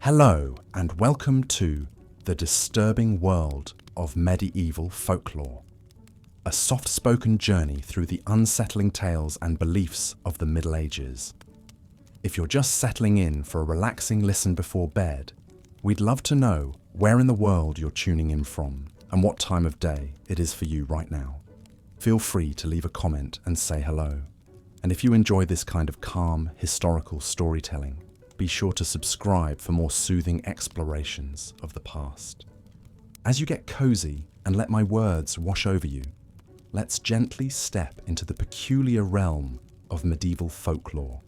Hello and welcome to The Disturbing World of Medieval Folklore, a soft-spoken journey through the unsettling tales and beliefs of the Middle Ages. If you're just settling in for a relaxing listen before bed, we'd love to know where in the world you're tuning in from and what time of day it is for you right now. Feel free to leave a comment and say hello. And if you enjoy this kind of calm, historical storytelling, be sure to subscribe for more soothing explorations of the past. As you get cozy and let my words wash over you, let's gently step into the peculiar realm of medieval folklore.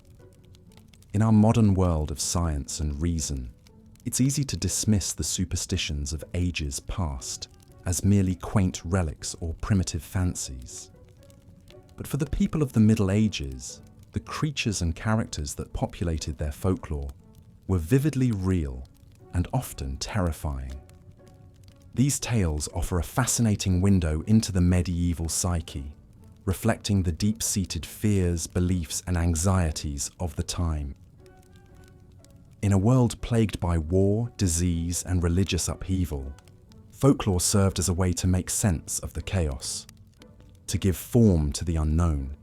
In our modern world of science and reason, it's easy to dismiss the superstitions of ages past as merely quaint relics or primitive fancies. But for the people of the Middle Ages, the creatures and characters that populated their folklore were vividly real and often terrifying. These tales offer a fascinating window into the medieval psyche, reflecting the deep-seated fears, beliefs, and anxieties of the time. In a world plagued by war, disease, and religious upheaval, folklore served as a way to make sense of the chaos, to give form to the unknown,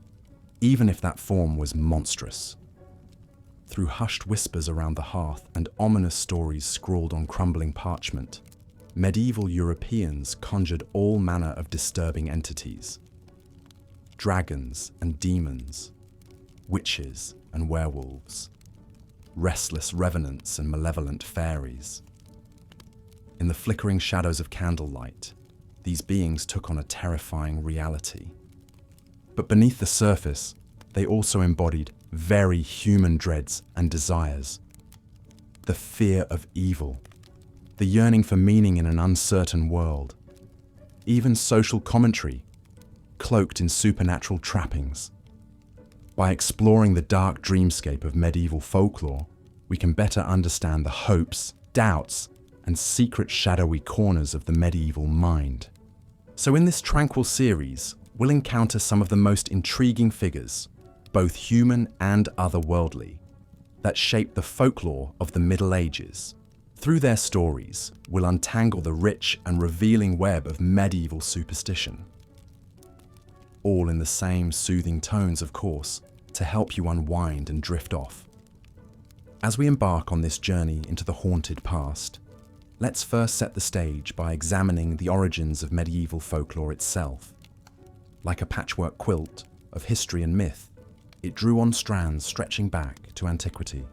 even if that form was monstrous. Through hushed whispers around the hearth and ominous stories scrawled on crumbling parchment, medieval Europeans conjured all manner of disturbing entities: dragons and demons, witches and werewolves, restless revenants and malevolent fairies. In the flickering shadows of candlelight, these beings took on a terrifying reality. But beneath the surface, they also embodied very human dreads and desires. The fear of evil, the yearning for meaning in an uncertain world, even social commentary, cloaked in supernatural trappings. By exploring the dark dreamscape of medieval folklore, we can better understand the hopes, doubts, and secret shadowy corners of the medieval mind. So in this tranquil series, we'll encounter some of the most intriguing figures, both human and otherworldly, that shaped the folklore of the Middle Ages. Through their stories, we'll untangle the rich and revealing web of medieval superstition. All in the same soothing tones, of course, to help you unwind and drift off. As we embark on this journey into the haunted past, let's first set the stage by examining the origins of medieval folklore itself. Like a patchwork quilt of history and myth, it drew on strands stretching back to antiquity.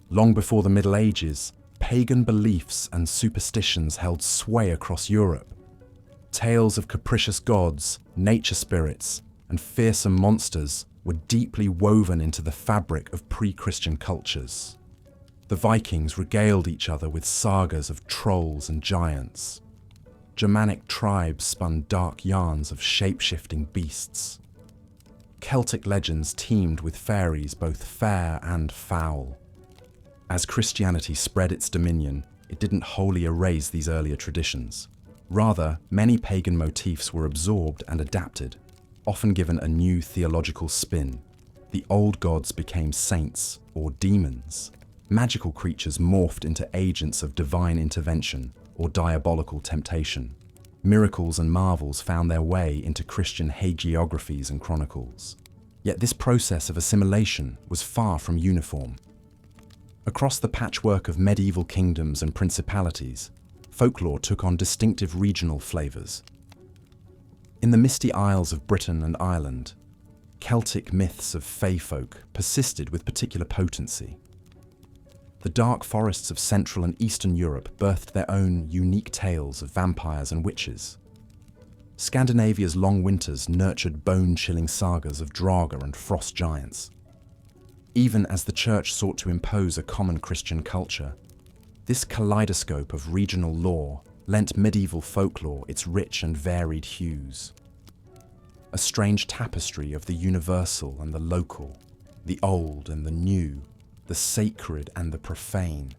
Long before the Middle Ages, pagan beliefs and superstitions held sway across Europe. Tales of capricious gods, nature spirits, and fearsome monsters were deeply woven into the fabric of pre-Christian cultures. The Vikings regaled each other with sagas of trolls and giants. Germanic tribes spun dark yarns of shape-shifting beasts. Celtic legends teemed with fairies both fair and foul. As Christianity spread its dominion, it didn't wholly erase these earlier traditions. Rather, many pagan motifs were absorbed and adapted, often given a new theological spin. The old gods became saints or demons. Magical creatures morphed into agents of divine intervention or diabolical temptation. Miracles and marvels found their way into Christian hagiographies and chronicles. Yet this process of assimilation was far from uniform. Across the patchwork of medieval kingdoms and principalities, folklore took on distinctive regional flavors. In the misty isles of Britain and Ireland, Celtic myths of fae folk persisted with particular potency. The dark forests of Central and Eastern Europe birthed their own unique tales of vampires and witches. Scandinavia's long winters nurtured bone-chilling sagas of Draugr and frost giants. Even as the Church sought to impose a common Christian culture, this kaleidoscope of regional lore lent medieval folklore its rich and varied hues. A strange tapestry of the universal and the local, the old and the new, the sacred and the profane.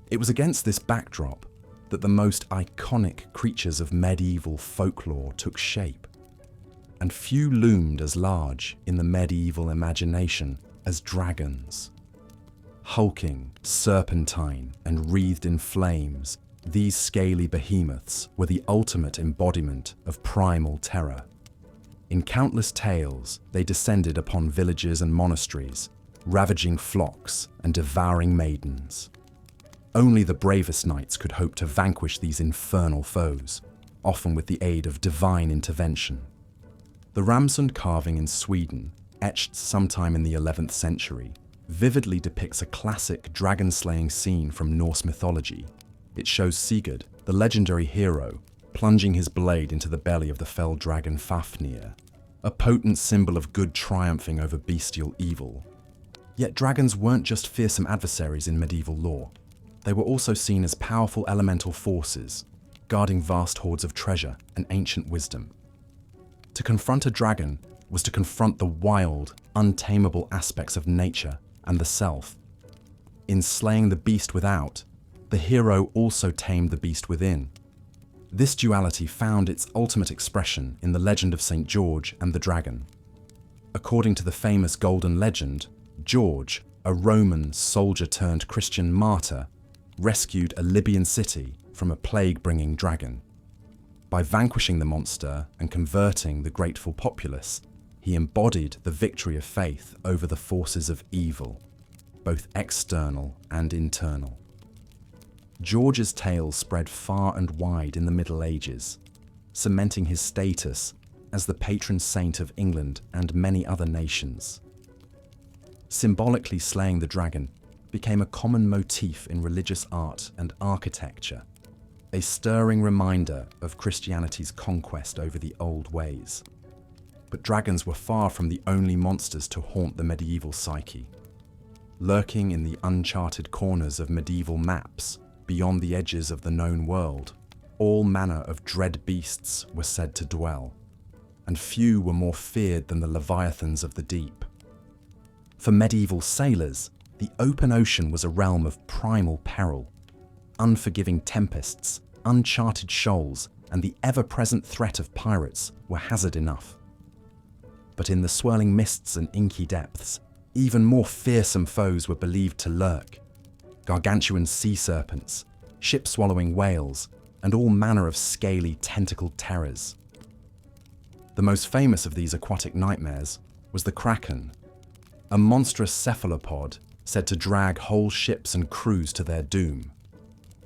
It was against this backdrop that the most iconic creatures of medieval folklore took shape, and few loomed as large in the medieval imagination as dragons. Hulking, serpentine, and wreathed in flames, these scaly behemoths were the ultimate embodiment of primal terror. In countless tales, they descended upon villages and monasteries, ravaging flocks and devouring maidens. Only the bravest knights could hope to vanquish these infernal foes, often with the aid of divine intervention. The Ramsund carving in Sweden, etched sometime in the 11th century, vividly depicts a classic dragon-slaying scene from Norse mythology. It shows Sigurd, the legendary hero, plunging his blade into the belly of the fell dragon Fafnir, a potent symbol of good triumphing over bestial evil. Yet dragons weren't just fearsome adversaries in medieval lore. They were also seen as powerful elemental forces, guarding vast hoards of treasure and ancient wisdom. To confront a dragon was to confront the wild, untamable aspects of nature and the self. In slaying the beast without, the hero also tamed the beast within. This duality found its ultimate expression in the legend of St. George and the dragon. According to the famous Golden Legend, George, a Roman soldier-turned-Christian martyr, rescued a Libyan city from a plague-bringing dragon. By vanquishing the monster and converting the grateful populace, he embodied the victory of faith over the forces of evil, both external and internal. George's tale spread far and wide in the Middle Ages, cementing his status as the patron saint of England and many other nations. Symbolically slaying the dragon became a common motif in religious art and architecture, a stirring reminder of Christianity's conquest over the old ways. But dragons were far from the only monsters to haunt the medieval psyche. Lurking in the uncharted corners of medieval maps, beyond the edges of the known world, all manner of dread beasts were said to dwell, and few were more feared than the leviathans of the deep. For medieval sailors, the open ocean was a realm of primal peril. Unforgiving tempests, uncharted shoals, and the ever-present threat of pirates were hazard enough. But in the swirling mists and inky depths, even more fearsome foes were believed to lurk. Gargantuan sea serpents, ship-swallowing whales, and all manner of scaly, tentacled terrors. The most famous of these aquatic nightmares was the kraken, a monstrous cephalopod said to drag whole ships and crews to their doom.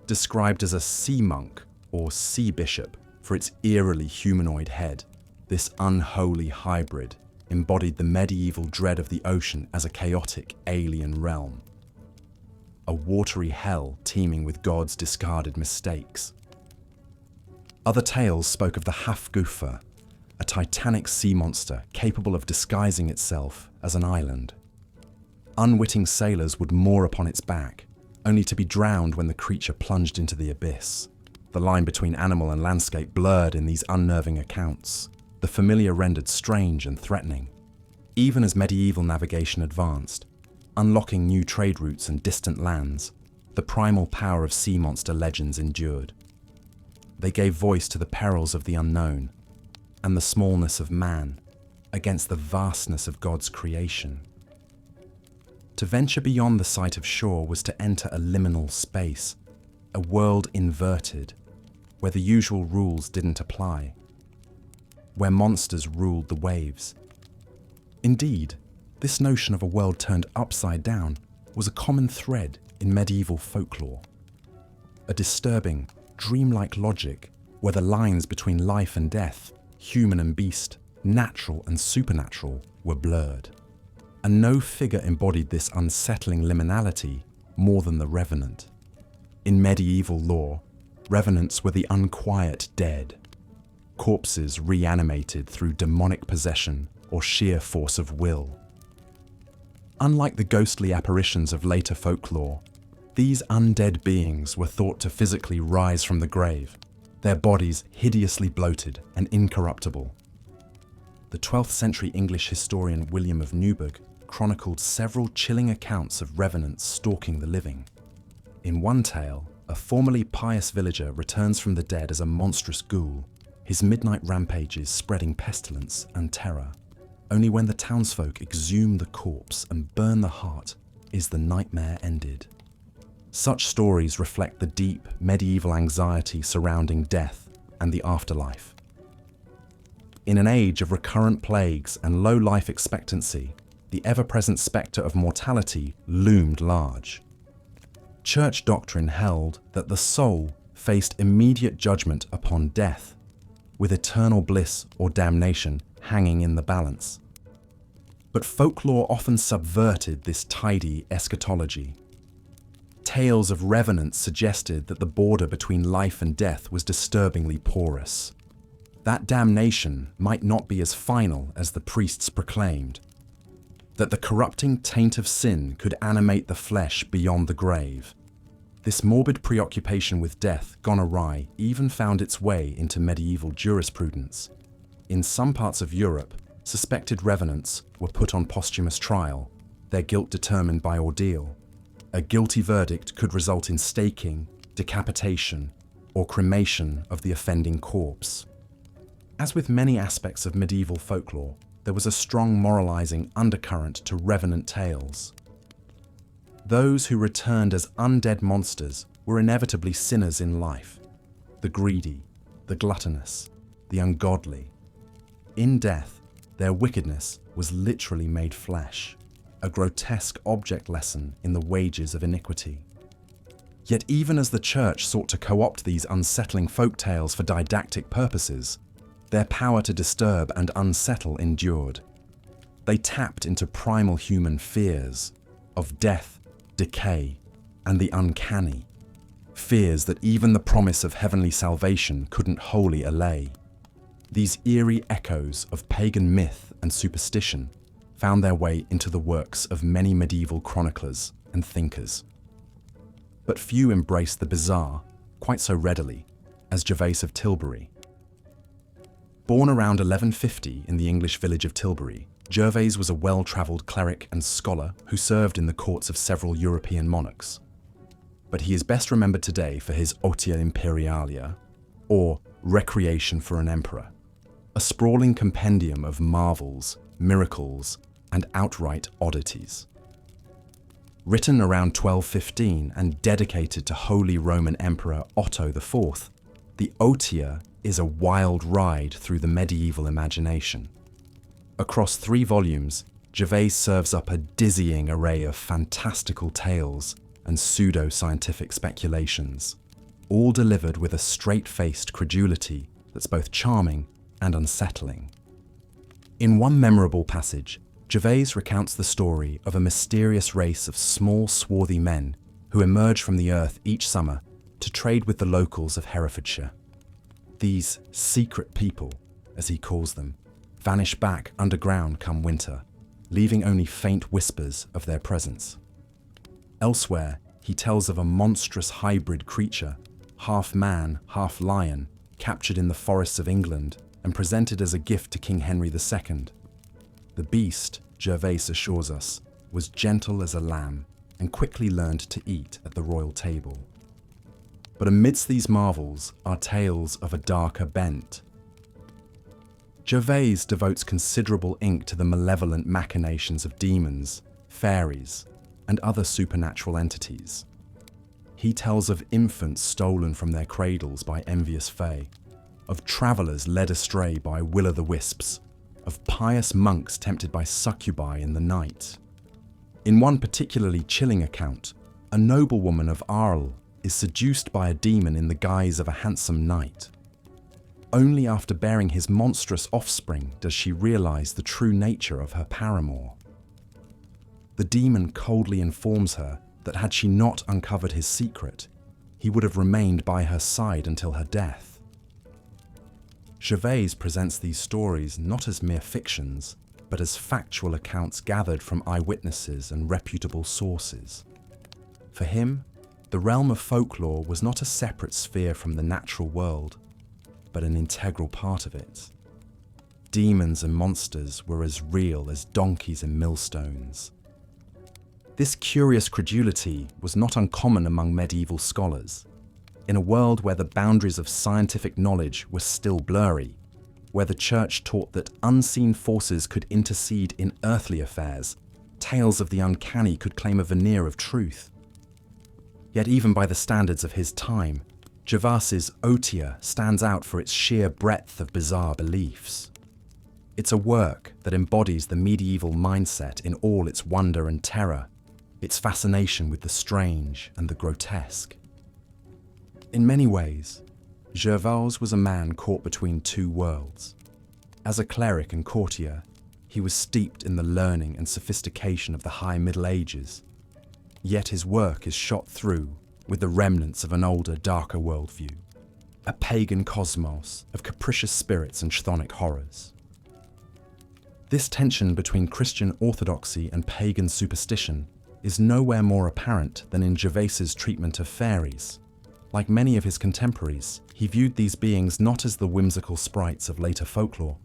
Described as a sea monk or sea bishop for its eerily humanoid head, this unholy hybrid embodied the medieval dread of the ocean as a chaotic alien realm. A watery hell teeming with gods' discarded mistakes. Other tales spoke of the Hafgufa, a titanic sea monster capable of disguising itself as an island. Unwitting sailors would moor upon its back, only to be drowned when the creature plunged into the abyss. The line between animal and landscape blurred in these unnerving accounts, the familiar rendered strange and threatening. Even as medieval navigation advanced, unlocking new trade routes and distant lands, the primal power of sea monster legends endured. They gave voice to the perils of the unknown and the smallness of man against the vastness of God's creation. To venture beyond the sight of shore was to enter a liminal space, a world inverted, where the usual rules didn't apply, where monsters ruled the waves. Indeed, this notion of a world turned upside down was a common thread in medieval folklore. A disturbing, dreamlike logic where the lines between life and death, human and beast, natural and supernatural were blurred. And no figure embodied this unsettling liminality more than the revenant. In medieval lore, revenants were the unquiet dead, corpses reanimated through demonic possession or sheer force of will. Unlike the ghostly apparitions of later folklore, these undead beings were thought to physically rise from the grave, their bodies hideously bloated and incorruptible. The 12th century English historian William of Newburgh chronicled several chilling accounts of revenants stalking the living. In one tale, a formerly pious villager returns from the dead as a monstrous ghoul, his midnight rampages spreading pestilence and terror. Only when the townsfolk exhume the corpse and burn the heart, is the nightmare ended? Such stories reflect the deep medieval anxiety surrounding death and the afterlife. In an age of recurrent plagues and low life expectancy, the ever-present spectre of mortality loomed large. Church doctrine held that the soul faced immediate judgment upon death, with eternal bliss or damnation hanging in the balance. But folklore often subverted this tidy eschatology. Tales of revenants suggested that the border between life and death was disturbingly porous. That damnation might not be as final as the priests proclaimed, that the corrupting taint of sin could animate the flesh beyond the grave. This morbid preoccupation with death gone awry even found its way into medieval jurisprudence. In some parts of Europe, suspected revenants were put on posthumous trial, their guilt determined by ordeal. A guilty verdict could result in staking, decapitation, or cremation of the offending corpse. As with many aspects of medieval folklore, there was a strong moralizing undercurrent to revenant tales. Those who returned as undead monsters were inevitably sinners in life: the greedy, the gluttonous, the ungodly. In death, their wickedness was literally made flesh, a grotesque object lesson in the wages of iniquity. Yet even as the church sought to co-opt these unsettling folk tales for didactic purposes, their power to disturb and unsettle endured. They tapped into primal human fears of death, decay, and the uncanny, fears that even the promise of heavenly salvation couldn't wholly allay. These eerie echoes of pagan myth and superstition found their way into the works of many medieval chroniclers and thinkers. But few embraced the bizarre quite so readily as Gervase of Tilbury. Born around 1150 in the English village of Tilbury, Gervase was a well-travelled cleric and scholar who served in the courts of several European monarchs. But he is best remembered today for his Otia Imperialia, or Recreation for an Emperor, a sprawling compendium of marvels, miracles, and outright oddities. Written around 1215 and dedicated to Holy Roman Emperor Otto IV, the Otia is a wild ride through the medieval imagination. Across 3 volumes, Gervase serves up a dizzying array of fantastical tales and pseudo-scientific speculations, all delivered with a straight-faced credulity that's both charming and unsettling. In one memorable passage, Gervase recounts the story of a mysterious race of small, swarthy men who emerge from the earth each summer to trade with the locals of Herefordshire. These secret people, as he calls them, vanish back underground come winter, leaving only faint whispers of their presence. Elsewhere, he tells of a monstrous hybrid creature, half man, half lion, captured in the forests of England and presented as a gift to King Henry II. The beast, Gervase assures us, was gentle as a lamb and quickly learned to eat at the royal table. But amidst these marvels are tales of a darker bent. Gervase devotes considerable ink to the malevolent machinations of demons, fairies, and other supernatural entities. He tells of infants stolen from their cradles by envious fae, of travellers led astray by will-o'-the-wisps, of pious monks tempted by succubi in the night. In one particularly chilling account, a noblewoman of Arles is seduced by a demon in the guise of a handsome knight. Only after bearing his monstrous offspring does she realize the true nature of her paramour. The demon coldly informs her that had she not uncovered his secret, he would have remained by her side until her death. Gervase presents these stories not as mere fictions, but as factual accounts gathered from eyewitnesses and reputable sources. For him, the realm of folklore was not a separate sphere from the natural world, but an integral part of it. Demons and monsters were as real as donkeys and millstones. This curious credulity was not uncommon among medieval scholars. In a world where the boundaries of scientific knowledge were still blurry, where the church taught that unseen forces could intercede in earthly affairs, tales of the uncanny could claim a veneer of truth. Yet even by the standards of his time, Gervas's Otia stands out for its sheer breadth of bizarre beliefs. It's a work that embodies the medieval mindset in all its wonder and terror, its fascination with the strange and the grotesque. In many ways, Gervas was a man caught between two worlds. As a cleric and courtier, he was steeped in the learning and sophistication of the High Middle Ages, yet his work is shot through with the remnants of an older, darker worldview, a pagan cosmos of capricious spirits and chthonic horrors. This tension between Christian orthodoxy and pagan superstition is nowhere more apparent than in Gervas's treatment of fairies. Like many of his contemporaries, he viewed these beings not as the whimsical sprites of later folklore,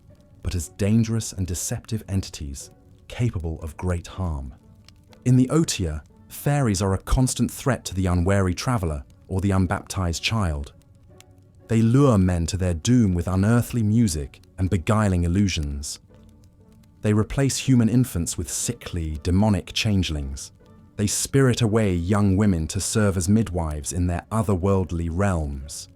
but as dangerous and deceptive entities capable of great harm. In the Otia, fairies are a constant threat to the unwary traveller or the unbaptized child. They lure men to their doom with unearthly music and beguiling illusions. They replace human infants with sickly, demonic changelings. They spirit away young women to serve as midwives in their otherworldly realms.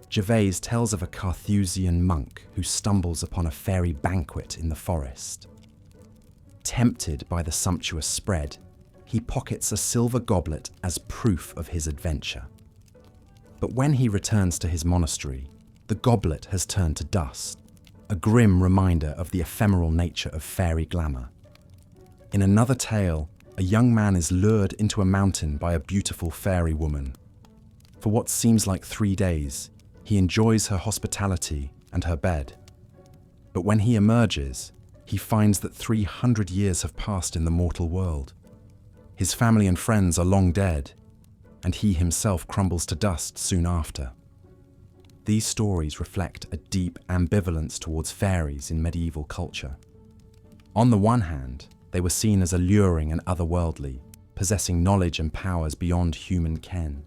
Gervais tells of a Carthusian monk who stumbles upon a fairy banquet in the forest. Tempted by the sumptuous spread, he pockets a silver goblet as proof of his adventure. But when he returns to his monastery, the goblet has turned to dust, a grim reminder of the ephemeral nature of fairy glamour. In another tale, a young man is lured into a mountain by a beautiful fairy woman. For what seems like 3 days, he enjoys her hospitality and her bed. But when he emerges, he finds that 300 years have passed in the mortal world. His family and friends are long dead, and he himself crumbles to dust soon after. These stories reflect a deep ambivalence towards fairies in medieval culture. On the one hand, they were seen as alluring and otherworldly, possessing knowledge and powers beyond human ken.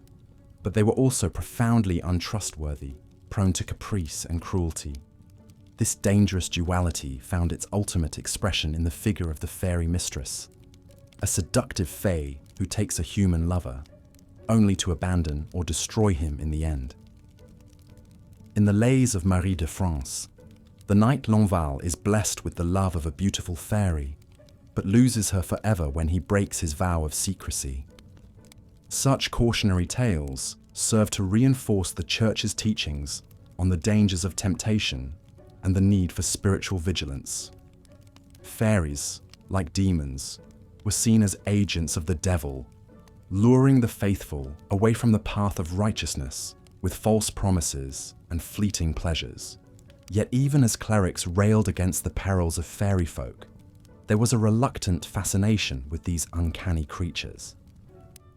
But they were also profoundly untrustworthy, prone to caprice and cruelty. This dangerous duality found its ultimate expression in the figure of the fairy mistress, a seductive fae who takes a human lover, only to abandon or destroy him in the end. In the Lays of Marie de France, the knight Lanval is blessed with the love of a beautiful fairy, but loses her forever when he breaks his vow of secrecy. Such cautionary tales serve to reinforce the Church's teachings on the dangers of temptation and the need for spiritual vigilance. Fairies, like demons, were seen as agents of the devil, luring the faithful away from the path of righteousness with false promises and fleeting pleasures. Yet even as clerics railed against the perils of fairy folk, there was a reluctant fascination with these uncanny creatures.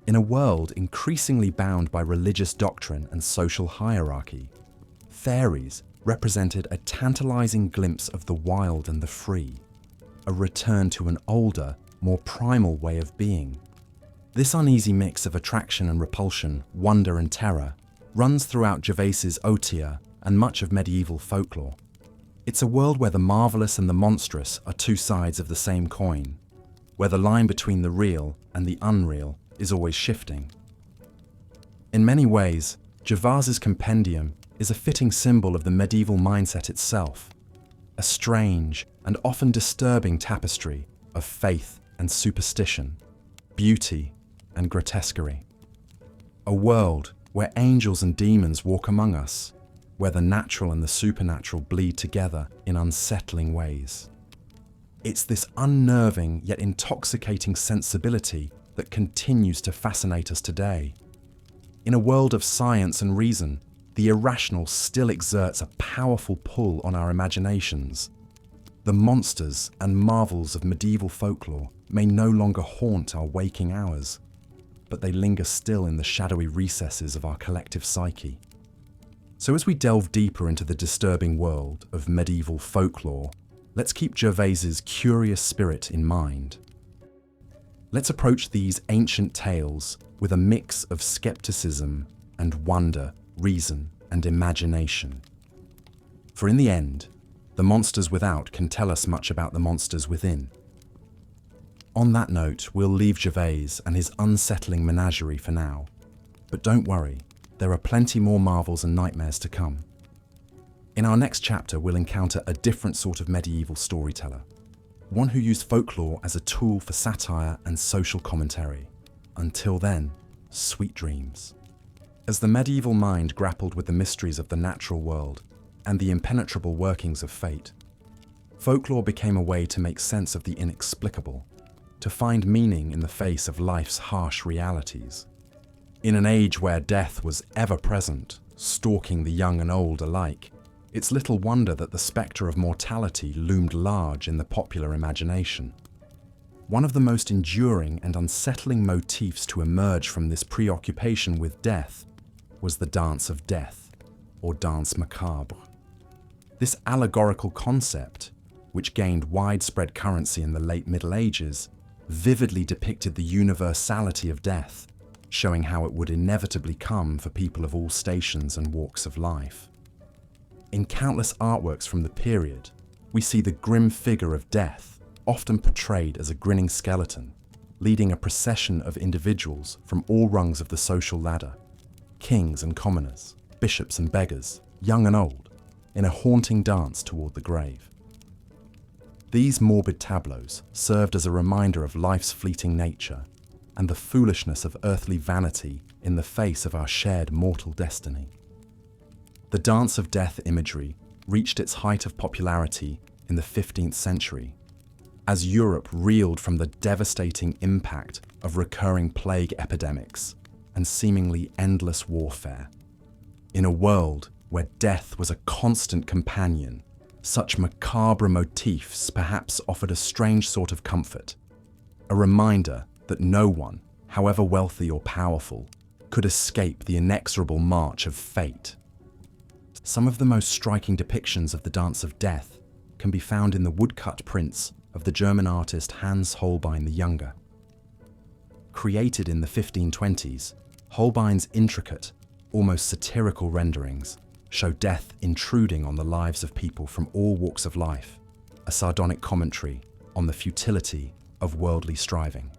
In a world increasingly bound by religious doctrine and social hierarchy, fairies represented a tantalizing glimpse of the wild and the free, a return to an older, more primal way of being. This uneasy mix of attraction and repulsion, wonder and terror, runs throughout Gervais's Otia and much of medieval folklore. It's a world where the marvelous and the monstrous are two sides of the same coin, where the line between the real and the unreal is always shifting. In many ways, Gervas's compendium is a fitting symbol of the medieval mindset itself, a strange and often disturbing tapestry of faith and superstition, beauty and grotesquerie. A world where angels and demons walk among us, where the natural and the supernatural bleed together in unsettling ways. It's this unnerving yet intoxicating sensibility that continues to fascinate us today. In a world of science and reason, the irrational still exerts a powerful pull on our imaginations. The monsters and marvels of medieval folklore may no longer haunt our waking hours, but they linger still in the shadowy recesses of our collective psyche. So as we delve deeper into the disturbing world of medieval folklore, let's keep Gervais's curious spirit in mind. Let's approach these ancient tales with a mix of skepticism and wonder, reason and imagination. For in the end, the monsters without can tell us much about the monsters within. On that note, we'll leave Gervais and his unsettling menagerie for now. But don't worry, there are plenty more marvels and nightmares to come. In our next chapter, we'll encounter a different sort of medieval storyteller, one who used folklore as a tool for satire and social commentary. Until then, sweet dreams. As the medieval mind grappled with the mysteries of the natural world and the impenetrable workings of fate, folklore became a way to make sense of the inexplicable, to find meaning in the face of life's harsh realities. In an age where death was ever present, stalking the young and old alike, it's little wonder that the spectre of mortality loomed large in the popular imagination. One of the most enduring and unsettling motifs to emerge from this preoccupation with death was the dance of death, or danse macabre. This allegorical concept, which gained widespread currency in the late Middle Ages, vividly depicted the universality of death, showing how it would inevitably come for people of all stations and walks of life. In countless artworks from the period, we see the grim figure of death, often portrayed as a grinning skeleton, leading a procession of individuals from all rungs of the social ladder, kings and commoners, bishops and beggars, young and old, in a haunting dance toward the grave. These morbid tableaus served as a reminder of life's fleeting nature and the foolishness of earthly vanity in the face of our shared mortal destiny. The dance of death imagery reached its height of popularity in the 15th century, as Europe reeled from the devastating impact of recurring plague epidemics and seemingly endless warfare. In a world where death was a constant companion, such macabre motifs perhaps offered a strange sort of comfort, a reminder that no one, however wealthy or powerful, could escape the inexorable march of fate. Some of the most striking depictions of the dance of death can be found in the woodcut prints of the German artist Hans Holbein the Younger. Created in the 1520s, Holbein's intricate, almost satirical renderings show death intruding on the lives of people from all walks of life, a sardonic commentary on the futility of worldly striving.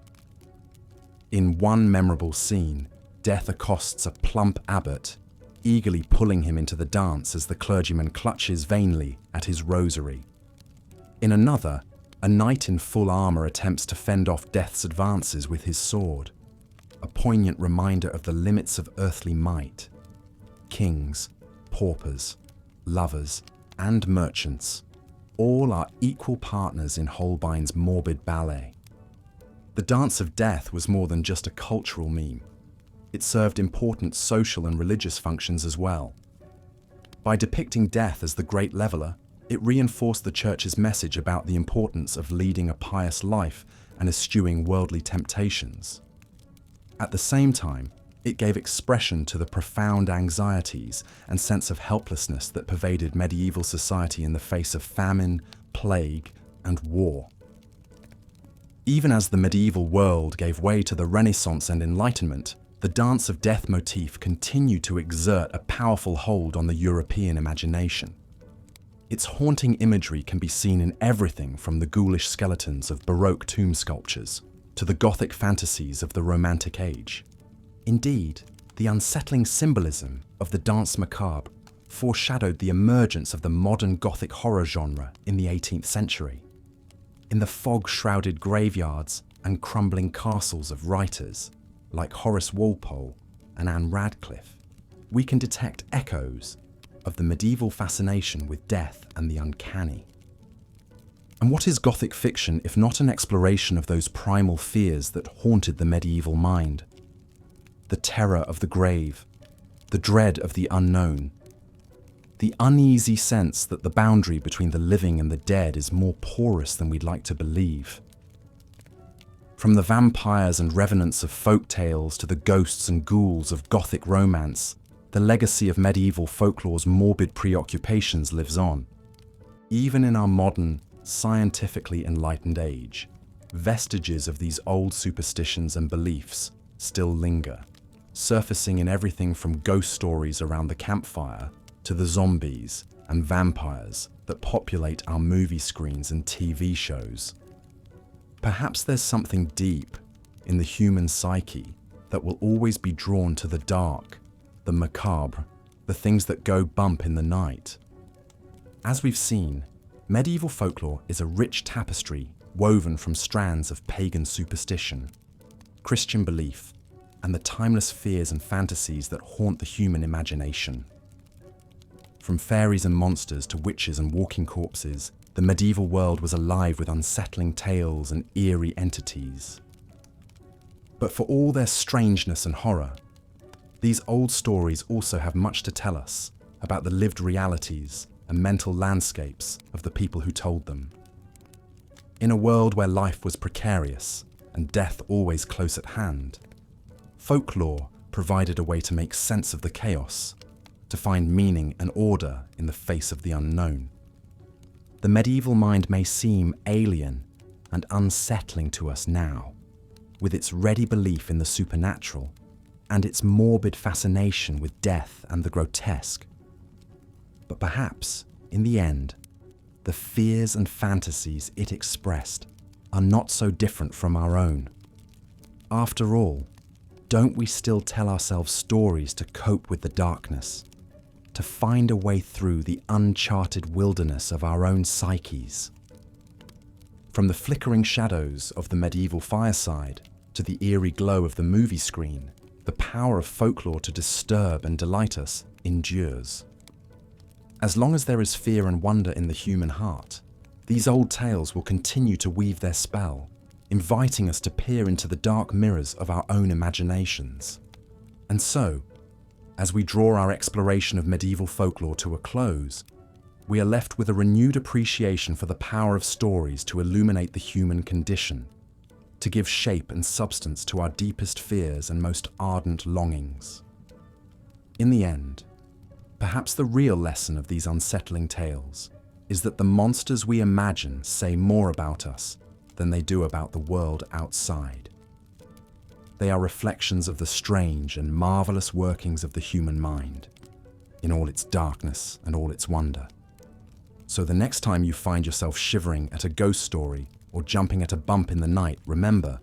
In one memorable scene, death accosts a plump abbot, eagerly pulling him into the dance as the clergyman clutches vainly at his rosary. In another, a knight in full armor attempts to fend off death's advances with his sword, a poignant reminder of the limits of earthly might. Kings, paupers, lovers, and merchants, all are equal partners in Holbein's morbid ballet. The dance of death was more than just a cultural meme. It served important social and religious functions as well. By depicting death as the great leveler, it reinforced the church's message about the importance of leading a pious life and eschewing worldly temptations. At the same time, it gave expression to the profound anxieties and sense of helplessness that pervaded medieval society in the face of famine, plague, and war. Even as the medieval world gave way to the Renaissance and Enlightenment, the dance of death motif continued to exert a powerful hold on the European imagination. Its haunting imagery can be seen in everything from the ghoulish skeletons of Baroque tomb sculptures to the Gothic fantasies of the Romantic Age. Indeed, the unsettling symbolism of the danse macabre foreshadowed the emergence of the modern Gothic horror genre in the 18th century. In the fog-shrouded graveyards and crumbling castles of writers like Horace Walpole and Anne Radcliffe, we can detect echoes of the medieval fascination with death and the uncanny. And what is Gothic fiction if not an exploration of those primal fears that haunted the medieval mind? The terror of the grave, the dread of the unknown, the uneasy sense that the boundary between the living and the dead is more porous than we'd like to believe. From the vampires and revenants of folk tales to the ghosts and ghouls of Gothic romance, the legacy of medieval folklore's morbid preoccupations lives on. Even in our modern, scientifically enlightened age, vestiges of these old superstitions and beliefs still linger, surfacing in everything from ghost stories around the campfire to the zombies and vampires that populate our movie screens and TV shows. Perhaps there's something deep in the human psyche that will always be drawn to the dark, the macabre, the things that go bump in the night. As we've seen, medieval folklore is a rich tapestry woven from strands of pagan superstition, Christian belief, and the timeless fears and fantasies that haunt the human imagination. From fairies and monsters to witches and walking corpses, the medieval world was alive with unsettling tales and eerie entities. But for all their strangeness and horror, these old stories also have much to tell us about the lived realities and mental landscapes of the people who told them. In a world where life was precarious and death always close at hand, folklore provided a way to make sense of the chaos, to find meaning and order in the face of the unknown. The medieval mind may seem alien and unsettling to us now, with its ready belief in the supernatural and its morbid fascination with death and the grotesque. But perhaps, in the end, the fears and fantasies it expressed are not so different from our own. After all, don't we still tell ourselves stories to cope with the darkness, to find a way through the uncharted wilderness of our own psyches? From the flickering shadows of the medieval fireside to the eerie glow of the movie screen, the power of folklore to disturb and delight us endures. As long as there is fear and wonder in the human heart, these old tales will continue to weave their spell, inviting us to peer into the dark mirrors of our own imaginations. And so, as we draw our exploration of medieval folklore to a close, we are left with a renewed appreciation for the power of stories to illuminate the human condition, to give shape and substance to our deepest fears and most ardent longings. In the end, perhaps the real lesson of these unsettling tales is that the monsters we imagine say more about us than they do about the world outside. They are reflections of the strange and marvelous workings of the human mind, in all its darkness and all its wonder. So the next time you find yourself shivering at a ghost story or jumping at a bump in the night, remember,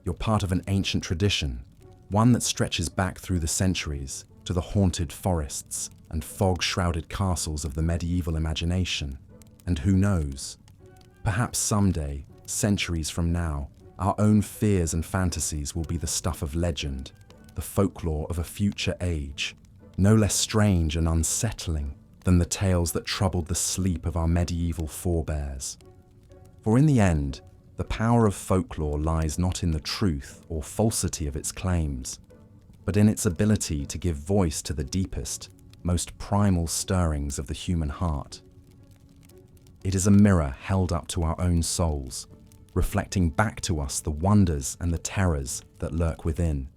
you're part of an ancient tradition, one that stretches back through the centuries to the haunted forests and fog-shrouded castles of the medieval imagination. And who knows, perhaps someday, centuries from now, our own fears and fantasies will be the stuff of legend, the folklore of a future age, no less strange and unsettling than the tales that troubled the sleep of our medieval forebears. For in the end, the power of folklore lies not in the truth or falsity of its claims, but in its ability to give voice to the deepest, most primal stirrings of the human heart. It is a mirror held up to our own souls, reflecting back to us the wonders and the terrors that lurk within.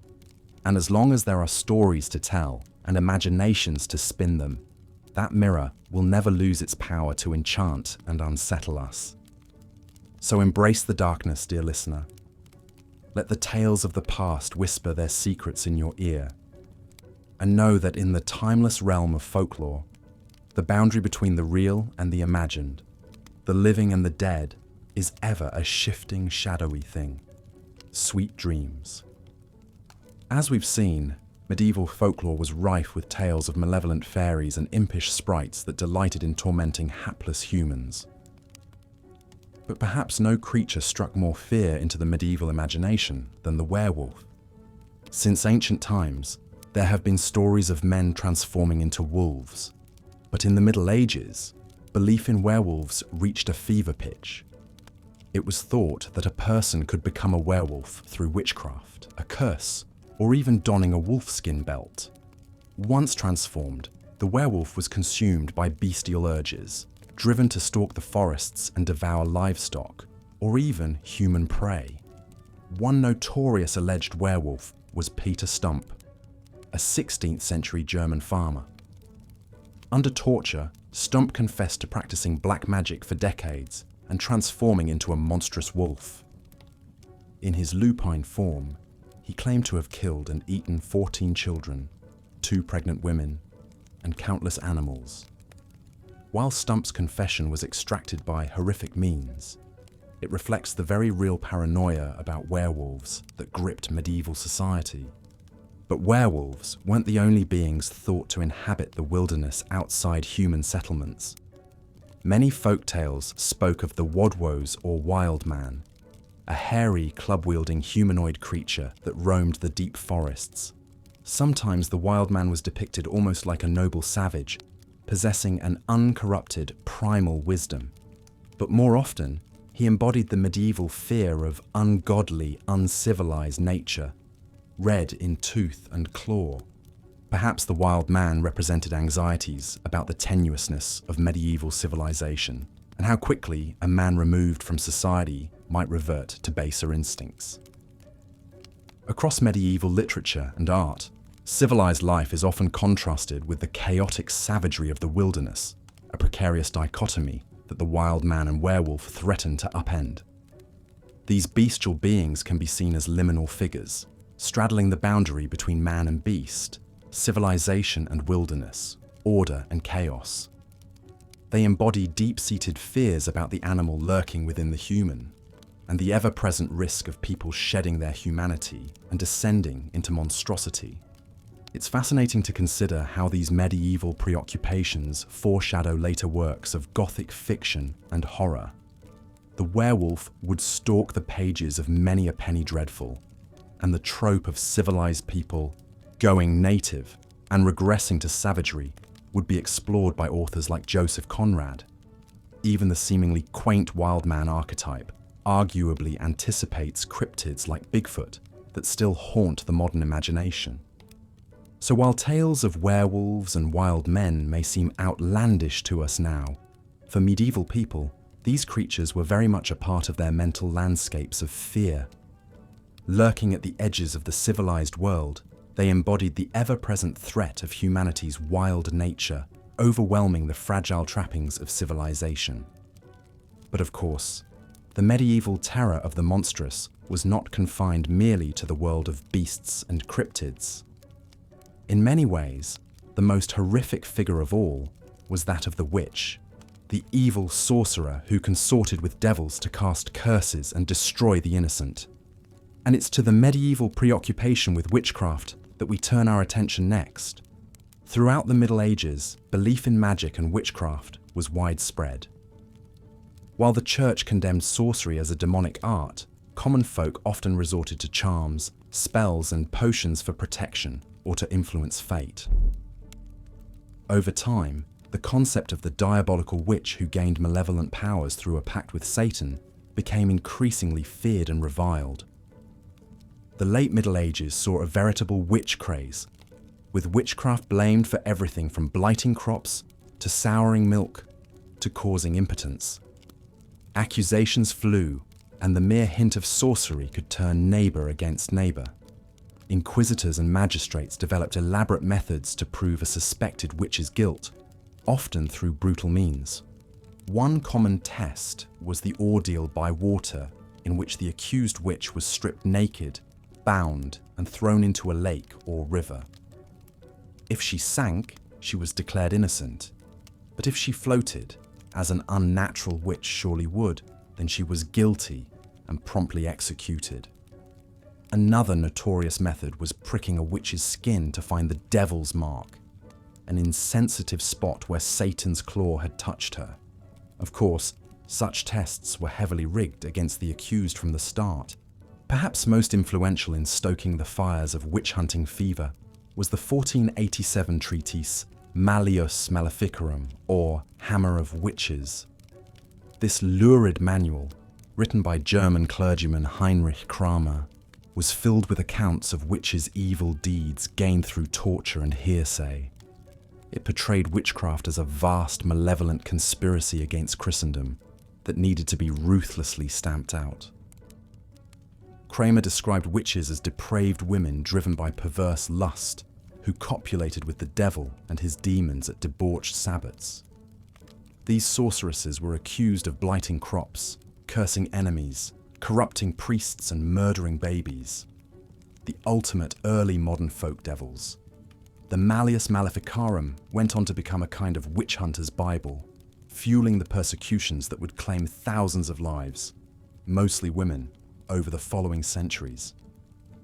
And as long as there are stories to tell and imaginations to spin them, that mirror will never lose its power to enchant and unsettle us. So embrace the darkness, dear listener. Let the tales of the past whisper their secrets in your ear. And know that in the timeless realm of folklore, the boundary between the real and the imagined, the living and the dead, is ever a shifting, shadowy thing. Sweet dreams. As we've seen, medieval folklore was rife with tales of malevolent fairies and impish sprites that delighted in tormenting hapless humans. But perhaps no creature struck more fear into the medieval imagination than the werewolf. Since ancient times, there have been stories of men transforming into wolves. But in the Middle Ages, belief in werewolves reached a fever pitch. It was thought that a person could become a werewolf through witchcraft, a curse, or even donning a wolfskin belt. Once transformed, the werewolf was consumed by bestial urges, driven to stalk the forests and devour livestock, or even human prey. One notorious alleged werewolf was Peter Stump, a 16th century German farmer. Under torture, Stump confessed to practicing black magic for decades and transforming into a monstrous wolf. In his lupine form, he claimed to have killed and eaten 14 children, 2 pregnant women, and countless animals. While Stump's confession was extracted by horrific means, It reflects the very real paranoia about werewolves that gripped medieval society. But werewolves weren't the only beings thought to inhabit the wilderness outside human settlements. Many folktales spoke of the Wodwos or wild man, a hairy, club-wielding humanoid creature that roamed the deep forests. Sometimes the wild man was depicted almost like a noble savage, possessing an uncorrupted, primal wisdom. But more often, he embodied the medieval fear of ungodly, uncivilized nature, red in tooth and claw. Perhaps the wild man represented anxieties about the tenuousness of medieval civilization and how quickly a man removed from society might revert to baser instincts. Across medieval literature and art, civilized life is often contrasted with the chaotic savagery of the wilderness, a precarious dichotomy that the wild man and werewolf threaten to upend. These bestial beings can be seen as liminal figures, straddling the boundary between man and beast, civilization and wilderness, order and chaos. They embody deep-seated fears about the animal lurking within the human, and the ever-present risk of people shedding their humanity and descending into monstrosity. It's fascinating to consider how these medieval preoccupations foreshadow later works of Gothic fiction and horror. The werewolf would stalk the pages of many a penny dreadful, and the trope of civilized people going native and regressing to savagery would be explored by authors like Joseph Conrad. Even the seemingly quaint wild man archetype arguably anticipates cryptids like Bigfoot that still haunt the modern imagination. So while tales of werewolves and wild men may seem outlandish to us now, for medieval people, these creatures were very much a part of their mental landscapes of fear. Lurking at the edges of the civilized world, they embodied the ever-present threat of humanity's wild nature, overwhelming the fragile trappings of civilization. But of course, the medieval terror of the monstrous was not confined merely to the world of beasts and cryptids. In many ways, the most horrific figure of all was that of the witch, the evil sorcerer who consorted with devils to cast curses and destroy the innocent. And it's to the medieval preoccupation with witchcraft that we turn our attention next. Throughout the Middle Ages, belief in magic and witchcraft was widespread. While the Church condemned sorcery as a demonic art, common folk often resorted to charms, spells, and potions for protection or to influence fate. Over time, the concept of the diabolical witch who gained malevolent powers through a pact with Satan became increasingly feared and reviled. The late Middle Ages saw a veritable witch craze, with witchcraft blamed for everything from blighting crops to souring milk to causing impotence. Accusations flew, and the mere hint of sorcery could turn neighbour against neighbour. Inquisitors and magistrates developed elaborate methods to prove a suspected witch's guilt, often through brutal means. One common test was the ordeal by water, in which the accused witch was stripped naked, bound, and thrown into a lake or river. If she sank, she was declared innocent, but if she floated, as an unnatural witch surely would, then she was guilty and promptly executed. Another notorious method was pricking a witch's skin to find the devil's mark, an insensitive spot where Satan's claw had touched her. Of course, such tests were heavily rigged against the accused from the start. Perhaps most influential in stoking the fires of witch-hunting fever was the 1487 treatise Malleus Maleficarum, or Hammer of Witches. This lurid manual, written by German clergyman Heinrich Kramer, was filled with accounts of witches' evil deeds gained through torture and hearsay. It portrayed witchcraft as a vast, malevolent conspiracy against Christendom that needed to be ruthlessly stamped out. Kramer described witches as depraved women driven by perverse lust, who copulated with the devil and his demons at debauched sabbats. These sorceresses were accused of blighting crops, cursing enemies, corrupting priests and murdering babies. The ultimate early modern folk devils. The Malleus Maleficarum went on to become a kind of witch hunter's Bible, fueling the persecutions that would claim thousands of lives. mostly women, over the following centuries.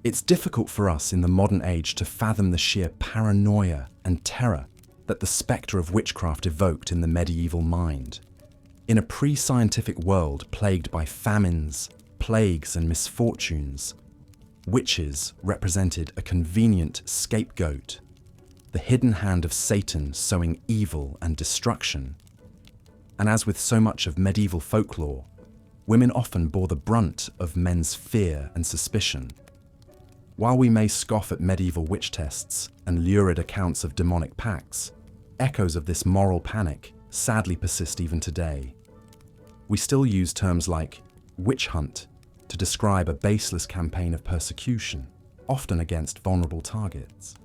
It's difficult for us in the modern age to fathom the sheer paranoia and terror that the spectre of witchcraft evoked in the medieval mind. In a pre-scientific world plagued by famines, plagues, and misfortunes, witches represented a convenient scapegoat, the hidden hand of Satan sowing evil and destruction. And as with so much of medieval folklore, women often bore the brunt of men's fear and suspicion. While we may scoff at medieval witch tests and lurid accounts of demonic pacts, echoes of this moral panic sadly persist even today. We still use terms like witch hunt to describe a baseless campaign of persecution, often against vulnerable targets.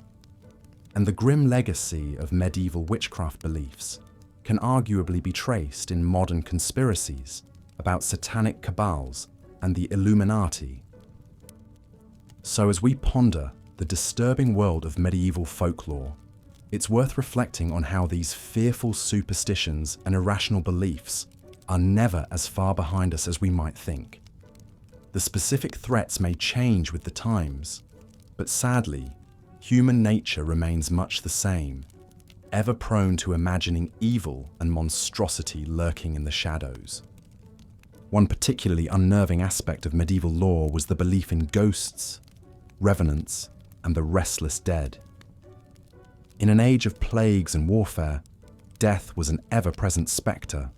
And the grim legacy of medieval witchcraft beliefs can arguably be traced in modern conspiracies about satanic cabals and the Illuminati. So as we ponder the disturbing world of medieval folklore, it's worth reflecting on how these fearful superstitions and irrational beliefs are never as far behind us as we might think. The specific threats may change with the times, but sadly, human nature remains much the same, ever prone to imagining evil and monstrosity lurking in the shadows. One particularly unnerving aspect of medieval lore was the belief in ghosts, revenants, and the restless dead. In an age of plagues and warfare, death was an ever-present spectre,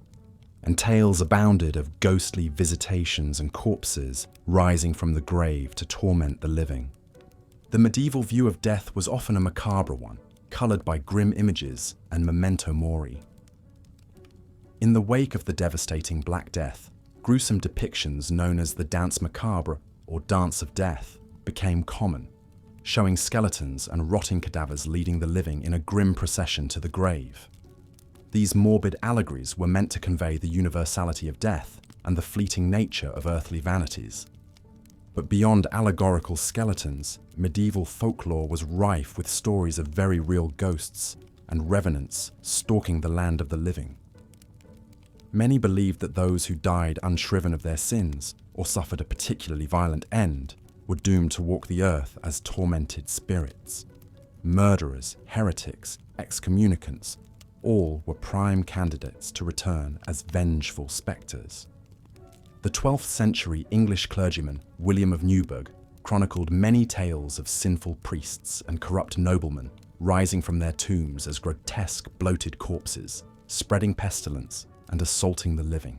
and tales abounded of ghostly visitations and corpses rising from the grave to torment the living. The medieval view of death was often a macabre one, coloured by grim images and memento mori. In the wake of the devastating Black Death, gruesome depictions known as the Danse Macabre or Dance of Death became common, showing skeletons and rotting cadavers leading the living in a grim procession to the grave. These morbid allegories were meant to convey the universality of death and the fleeting nature of earthly vanities. But beyond allegorical skeletons, medieval folklore was rife with stories of very real ghosts and revenants stalking the land of the living. Many believed that those who died unshriven of their sins or suffered a particularly violent end were doomed to walk the earth as tormented spirits. Murderers, heretics, excommunicants, all were prime candidates to return as vengeful spectres. The 12th century English clergyman William of Newburgh chronicled many tales of sinful priests and corrupt noblemen rising from their tombs as grotesque, bloated corpses, spreading pestilence and assaulting the living.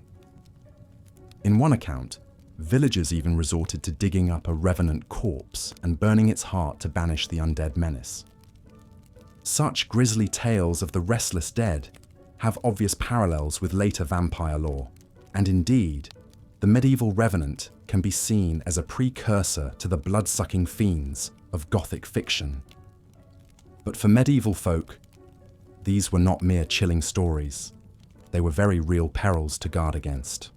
In one account, villagers even resorted to digging up a revenant corpse and burning its heart to banish the undead menace. Such grisly tales of the restless dead have obvious parallels with later vampire lore, and indeed, the medieval revenant can be seen as a precursor to the blood-sucking fiends of Gothic fiction. But for medieval folk, these were not mere chilling stories. They were very real perils to guard against.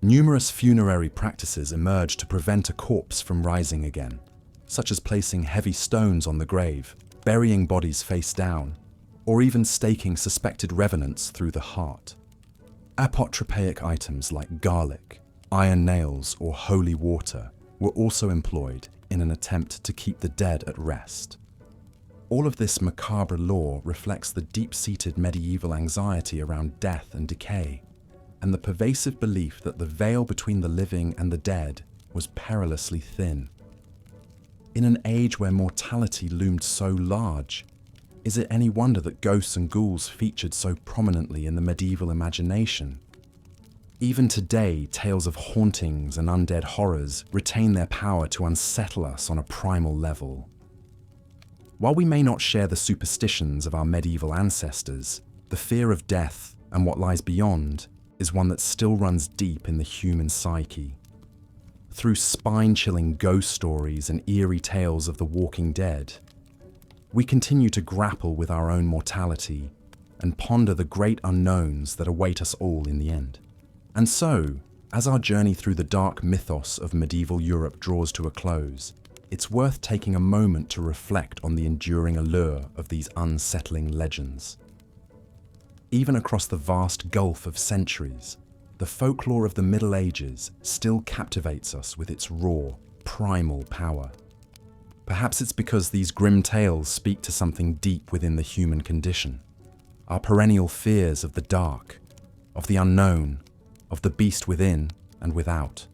Numerous funerary practices emerged to prevent a corpse from rising again, such as placing heavy stones on the grave, burying bodies face down, or even staking suspected revenants through the heart. Apotropaic items like garlic, iron nails, or holy water were also employed in an attempt to keep the dead at rest. All of this macabre lore reflects the deep-seated medieval anxiety around death and decay, and the pervasive belief that the veil between the living and the dead was perilously thin. In an age where mortality loomed so large, is it any wonder that ghosts and ghouls featured so prominently in the medieval imagination? Even today, tales of hauntings and undead horrors retain their power to unsettle us on a primal level. While we may not share the superstitions of our medieval ancestors, the fear of death and what lies beyond is one that still runs deep in the human psyche. Through spine-chilling ghost stories and eerie tales of the walking dead, we continue to grapple with our own mortality and ponder the great unknowns that await us all in the end. And so, as our journey through the dark mythos of medieval Europe draws to a close, it's worth taking a moment to reflect on the enduring allure of these unsettling legends. Even across the vast gulf of centuries, the folklore of the Middle Ages still captivates us with its raw, primal power. Perhaps it's because these grim tales speak to something deep within the human condition, our perennial fears of the dark, of the unknown, of the beast within and without.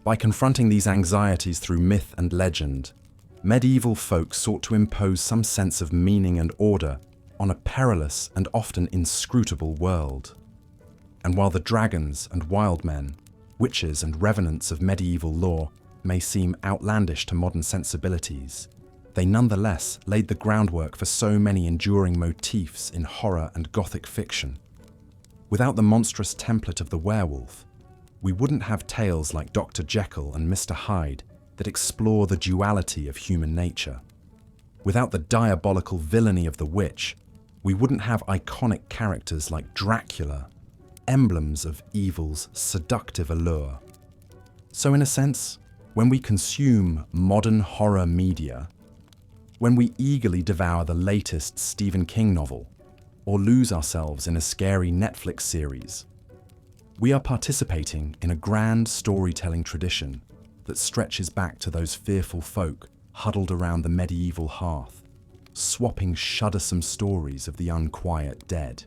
By confronting these anxieties through myth and legend, medieval folk sought to impose some sense of meaning and order on a perilous and often inscrutable world. And while the dragons and wild men, witches and revenants of medieval lore may seem outlandish to modern sensibilities, they nonetheless laid the groundwork for so many enduring motifs in horror and Gothic fiction. Without the monstrous template of the werewolf, we wouldn't have tales like Dr. Jekyll and Mr. Hyde that explore the duality of human nature. Without the diabolical villainy of the witch, we wouldn't have iconic characters like Dracula, emblems of evil's seductive allure. So in a sense, when we consume modern horror media, when we eagerly devour the latest Stephen King novel, or lose ourselves in a scary Netflix series, we are participating in a grand storytelling tradition that stretches back to those fearful folk huddled around the medieval hearth, swapping shuddersome stories of the unquiet dead.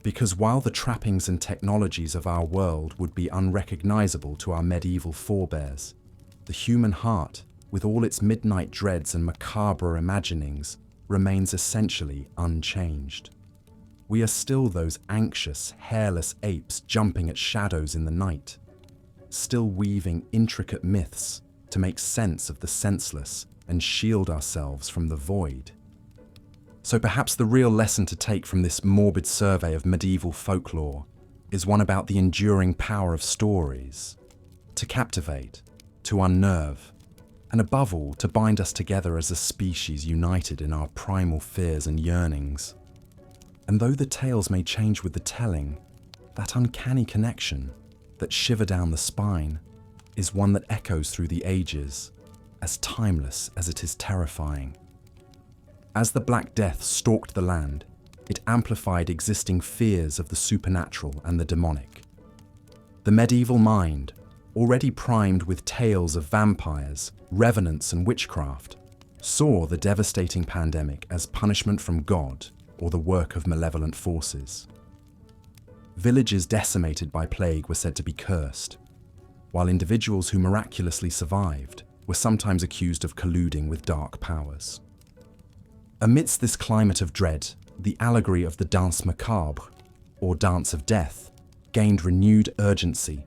Because while the trappings and technologies of our world would be unrecognizable to our medieval forebears, the human heart, with all its midnight dreads and macabre imaginings, remains essentially unchanged. We are still those anxious, hairless apes jumping at shadows in the night, still weaving intricate myths to make sense of the senseless and shield ourselves from the void. So perhaps the real lesson to take from this morbid survey of medieval folklore is one about the enduring power of stories, to captivate, to unnerve, and above all, to bind us together as a species united in our primal fears and yearnings. And though the tales may change with the telling, that uncanny connection, that shiver down the spine, is one that echoes through the ages, as timeless as it is terrifying. As the Black Death stalked the land, it amplified existing fears of the supernatural and the demonic. The medieval mind, already primed with tales of vampires, revenants and witchcraft, saw the devastating pandemic as punishment from God or the work of malevolent forces. Villages decimated by plague were said to be cursed, while individuals who miraculously survived were sometimes accused of colluding with dark powers. Amidst this climate of dread, the allegory of the danse macabre, or dance of death, gained renewed urgency.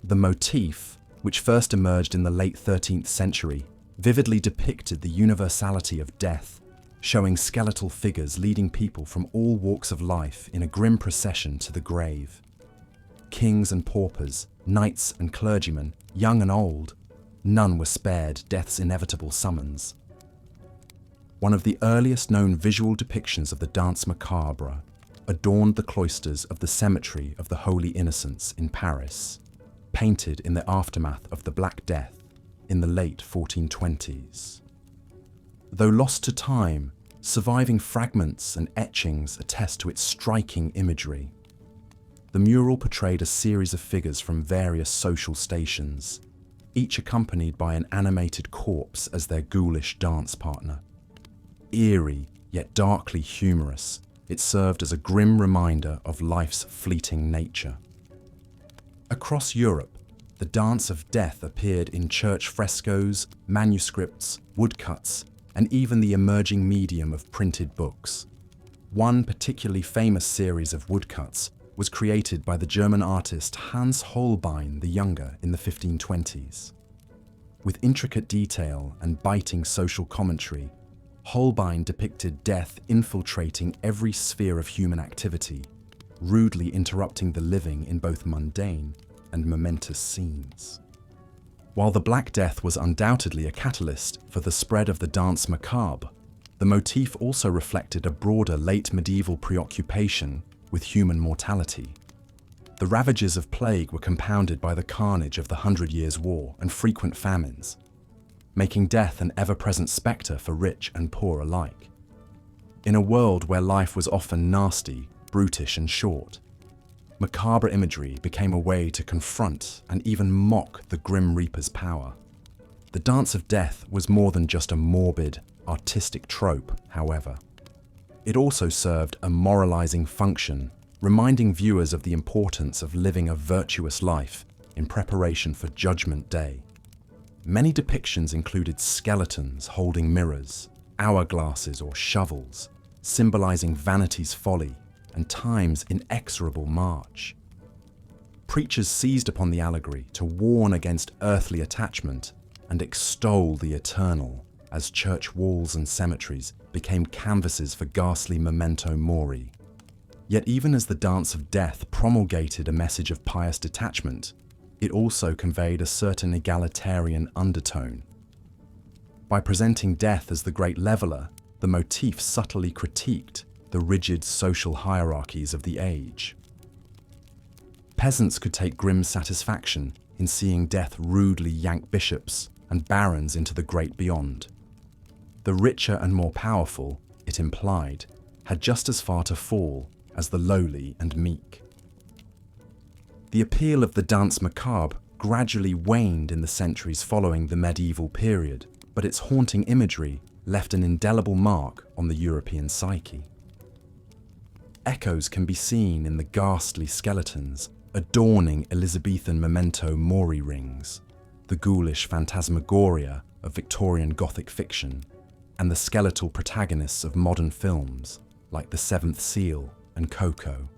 The motif, which first emerged in the late 13th century, vividly depicted the universality of death, showing skeletal figures leading people from all walks of life in a grim procession to the grave. Kings and paupers, knights and clergymen, young and old, none were spared death's inevitable summons. One of the earliest known visual depictions of the danse macabre adorned the cloisters of the Cemetery of the Holy Innocents in Paris, painted in the aftermath of the Black Death in the late 1420s. Though lost to time, surviving fragments and etchings attest to its striking imagery. The mural portrayed a series of figures from various social stations, each accompanied by an animated corpse as their ghoulish dance partner. Eerie, yet darkly humorous, it served as a grim reminder of life's fleeting nature. Across Europe, the dance of death appeared in church frescoes, manuscripts, woodcuts, and even the emerging medium of printed books. One particularly famous series of woodcuts was created by the German artist Hans Holbein the Younger in the 1520s. With intricate detail and biting social commentary, Holbein depicted death infiltrating every sphere of human activity, rudely interrupting the living in both mundane and momentous scenes. While the Black Death was undoubtedly a catalyst for the spread of the danse macabre, the motif also reflected a broader late medieval preoccupation with human mortality. The ravages of plague were compounded by the carnage of the 100 Years' War and frequent famines, making death an ever-present spectre for rich and poor alike. In a world where life was often nasty, brutish and short, Macabre imagery became a way to confront and even mock the Grim Reaper's power. The Dance of Death was more than just a morbid, artistic trope, however. It also served a moralizing function, reminding viewers of the importance of living a virtuous life in preparation for Judgment Day. Many depictions included skeletons holding mirrors, hourglasses or shovels, symbolizing vanity's folly and time's inexorable march. Preachers seized upon the allegory to warn against earthly attachment and extol the eternal, as church walls and cemeteries became canvases for ghastly memento mori. Yet even as the Dance of Death promulgated a message of pious detachment, it also conveyed a certain egalitarian undertone. By presenting death as the great leveler, the motif subtly critiqued the rigid social hierarchies of the age. Peasants could take grim satisfaction in seeing death rudely yank bishops and barons into the great beyond. The richer and more powerful, it implied, had just as far to fall as the lowly and meek. The appeal of the danse macabre gradually waned in the centuries following the medieval period, but its haunting imagery left an indelible mark on the European psyche. Echoes can be seen in the ghastly skeletons adorning Elizabethan memento mori rings, the ghoulish phantasmagoria of Victorian Gothic fiction, and the skeletal protagonists of modern films like The Seventh Seal and Coco.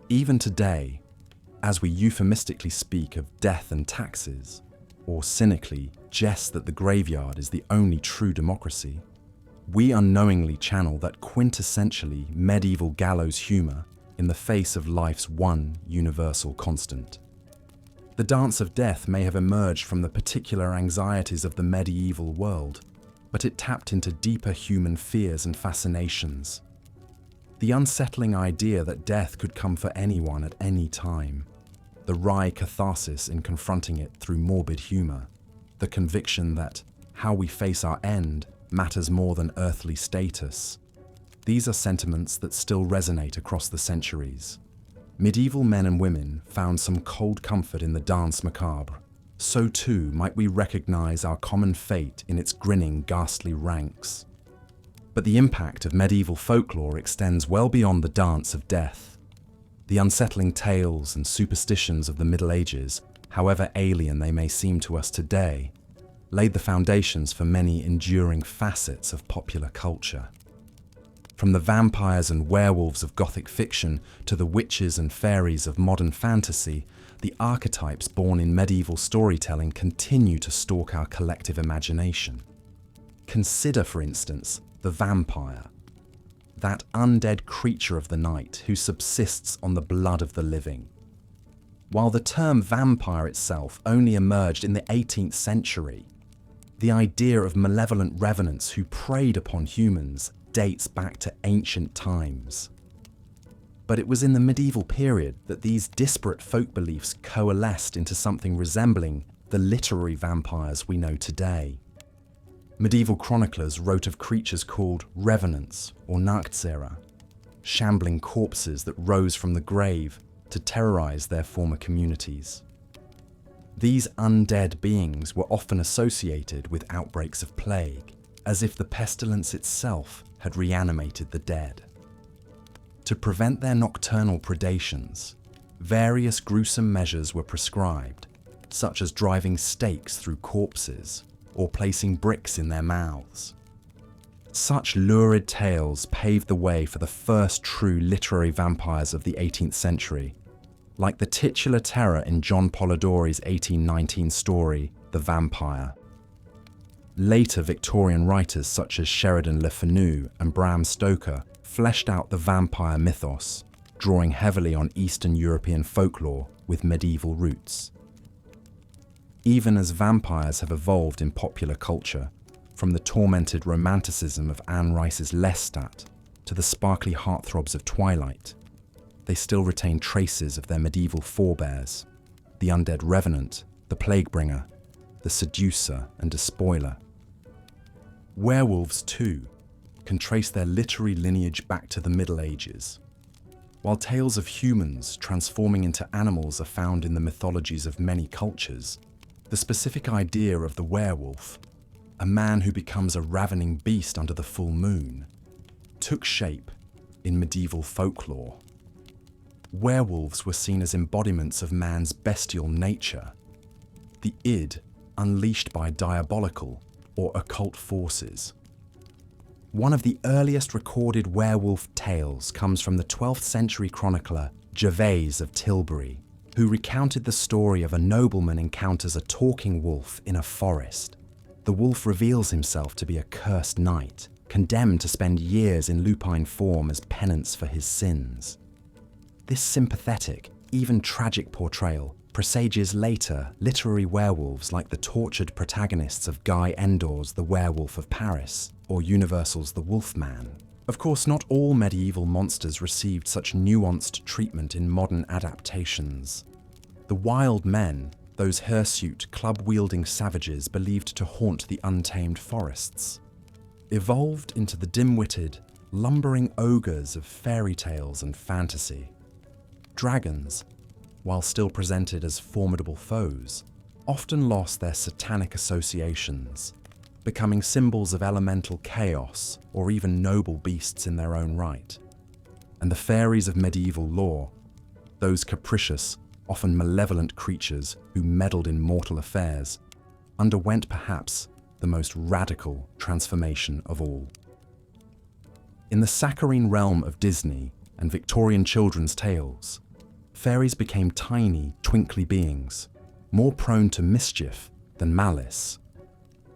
Even today, as we euphemistically speak of death and taxes, or cynically jest that the graveyard is the only true democracy, we unknowingly channel that quintessentially medieval gallows humour in the face of life's one universal constant. The Dance of Death may have emerged from the particular anxieties of the medieval world, but it tapped into deeper human fears and fascinations. The unsettling idea that death could come for anyone at any time, the wry catharsis in confronting it through morbid humour, the conviction that how we face our end matters more than earthly status. These are sentiments that still resonate across the centuries. Medieval men and women found some cold comfort in the danse macabre. So too might we recognise our common fate in its grinning, ghastly ranks. But the impact of medieval folklore extends well beyond the Dance of Death. The unsettling tales and superstitions of the Middle Ages, however alien they may seem to us today, laid the foundations for many enduring facets of popular culture. From the vampires and werewolves of Gothic fiction to the witches and fairies of modern fantasy, the archetypes born in medieval storytelling continue to stalk our collective imagination. Consider, for instance, the vampire, that undead creature of the night who subsists on the blood of the living. While the term vampire itself only emerged in the 18th century, the idea of malevolent revenants who preyed upon humans dates back to ancient times. But it was in the medieval period that these disparate folk beliefs coalesced into something resembling the literary vampires we know today. Medieval chroniclers wrote of creatures called revenants or Nachtseher, shambling corpses that rose from the grave to terrorize their former communities. These undead beings were often associated with outbreaks of plague, as if the pestilence itself had reanimated the dead. To prevent their nocturnal predations, various gruesome measures were prescribed, such as driving stakes through corpses or placing bricks in their mouths. Such lurid tales paved the way for the first true literary vampires of the 18th century, like the titular terror in John Polidori's 1819 story, The Vampire. Later Victorian writers such as Sheridan Le Fanu and Bram Stoker fleshed out the vampire mythos, drawing heavily on Eastern European folklore with medieval roots. Even as vampires have evolved in popular culture, from the tormented romanticism of Anne Rice's Lestat to the sparkly heartthrobs of Twilight, they still retain traces of their medieval forebears, the undead revenant, the plague bringer, the seducer and despoiler. Werewolves, too, can trace their literary lineage back to the Middle Ages. While tales of humans transforming into animals are found in the mythologies of many cultures, the specific idea of the werewolf, a man who becomes a ravening beast under the full moon, took shape in medieval folklore. Werewolves were seen as embodiments of man's bestial nature, the id unleashed by diabolical or occult forces. One of the earliest recorded werewolf tales comes from the 12th century chronicler Gervase of Tilbury, who recounted the story of a nobleman encounters a talking wolf in a forest. The wolf reveals himself to be a cursed knight, condemned to spend years in lupine form as penance for his sins. This sympathetic, even tragic portrayal presages later literary werewolves like the tortured protagonists of Guy Endor's The Werewolf of Paris or Universal's The Wolfman. Of course, not all medieval monsters received such nuanced treatment in modern adaptations. The wild men, those hirsute, club-wielding savages believed to haunt the untamed forests, evolved into the dim-witted, lumbering ogres of fairy tales and fantasy. Dragons, while still presented as formidable foes, often lost their satanic associations, becoming symbols of elemental chaos or even noble beasts in their own right. And the fairies of medieval lore, those capricious, often malevolent creatures who meddled in mortal affairs, underwent perhaps the most radical transformation of all. In the saccharine realm of Disney and Victorian children's tales, fairies became tiny, twinkly beings, more prone to mischief than malice.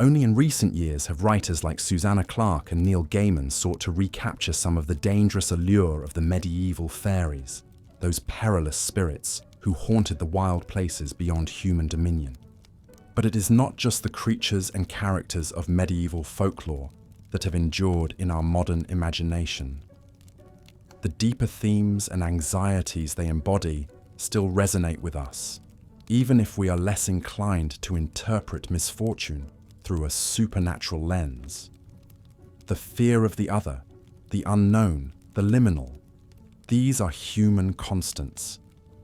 Only in recent years have writers like Susanna Clarke and Neil Gaiman sought to recapture some of the dangerous allure of the medieval fairies, those perilous spirits who haunted the wild places beyond human dominion. But it is not just the creatures and characters of medieval folklore that have endured in our modern imagination. The deeper themes and anxieties they embody still resonate with us, even if we are less inclined to interpret misfortune through a supernatural lens. The fear of the other, the unknown, the liminal, these are human constants,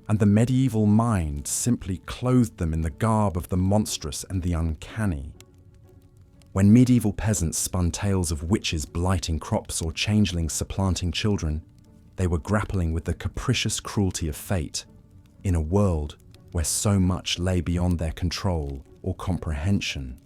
and the medieval mind simply clothed them in the garb of the monstrous and the uncanny. When medieval peasants spun tales of witches blighting crops or changelings supplanting children, they were grappling with the capricious cruelty of fate in a world where so much lay beyond their control or comprehension.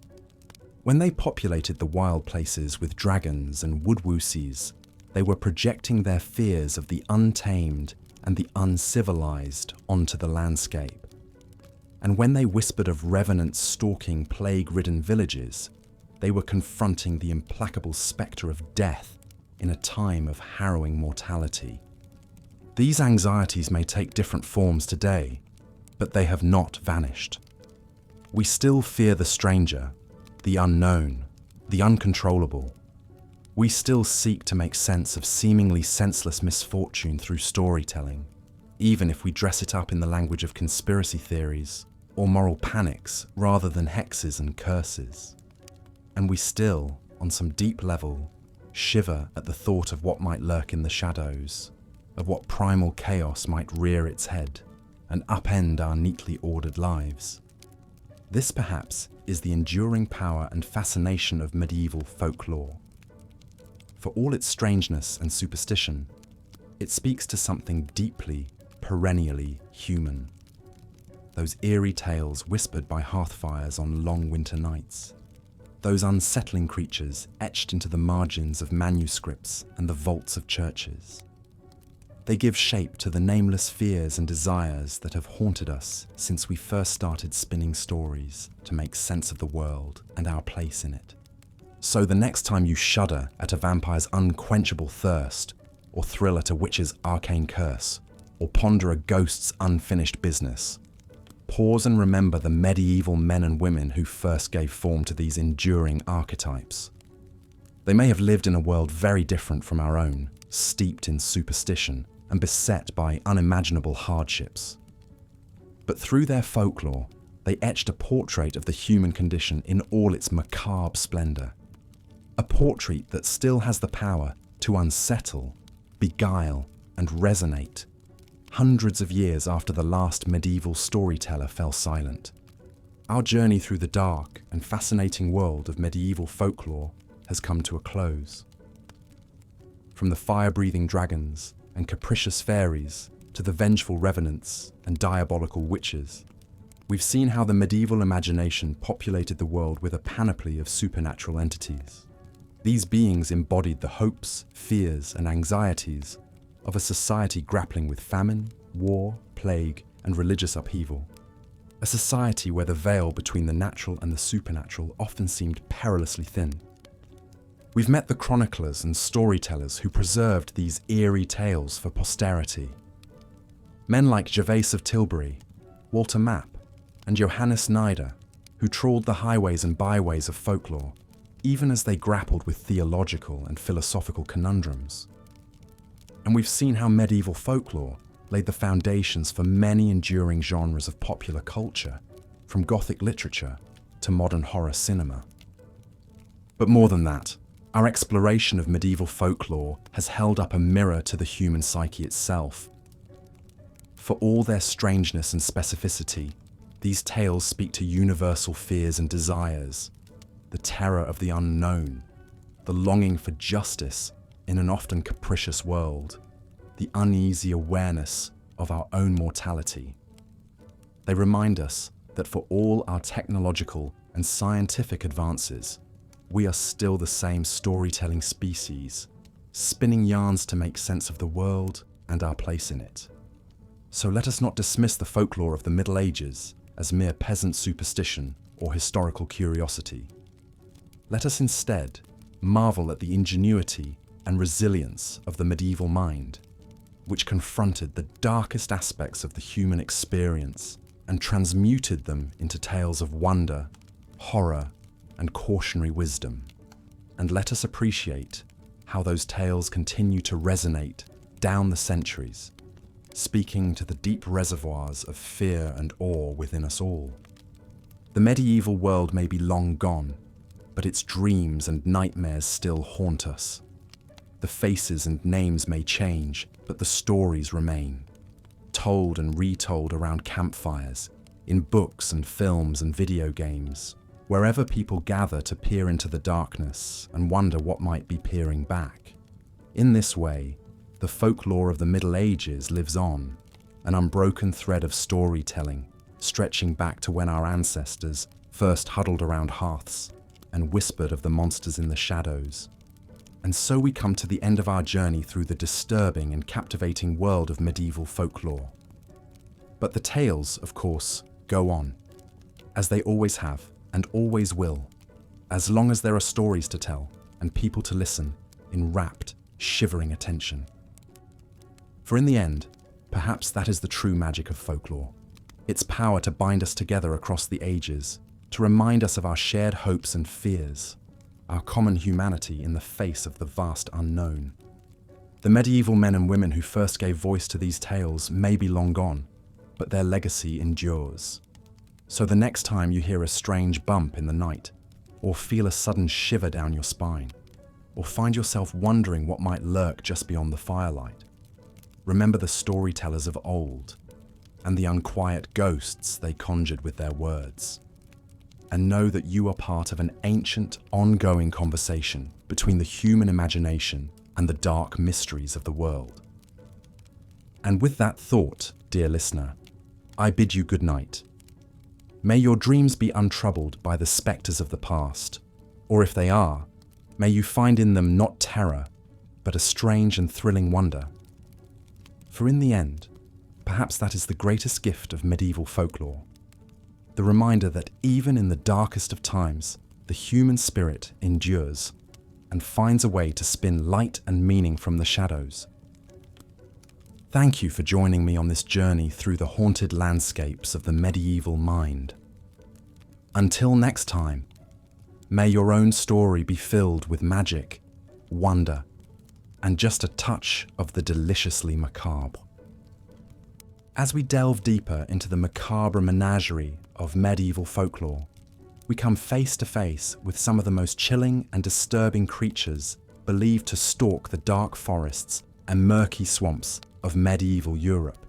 When they populated the wild places with dragons and woodwoosies, they were projecting their fears of the untamed and the uncivilized onto the landscape. And when they whispered of revenants stalking plague-ridden villages, they were confronting the implacable spectre of death in a time of harrowing mortality. These anxieties may take different forms today, but they have not vanished. We still fear the stranger, the unknown, the uncontrollable. We still seek to make sense of seemingly senseless misfortune through storytelling, even if we dress it up in the language of conspiracy theories or moral panics rather than hexes and curses. And we still, on some deep level, shiver at the thought of what might lurk in the shadows, of what primal chaos might rear its head and upend our neatly ordered lives. This, perhaps, is the enduring power and fascination of medieval folklore. For all its strangeness and superstition, it speaks to something deeply, perennially human. Those eerie tales whispered by hearthfires on long winter nights. Those unsettling creatures etched into the margins of manuscripts and the vaults of churches. They give shape to the nameless fears and desires that have haunted us since we first started spinning stories to make sense of the world and our place in it. So the next time you shudder at a vampire's unquenchable thirst, or thrill at a witch's arcane curse, or ponder a ghost's unfinished business, pause and remember the medieval men and women who first gave form to these enduring archetypes. They may have lived in a world very different from our own, steeped in superstition and beset by unimaginable hardships. But through their folklore, they etched a portrait of the human condition in all its macabre splendor. A portrait that still has the power to unsettle, beguile, and resonate hundreds of years after the last medieval storyteller fell silent. Our journey through the dark and fascinating world of medieval folklore has come to a close. From the fire-breathing dragons and capricious fairies to the vengeful revenants and diabolical witches, we've seen how the medieval imagination populated the world with a panoply of supernatural entities. These beings embodied the hopes, fears, and anxieties of a society grappling with famine, war, plague, and religious upheaval. A society where the veil between the natural and the supernatural often seemed perilously thin. We've met the chroniclers and storytellers who preserved these eerie tales for posterity. Men like Gervase of Tilbury, Walter Map, and Johannes Nider, who trawled the highways and byways of folklore, even as they grappled with theological and philosophical conundrums. And we've seen how medieval folklore laid the foundations for many enduring genres of popular culture, from Gothic literature to modern horror cinema. But more than that, our exploration of medieval folklore has held up a mirror to the human psyche itself. For all their strangeness and specificity, these tales speak to universal fears and desires, the terror of the unknown, the longing for justice in an often capricious world, the uneasy awareness of our own mortality. They remind us that for all our technological and scientific advances, we are still the same storytelling species, spinning yarns to make sense of the world and our place in it. So let us not dismiss the folklore of the Middle Ages as mere peasant superstition or historical curiosity. Let us instead marvel at the ingenuity and resilience of the medieval mind, which confronted the darkest aspects of the human experience and transmuted them into tales of wonder, horror, and cautionary wisdom. And let us appreciate how those tales continue to resonate down the centuries, speaking to the deep reservoirs of fear and awe within us all. The medieval world may be long gone, but its dreams and nightmares still haunt us. The faces and names may change, but the stories remain, told and retold around campfires, in books and films and video games, wherever people gather to peer into the darkness and wonder what might be peering back. In this way, the folklore of the Middle Ages lives on, an unbroken thread of storytelling, stretching back to when our ancestors first huddled around hearths and whispered of the monsters in the shadows. And so we come to the end of our journey through the disturbing and captivating world of medieval folklore. But the tales, of course, go on, as they always have and always will, as long as there are stories to tell and people to listen in rapt, shivering attention. For in the end, perhaps that is the true magic of folklore, its power to bind us together across the ages, to remind us of our shared hopes and fears, our common humanity in the face of the vast unknown. The medieval men and women who first gave voice to these tales may be long gone, but their legacy endures. So the next time you hear a strange bump in the night, or feel a sudden shiver down your spine, or find yourself wondering what might lurk just beyond the firelight, remember the storytellers of old and the unquiet ghosts they conjured with their words. And know that you are part of an ancient, ongoing conversation between the human imagination and the dark mysteries of the world. And with that thought, dear listener, I bid you good night. May your dreams be untroubled by the spectres of the past, or if they are, may you find in them not terror, but a strange and thrilling wonder. For in the end, perhaps that is the greatest gift of medieval folklore. The reminder that even in the darkest of times, the human spirit endures and finds a way to spin light and meaning from the shadows. Thank you for joining me on this journey through the haunted landscapes of the medieval mind. Until next time, may your own story be filled with magic, wonder, and just a touch of the deliciously macabre. As we delve deeper into the macabre menagerie of medieval folklore, we come face to face with some of the most chilling and disturbing creatures believed to stalk the dark forests and murky swamps of medieval Europe.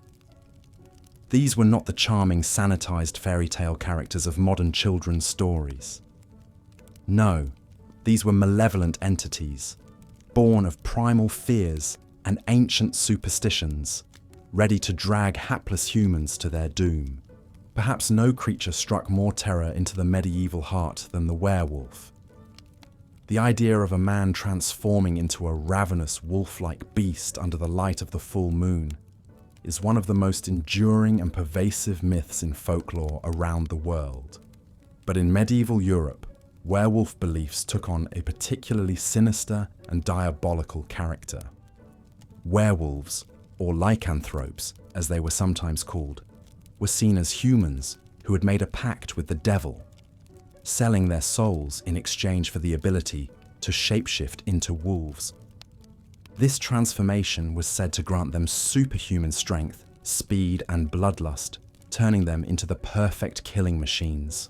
These were not the charming, sanitized fairy tale characters of modern children's stories. No, these were malevolent entities, born of primal fears and ancient superstitions, ready to drag hapless humans to their doom. Perhaps no creature struck more terror into the medieval heart than the werewolf. The idea of a man transforming into a ravenous wolf-like beast under the light of the full moon is one of the most enduring and pervasive myths in folklore around the world. But in medieval Europe, werewolf beliefs took on a particularly sinister and diabolical character. Werewolves, or lycanthropes as they were sometimes called, were seen as humans who had made a pact with the devil, selling their souls in exchange for the ability to shapeshift into wolves. This transformation was said to grant them superhuman strength, speed, and bloodlust, turning them into the perfect killing machines.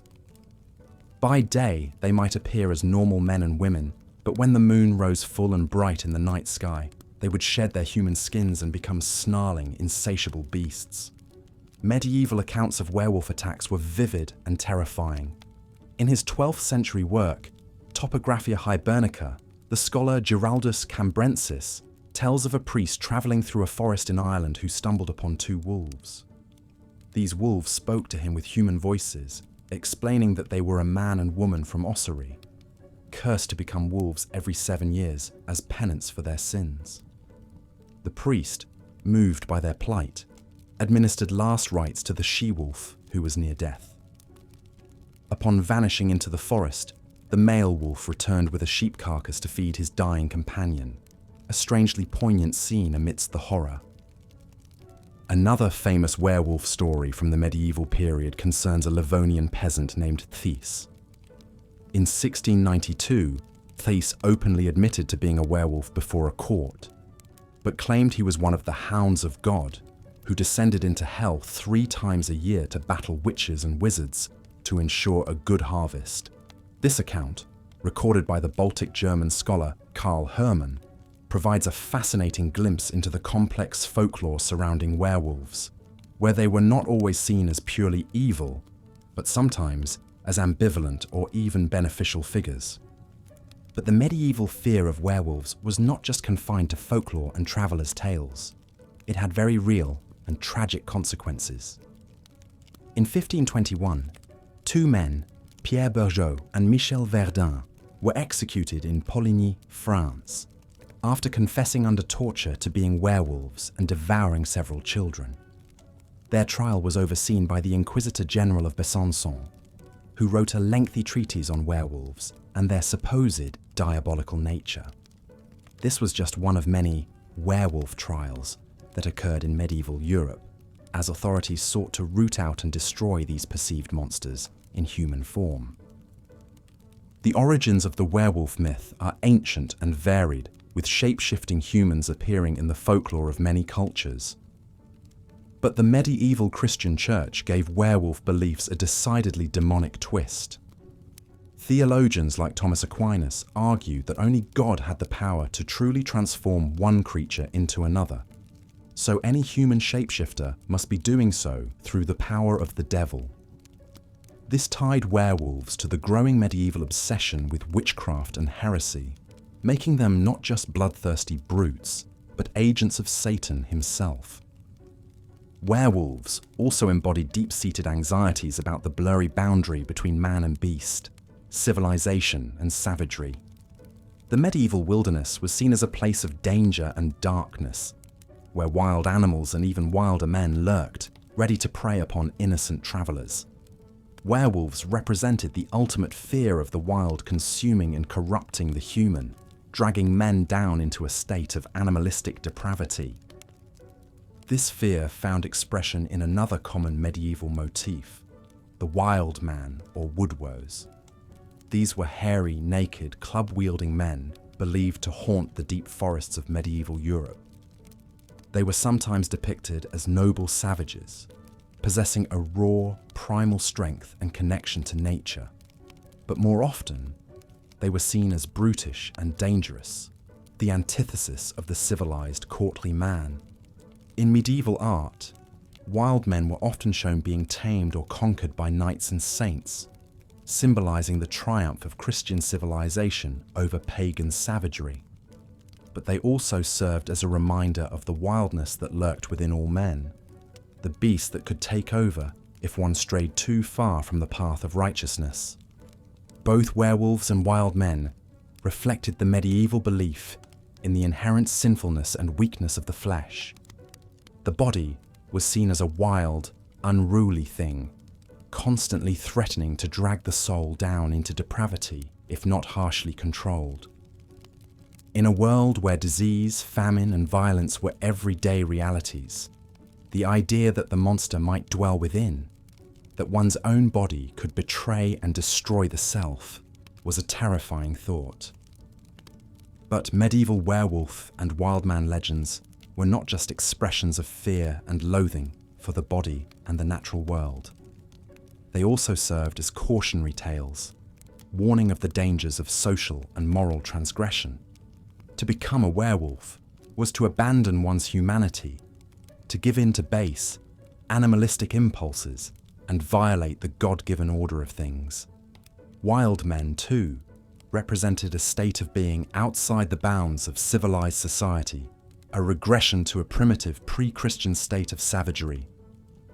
By day, they might appear as normal men and women, but when the moon rose full and bright in the night sky, they would shed their human skins and become snarling, insatiable beasts. Medieval accounts of werewolf attacks were vivid and terrifying. In his 12th century work, Topographia Hibernica, the scholar Giraldus Cambrensis tells of a priest travelling through a forest in Ireland who stumbled upon two wolves. These wolves spoke to him with human voices, explaining that they were a man and woman from Ossory, cursed to become wolves every 7 years as penance for their sins. The priest, moved by their plight, administered last rites to the she-wolf who was near death. Upon vanishing into the forest, the male wolf returned with a sheep carcass to feed his dying companion, a strangely poignant scene amidst the horror. Another famous werewolf story from the medieval period concerns a Livonian peasant named Thys. In 1692, Thys openly admitted to being a werewolf before a court, but claimed he was one of the hounds of God who descended into hell 3 times a year to battle witches and wizards to ensure a good harvest. This account, recorded by the Baltic German scholar Karl Hermann, provides a fascinating glimpse into the complex folklore surrounding werewolves, where they were not always seen as purely evil, but sometimes as ambivalent or even beneficial figures. But the medieval fear of werewolves was not just confined to folklore and travelers' tales. It had very real and tragic consequences. In 1521, 2 men, Pierre Bergeau and Michel Verdun, were executed in Poligny, France, after confessing under torture to being werewolves and devouring several children. Their trial was overseen by the Inquisitor General of Besançon, who wrote a lengthy treatise on werewolves and their supposed diabolical nature. This was just one of many werewolf trials that occurred in medieval Europe, as authorities sought to root out and destroy these perceived monsters in human form. The origins of the werewolf myth are ancient and varied, with shape-shifting humans appearing in the folklore of many cultures. But the medieval Christian Church gave werewolf beliefs a decidedly demonic twist. Theologians like Thomas Aquinas argued that only God had the power to truly transform one creature into another, so any human shapeshifter must be doing so through the power of the devil. This tied werewolves to the growing medieval obsession with witchcraft and heresy, making them not just bloodthirsty brutes, but agents of Satan himself. Werewolves also embodied deep-seated anxieties about the blurry boundary between man and beast, civilization and savagery. The medieval wilderness was seen as a place of danger and darkness, where wild animals and even wilder men lurked, ready to prey upon innocent travelers. Werewolves represented the ultimate fear of the wild consuming and corrupting the human, dragging men down into a state of animalistic depravity. This fear found expression in another common medieval motif, the wild man or woodwoes. These were hairy, naked, club-wielding men believed to haunt the deep forests of medieval Europe. They were sometimes depicted as noble savages, possessing a raw, primal strength and connection to nature. But more often, they were seen as brutish and dangerous, the antithesis of the civilized, courtly man. In medieval art, wild men were often shown being tamed or conquered by knights and saints, symbolizing the triumph of Christian civilization over pagan savagery. But they also served as a reminder of the wildness that lurked within all men, the beast that could take over if one strayed too far from the path of righteousness. Both werewolves and wild men reflected the medieval belief in the inherent sinfulness and weakness of the flesh. The body was seen as a wild, unruly thing, constantly threatening to drag the soul down into depravity if not harshly controlled. In a world where disease, famine, and violence were everyday realities, the idea that the monster might dwell within, that one's own body could betray and destroy the self, was a terrifying thought. But medieval werewolf and wildman legends were not just expressions of fear and loathing for the body and the natural world. They also served as cautionary tales, warning of the dangers of social and moral transgression. To become a werewolf was to abandon one's humanity, to give in to base, animalistic impulses, and violate the God-given order of things. Wild men, too, represented a state of being outside the bounds of civilized society, a regression to a primitive pre-Christian state of savagery.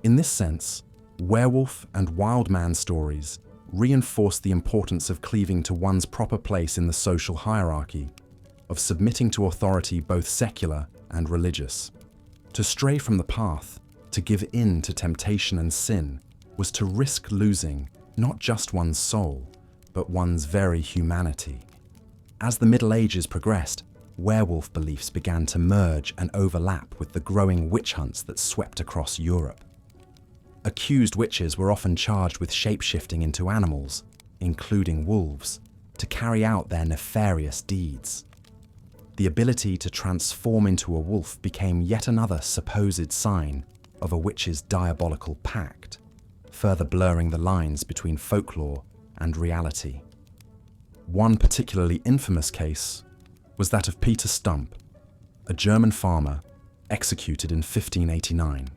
In this sense, werewolf and wild man stories reinforce the importance of cleaving to one's proper place in the social hierarchy, of submitting to authority both secular and religious. To stray from the path, to give in to temptation and sin, was to risk losing not just one's soul, but one's very humanity. As the Middle Ages progressed, werewolf beliefs began to merge and overlap with the growing witch hunts that swept across Europe. Accused witches were often charged with shape-shifting into animals, including wolves, to carry out their nefarious deeds. The ability to transform into a wolf became yet another supposed sign of a witch's diabolical pact, further blurring the lines between folklore and reality. One particularly infamous case was that of Peter Stump, a German farmer executed in 1589.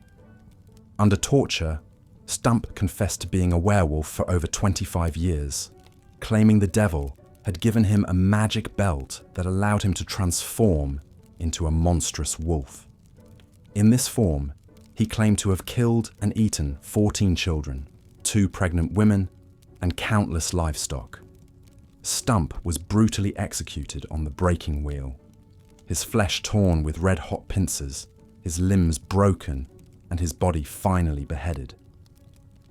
Under torture, Stump confessed to being a werewolf for over 25 years, claiming the devil had given him a magic belt that allowed him to transform into a monstrous wolf. In this form, he claimed to have killed and eaten 14 children, 2 pregnant women, and countless livestock. Stump was brutally executed on the breaking wheel, his flesh torn with red-hot pincers, his limbs broken, and his body finally beheaded.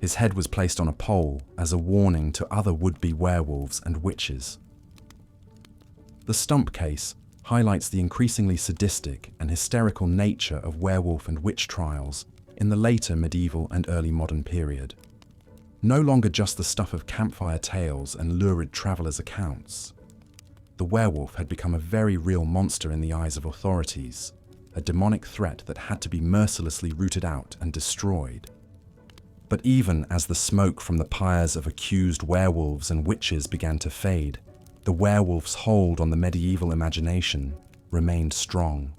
His head was placed on a pole as a warning to other would-be werewolves and witches. The Stump case highlights the increasingly sadistic and hysterical nature of werewolf and witch trials in the later medieval and early modern period. No longer just the stuff of campfire tales and lurid travelers' accounts. The werewolf had become a very real monster in the eyes of authorities, a demonic threat that had to be mercilessly rooted out and destroyed. But even as the smoke from the pyres of accused werewolves and witches began to fade, the werewolf's hold on the medieval imagination remained strong.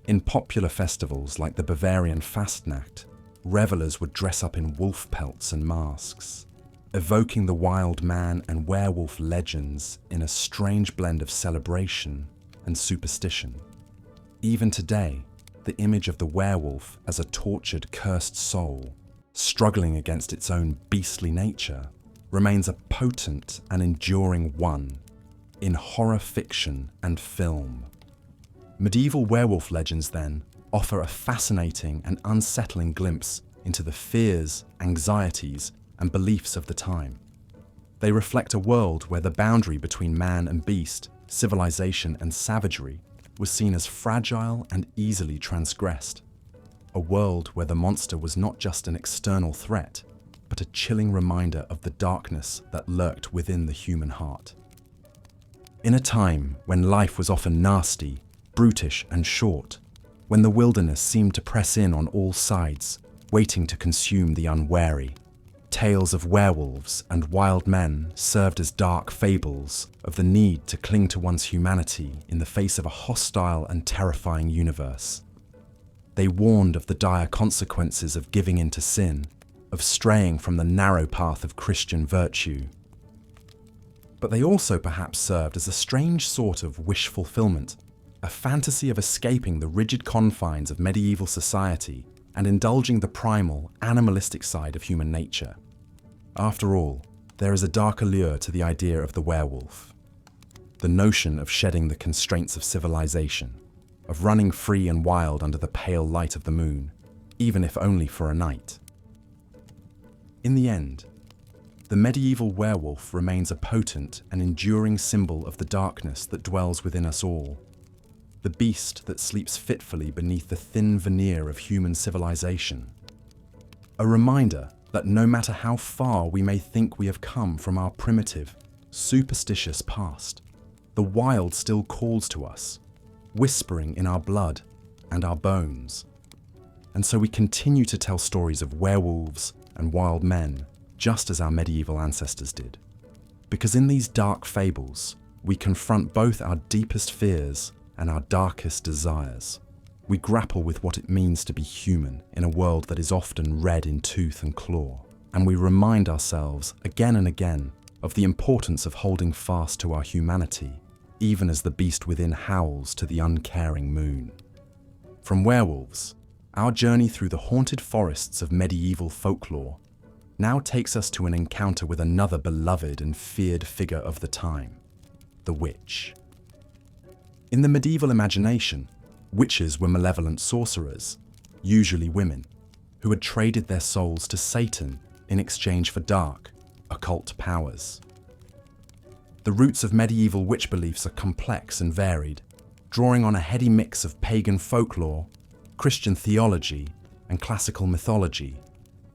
In popular festivals like the Bavarian Fastnacht, revelers would dress up in wolf pelts and masks, evoking the wild man and werewolf legends in a strange blend of celebration and superstition. Even today, the image of the werewolf as a tortured, cursed soul, struggling against its own beastly nature, remains a potent and enduring one in horror fiction and film. Medieval werewolf legends, then, offer a fascinating and unsettling glimpse into the fears, anxieties, and beliefs of the time. They reflect a world where the boundary between man and beast, civilization and savagery, was seen as fragile and easily transgressed. A world where the monster was not just an external threat, but a chilling reminder of the darkness that lurked within the human heart. In a time when life was often nasty, brutish, and short, when the wilderness seemed to press in on all sides, waiting to consume the unwary, tales of werewolves and wild men served as dark fables of the need to cling to one's humanity in the face of a hostile and terrifying universe. They warned of the dire consequences of giving in to sin, of straying from the narrow path of Christian virtue. But they also perhaps served as a strange sort of wish fulfillment, a fantasy of escaping the rigid confines of medieval society and indulging the primal, animalistic side of human nature. After all, there is a dark allure to the idea of the werewolf. The notion of shedding the constraints of civilization, of running free and wild under the pale light of the moon, even if only for a night. In the end, the medieval werewolf remains a potent and enduring symbol of the darkness that dwells within us all, the beast that sleeps fitfully beneath the thin veneer of human civilization. A reminder that no matter how far we may think we have come from our primitive, superstitious past, the wild still calls to us, whispering in our blood and our bones. And so we continue to tell stories of werewolves and wild men, just as our medieval ancestors did. Because in these dark fables, we confront both our deepest fears and our darkest desires. We grapple with what it means to be human in a world that is often red in tooth and claw, and we remind ourselves again and again of the importance of holding fast to our humanity, even as the beast within howls to the uncaring moon. From werewolves, our journey through the haunted forests of medieval folklore now takes us to an encounter with another beloved and feared figure of the time, the witch. In the medieval imagination, witches were malevolent sorcerers, usually women, who had traded their souls to Satan in exchange for dark, occult powers. The roots of medieval witch beliefs are complex and varied, drawing on a heady mix of pagan folklore, Christian theology, and classical mythology.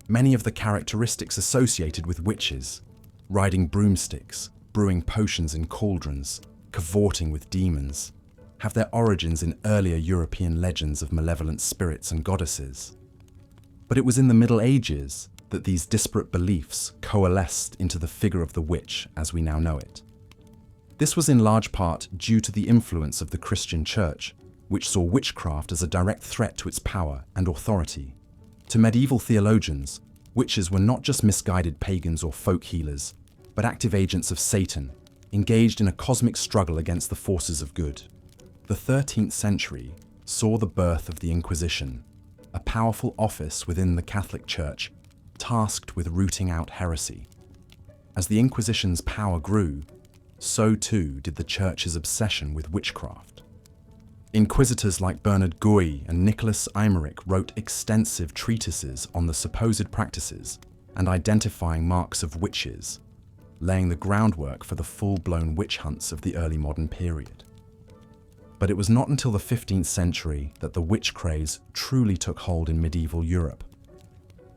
Many of the characteristics associated with witches, riding broomsticks, brewing potions in cauldrons, cavorting with demons, have their origins in earlier European legends of malevolent spirits and goddesses. But it was in the Middle Ages that these disparate beliefs coalesced into the figure of the witch as we now know it. This was in large part due to the influence of the Christian Church, which saw witchcraft as a direct threat to its power and authority. To medieval theologians, witches were not just misguided pagans or folk healers, but active agents of Satan, engaged in a cosmic struggle against the forces of good. The 13th century saw the birth of the Inquisition, a powerful office within the Catholic Church tasked with rooting out heresy. As the Inquisition's power grew, so too did the Church's obsession with witchcraft. Inquisitors like Bernard Guy and Nicholas Aymeric wrote extensive treatises on the supposed practices and identifying marks of witches, laying the groundwork for the full-blown witch hunts of the early modern period. But it was not until the 15th century that the witch craze truly took hold in medieval Europe.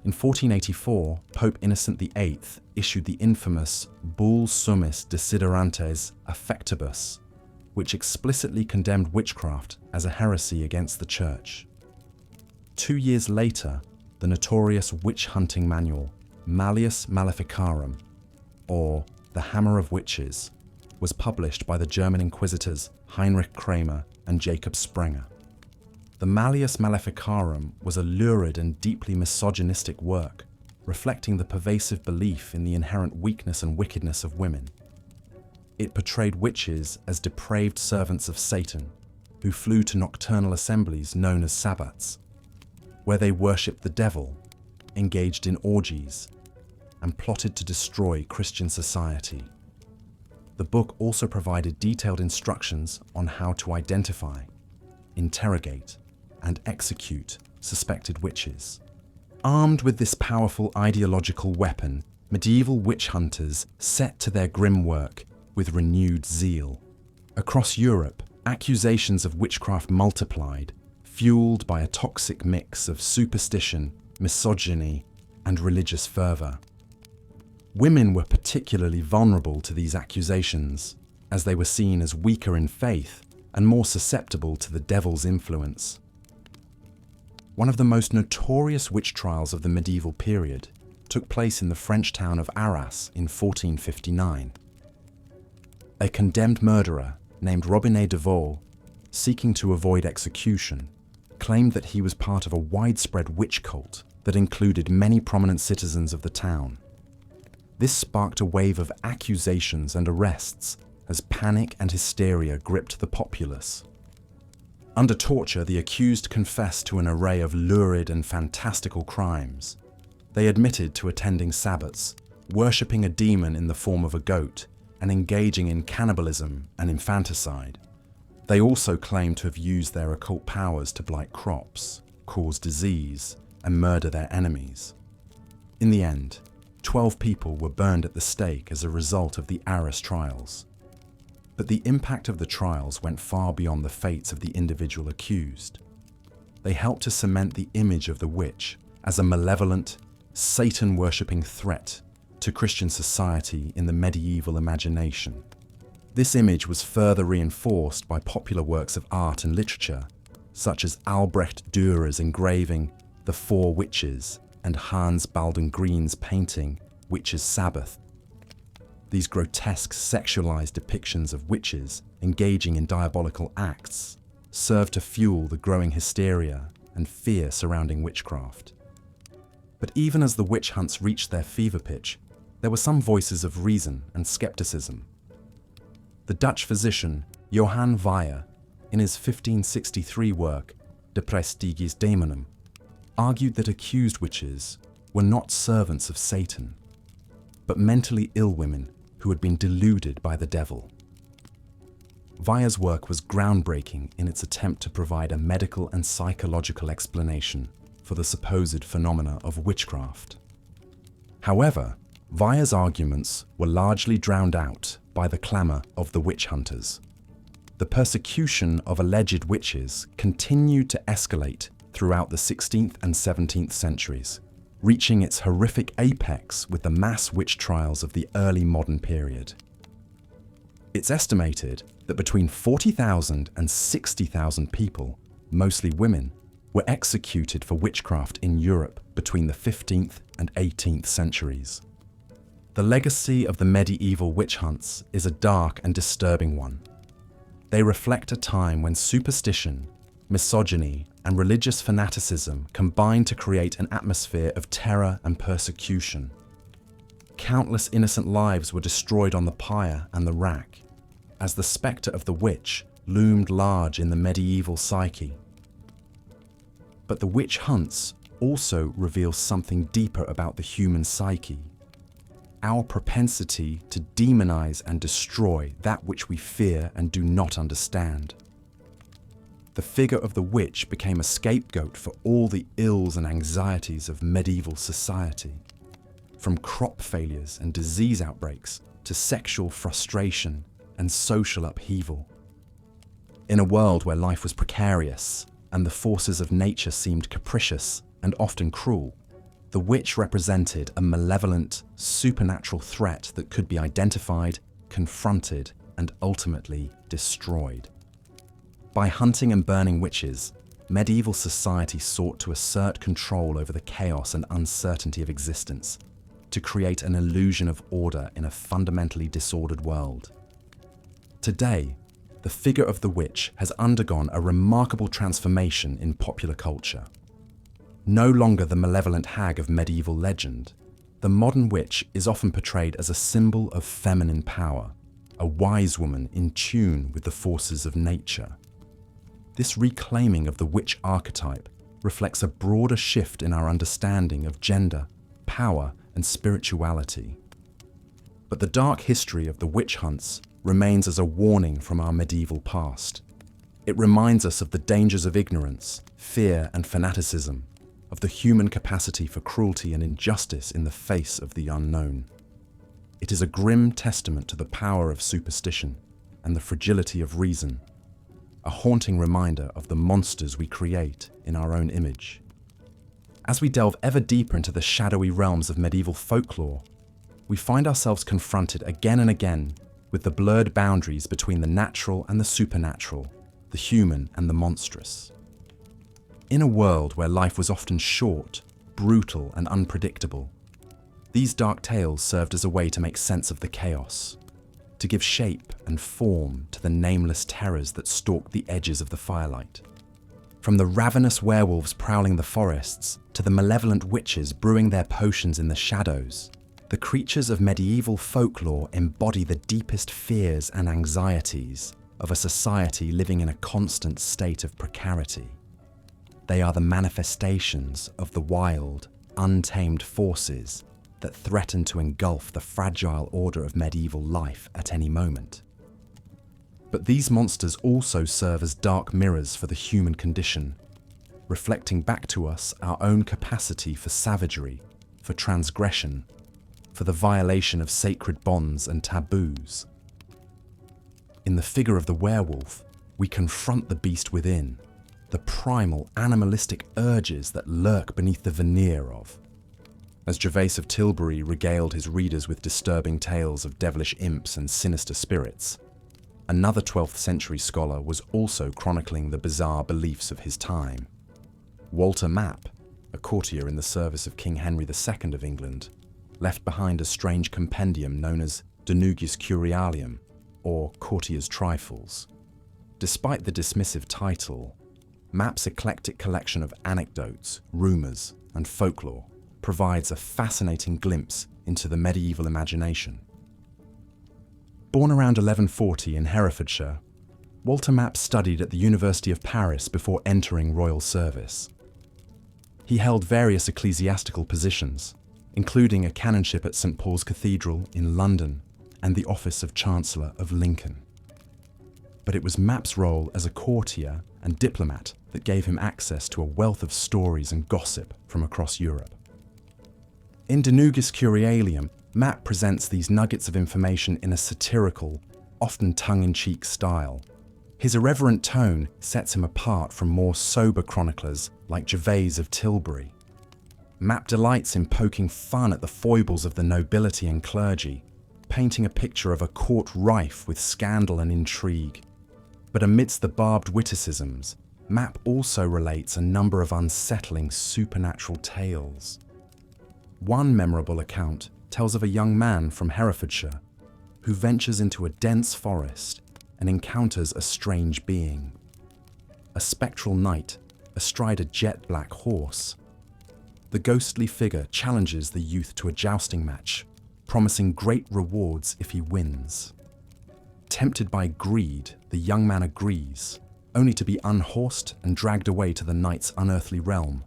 In 1484, Pope Innocent VIII issued the infamous Bull Summis Desiderantes Affectibus, which explicitly condemned witchcraft as a heresy against the Church. 2 years later, the notorious witch-hunting manual, Malleus Maleficarum, or The Hammer of Witches, was published by the German inquisitors Heinrich Kramer and Jacob Sprenger. The Malleus Maleficarum was a lurid and deeply misogynistic work, reflecting the pervasive belief in the inherent weakness and wickedness of women. It portrayed witches as depraved servants of Satan, who flew to nocturnal assemblies known as sabbats, where they worshipped the devil, engaged in orgies, and plotted to destroy Christian society. The book also provided detailed instructions on how to identify, interrogate, and execute suspected witches. Armed with this powerful ideological weapon, medieval witch hunters set to their grim work with renewed zeal. Across Europe, accusations of witchcraft multiplied, fueled by a toxic mix of superstition, misogyny, and religious fervor. Women were particularly vulnerable to these accusations, as they were seen as weaker in faith and more susceptible to the devil's influence. One of the most notorious witch trials of the medieval period took place in the French town of Arras in 1459. A condemned murderer named Robinet de Vaux, seeking to avoid execution, claimed that he was part of a widespread witch cult that included many prominent citizens of the town. This sparked a wave of accusations and arrests as panic and hysteria gripped the populace. Under torture, the accused confessed to an array of lurid and fantastical crimes. They admitted to attending sabbats, worshipping a demon in the form of a goat, and engaging in cannibalism and infanticide. They also claimed to have used their occult powers to blight crops, cause disease, and murder their enemies. In the end, 12 people were burned at the stake as a result of the Arras trials. But the impact of the trials went far beyond the fates of the individual accused. They helped to cement the image of the witch as a malevolent, Satan-worshipping threat to Christian society in the medieval imagination. This image was further reinforced by popular works of art and literature, such as Albrecht Dürer's engraving The Four Witches and Hans Baldung Green's painting Witches' Sabbath. These grotesque sexualized depictions of witches engaging in diabolical acts served to fuel the growing hysteria and fear surrounding witchcraft. But even as the witch hunts reached their fever pitch, there were some voices of reason and skepticism. The Dutch physician Johann Weyer, in his 1563 work De Praestigiis Daemonum, argued that accused witches were not servants of Satan, but mentally ill women who had been deluded by the devil. Weyer's work was groundbreaking in its attempt to provide a medical and psychological explanation for the supposed phenomena of witchcraft. However, Weyer's arguments were largely drowned out by the clamour of the witch hunters. The persecution of alleged witches continued to escalate throughout the 16th and 17th centuries, reaching its horrific apex with the mass witch trials of the early modern period. It's estimated that between 40,000 and 60,000 people, mostly women, were executed for witchcraft in Europe between the 15th and 18th centuries. The legacy of the medieval witch hunts is a dark and disturbing one. They reflect a time when superstition, misogyny, and religious fanaticism combined to create an atmosphere of terror and persecution. Countless innocent lives were destroyed on the pyre and the rack, as the spectre of the witch loomed large in the medieval psyche. But the witch hunts also reveal something deeper about the human psyche: our propensity to demonize and destroy that which we fear and do not understand. The figure of the witch became a scapegoat for all the ills and anxieties of medieval society, from crop failures and disease outbreaks to sexual frustration and social upheaval. In a world where life was precarious and the forces of nature seemed capricious and often cruel, the witch represented a malevolent, supernatural threat that could be identified, confronted, and ultimately destroyed. By hunting and burning witches, medieval society sought to assert control over the chaos and uncertainty of existence, to create an illusion of order in a fundamentally disordered world. Today, the figure of the witch has undergone a remarkable transformation in popular culture. No longer the malevolent hag of medieval legend, the modern witch is often portrayed as a symbol of feminine power, a wise woman in tune with the forces of nature. This reclaiming of the witch archetype reflects a broader shift in our understanding of gender, power, and spirituality. But the dark history of the witch hunts remains as a warning from our medieval past. It reminds us of the dangers of ignorance, fear, and fanaticism, of the human capacity for cruelty and injustice in the face of the unknown. It is a grim testament to the power of superstition and the fragility of reason, a haunting reminder of the monsters we create in our own image. As we delve ever deeper into the shadowy realms of medieval folklore, we find ourselves confronted again and again with the blurred boundaries between the natural and the supernatural, the human and the monstrous. In a world where life was often short, brutal, and unpredictable, these dark tales served as a way to make sense of the chaos, to give shape and form to the nameless terrors that stalked the edges of the firelight. From the ravenous werewolves prowling the forests to the malevolent witches brewing their potions in the shadows, the creatures of medieval folklore embody the deepest fears and anxieties of a society living in a constant state of precarity. They are the manifestations of the wild, untamed forces that threaten to engulf the fragile order of medieval life at any moment. But these monsters also serve as dark mirrors for the human condition, reflecting back to us our own capacity for savagery, for transgression, for the violation of sacred bonds and taboos. In the figure of the werewolf, we confront the beast within, the primal animalistic urges that lurk beneath the veneer of. As Gervase of Tilbury regaled his readers with disturbing tales of devilish imps and sinister spirits, another 12th century scholar was also chronicling the bizarre beliefs of his time. Walter Map, a courtier in the service of King Henry II of England, left behind a strange compendium known as De Nugis Curialium, or Courtier's Trifles. Despite the dismissive title, Map's eclectic collection of anecdotes, rumours, and folklore provides a fascinating glimpse into the medieval imagination. Born around 1140 in Herefordshire, Walter Map studied at the University of Paris before entering royal service. He held various ecclesiastical positions, including a canonship at St. Paul's Cathedral in London and the office of Chancellor of Lincoln. But it was Map's role as a courtier and diplomat that gave him access to a wealth of stories and gossip from across Europe. In De Nugis Curialium, Map presents these nuggets of information in a satirical, often tongue-in-cheek style. His irreverent tone sets him apart from more sober chroniclers like Gervase of Tilbury. Map delights in poking fun at the foibles of the nobility and clergy, painting a picture of a court rife with scandal and intrigue. But amidst the barbed witticisms, Map also relates a number of unsettling supernatural tales. One memorable account tells of a young man from Herefordshire who ventures into a dense forest and encounters a strange being. A spectral knight astride a jet-black horse. The ghostly figure challenges the youth to a jousting match, promising great rewards if he wins. Tempted by greed, the young man agrees, only to be unhorsed and dragged away to the knight's unearthly realm,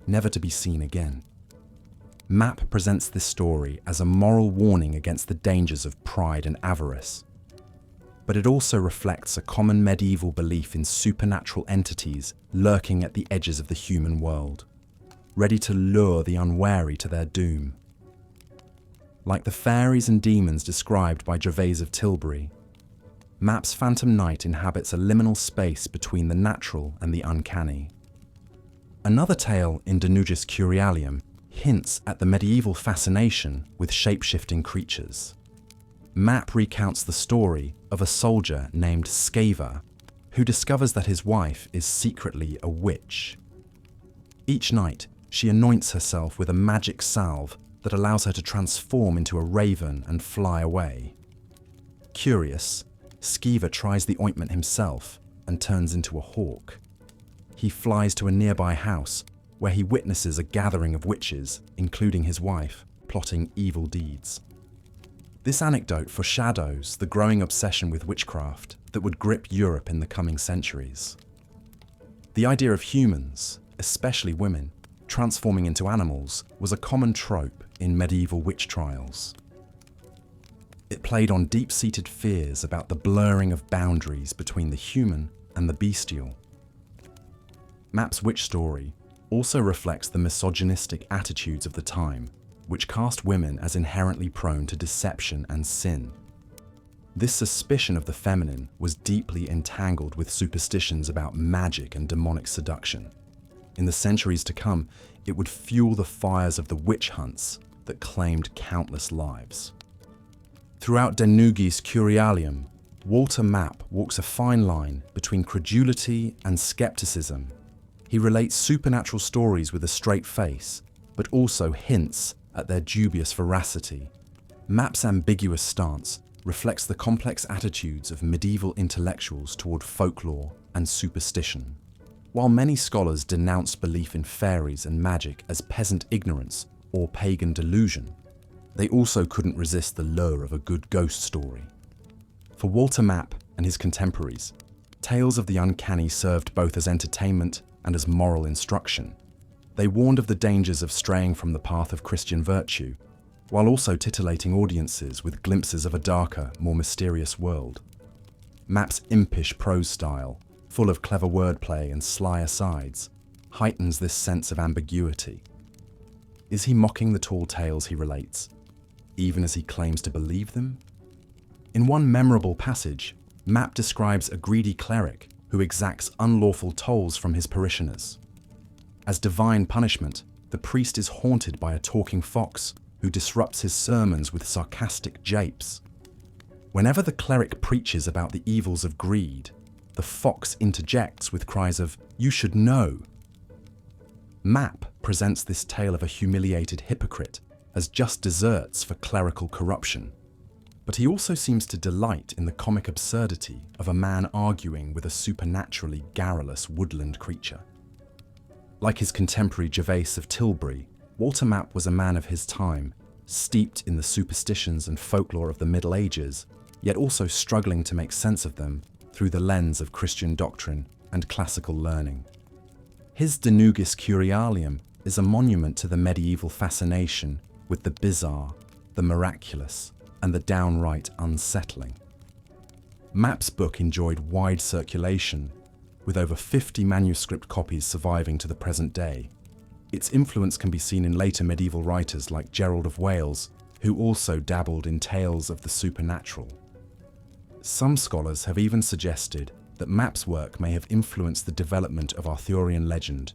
never to be seen again. Map presents this story as a moral warning against the dangers of pride and avarice. But it also reflects a common medieval belief in supernatural entities lurking at the edges of the human world, ready to lure the unwary to their doom. Like the fairies and demons described by Gervase of Tilbury, Map's Phantom Knight inhabits a liminal space between the natural and the uncanny. Another tale in De Nugis Curialium hints at the medieval fascination with shape-shifting creatures. Map recounts the story of a soldier named Scaver, who discovers that his wife is secretly a witch. Each night, she anoints herself with a magic salve that allows her to transform into a raven and fly away. Curious, Scaver tries the ointment himself and turns into a hawk. He flies to a nearby house where he witnesses a gathering of witches, including his wife, plotting evil deeds. This anecdote foreshadows the growing obsession with witchcraft that would grip Europe in the coming centuries. The idea of humans, especially women, transforming into animals was a common trope in medieval witch trials. It played on deep-seated fears about the blurring of boundaries between the human and the bestial. Map's witch story also reflects the misogynistic attitudes of the time, which cast women as inherently prone to deception and sin. This suspicion of the feminine was deeply entangled with superstitions about magic and demonic seduction. In the centuries to come, it would fuel the fires of the witch hunts that claimed countless lives. Throughout De Nugis Curialium, Walter Map walks a fine line between credulity and skepticism. He relates supernatural stories with a straight face, but also hints at their dubious veracity. Map's ambiguous stance reflects the complex attitudes of medieval intellectuals toward folklore and superstition. While many scholars denounced belief in fairies and magic as peasant ignorance or pagan delusion, they also couldn't resist the lure of a good ghost story. For Walter Map and his contemporaries, tales of the uncanny served both as entertainment and as moral instruction. They warned of the dangers of straying from the path of Christian virtue, while also titillating audiences with glimpses of a darker, more mysterious world. Map's impish prose style, full of clever wordplay and sly asides, heightens this sense of ambiguity. Is he mocking the tall tales he relates, even as he claims to believe them? In one memorable passage, Map describes a greedy cleric who exacts unlawful tolls from his parishioners. As divine punishment, the priest is haunted by a talking fox who disrupts his sermons with sarcastic japes. Whenever the cleric preaches about the evils of greed, the fox interjects with cries of, "You should know." Map presents this tale of a humiliated hypocrite as just desserts for clerical corruption. But he also seems to delight in the comic absurdity of a man arguing with a supernaturally garrulous woodland creature. Like his contemporary Gervase of Tilbury, Walter Map was a man of his time, steeped in the superstitions and folklore of the Middle Ages, yet also struggling to make sense of them through the lens of Christian doctrine and classical learning. His De Nugis Curialium is a monument to the medieval fascination with the bizarre, the miraculous, and the downright unsettling. Map's book enjoyed wide circulation, with over 50 manuscript copies surviving to the present day. Its influence can be seen in later medieval writers like Gerald of Wales, who also dabbled in tales of the supernatural. Some scholars have even suggested that Map's work may have influenced the development of Arthurian legend,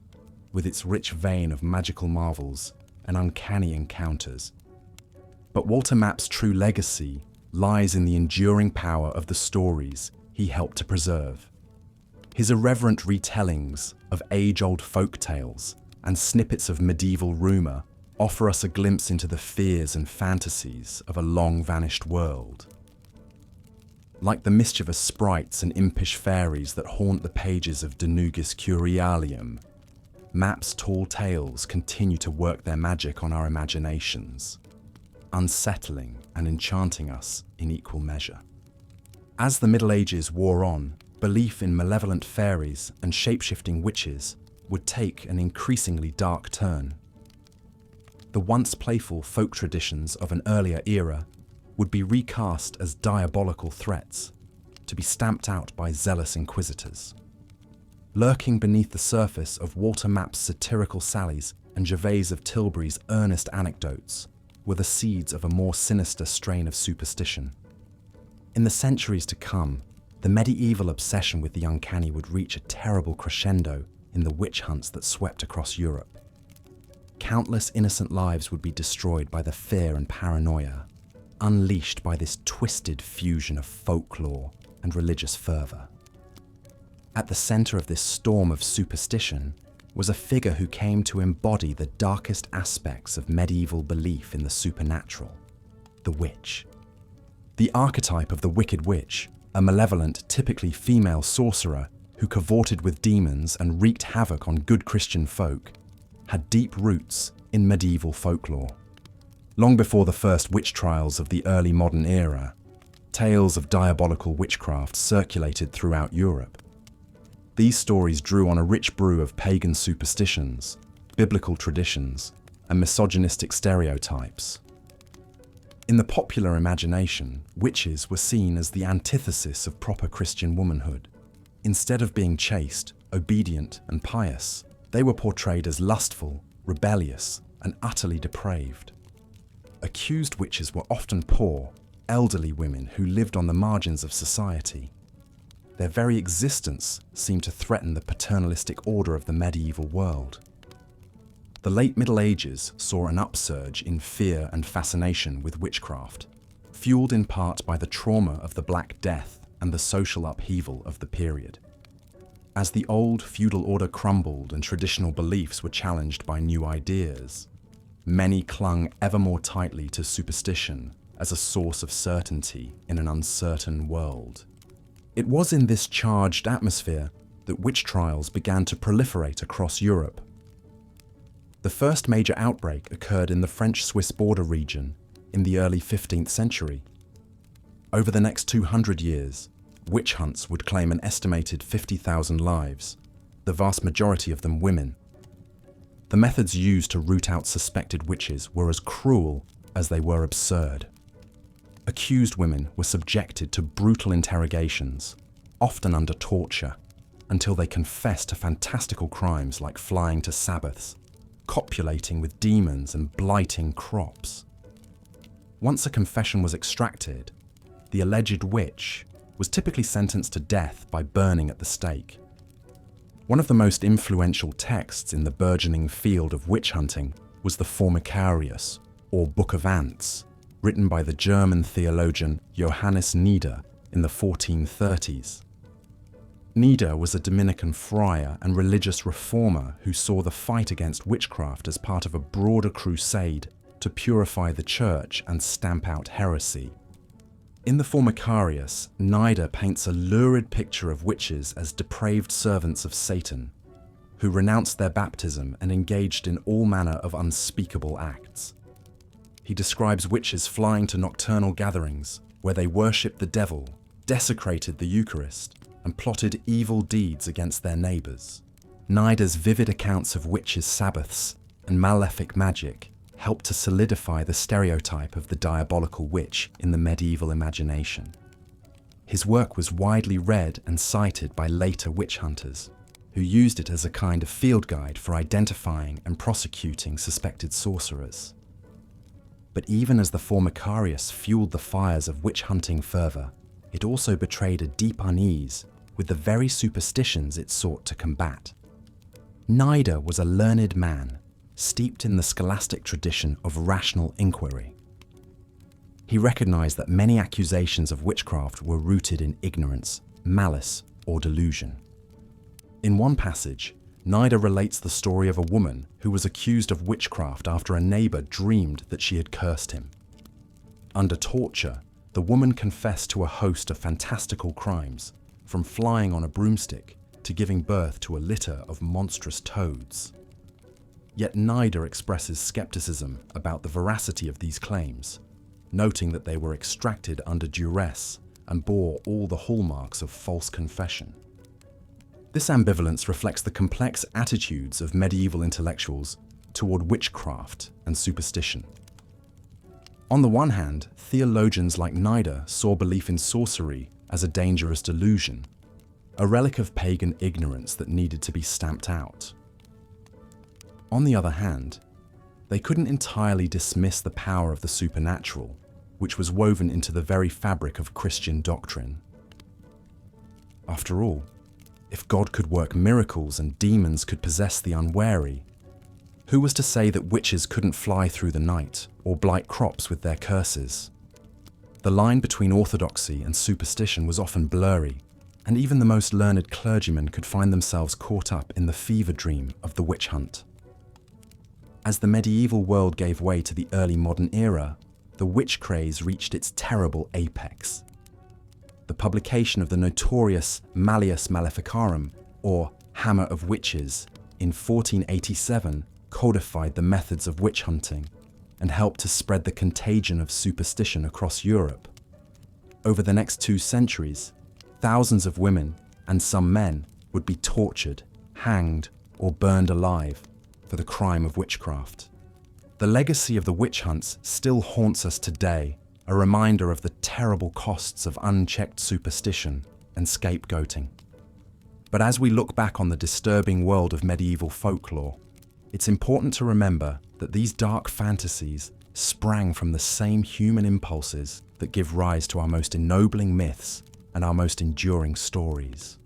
with its rich vein of magical marvels and uncanny encounters. But Walter Map's true legacy lies in the enduring power of the stories he helped to preserve. His irreverent retellings of age-old folk tales and snippets of medieval rumour offer us a glimpse into the fears and fantasies of a long-vanished world. Like the mischievous sprites and impish fairies that haunt the pages of De Nugis Curialium, Map's tall tales continue to work their magic on our imaginations, unsettling and enchanting us in equal measure. As the Middle Ages wore on, belief in malevolent fairies and shape-shifting witches would take an increasingly dark turn. The once playful folk traditions of an earlier era would be recast as diabolical threats, to be stamped out by zealous inquisitors. Lurking beneath the surface of Walter Map's satirical sallies and Gervase of Tilbury's earnest anecdotes were the seeds of a more sinister strain of superstition. In the centuries to come, the medieval obsession with the uncanny would reach a terrible crescendo in the witch hunts that swept across Europe. Countless innocent lives would be destroyed by the fear and paranoia, unleashed by this twisted fusion of folklore and religious fervour. At the centre of this storm of superstition was a figure who came to embody the darkest aspects of medieval belief in the supernatural, the witch. The archetype of the wicked witch, a malevolent, typically female sorcerer who cavorted with demons and wreaked havoc on good Christian folk, had deep roots in medieval folklore. Long before the first witch trials of the early modern era, tales of diabolical witchcraft circulated throughout Europe. These stories drew on a rich brew of pagan superstitions, biblical traditions, and misogynistic stereotypes. In the popular imagination, witches were seen as the antithesis of proper Christian womanhood. Instead of being chaste, obedient, and pious, they were portrayed as lustful, rebellious, and utterly depraved. Accused witches were often poor, elderly women who lived on the margins of society. Their very existence seemed to threaten the paternalistic order of the medieval world. The late Middle Ages saw an upsurge in fear and fascination with witchcraft, fueled in part by the trauma of the Black Death and the social upheaval of the period. As the old feudal order crumbled and traditional beliefs were challenged by new ideas, many clung ever more tightly to superstition as a source of certainty in an uncertain world. It was in this charged atmosphere that witch trials began to proliferate across Europe. The first major outbreak occurred in the French-Swiss border region in the early 15th century. Over the next 200 years, witch hunts would claim an estimated 50,000 lives, the vast majority of them women. The methods used to root out suspected witches were as cruel as they were absurd. Accused women were subjected to brutal interrogations, often under torture, until they confessed to fantastical crimes like flying to Sabbaths, copulating with demons and blighting crops. Once a confession was extracted, the alleged witch was typically sentenced to death by burning at the stake. One of the most influential texts in the burgeoning field of witch hunting was the Formicarius, or Book of Ants, written by the German theologian Johannes Nieder in the 1430s. Nieder was a Dominican friar and religious reformer who saw the fight against witchcraft as part of a broader crusade to purify the church and stamp out heresy. In the Formicarius, Nieder paints a lurid picture of witches as depraved servants of Satan, who renounced their baptism and engaged in all manner of unspeakable acts. He describes witches flying to nocturnal gatherings where they worshipped the devil, desecrated the Eucharist, and plotted evil deeds against their neighbours. Nider's vivid accounts of witches' Sabbaths and malefic magic helped to solidify the stereotype of the diabolical witch in the medieval imagination. His work was widely read and cited by later witch hunters, who used it as a kind of field guide for identifying and prosecuting suspected sorcerers. But even as the Formicarius fueled the fires of witch hunting fervour, it also betrayed a deep unease with the very superstitions it sought to combat. Nider was a learned man, steeped in the scholastic tradition of rational inquiry. He recognised that many accusations of witchcraft were rooted in ignorance, malice, or delusion. In one passage, Nider relates the story of a woman who was accused of witchcraft after a neighbour dreamed that she had cursed him. Under torture, the woman confessed to a host of fantastical crimes, from flying on a broomstick to giving birth to a litter of monstrous toads. Yet Nider expresses skepticism about the veracity of these claims, noting that they were extracted under duress and bore all the hallmarks of false confession. This ambivalence reflects the complex attitudes of medieval intellectuals toward witchcraft and superstition. On the one hand, theologians like Nider saw belief in sorcery as a dangerous delusion, a relic of pagan ignorance that needed to be stamped out. On the other hand, they couldn't entirely dismiss the power of the supernatural, which was woven into the very fabric of Christian doctrine. After all, if God could work miracles and demons could possess the unwary, who was to say that witches couldn't fly through the night or blight crops with their curses? The line between orthodoxy and superstition was often blurry, and even the most learned clergymen could find themselves caught up in the fever dream of the witch hunt. As the medieval world gave way to the early modern era, the witch craze reached its terrible apex. The publication of the notorious Malleus Maleficarum, or Hammer of Witches, in 1487 codified the methods of witch hunting and helped to spread the contagion of superstition across Europe. Over the next 2 centuries, thousands of women, and some men, would be tortured, hanged, or burned alive for the crime of witchcraft. The legacy of the witch hunts still haunts us today, a reminder of the terrible costs of unchecked superstition and scapegoating. But as we look back on the disturbing world of medieval folklore, it's important to remember that these dark fantasies sprang from the same human impulses that give rise to our most ennobling myths and our most enduring stories.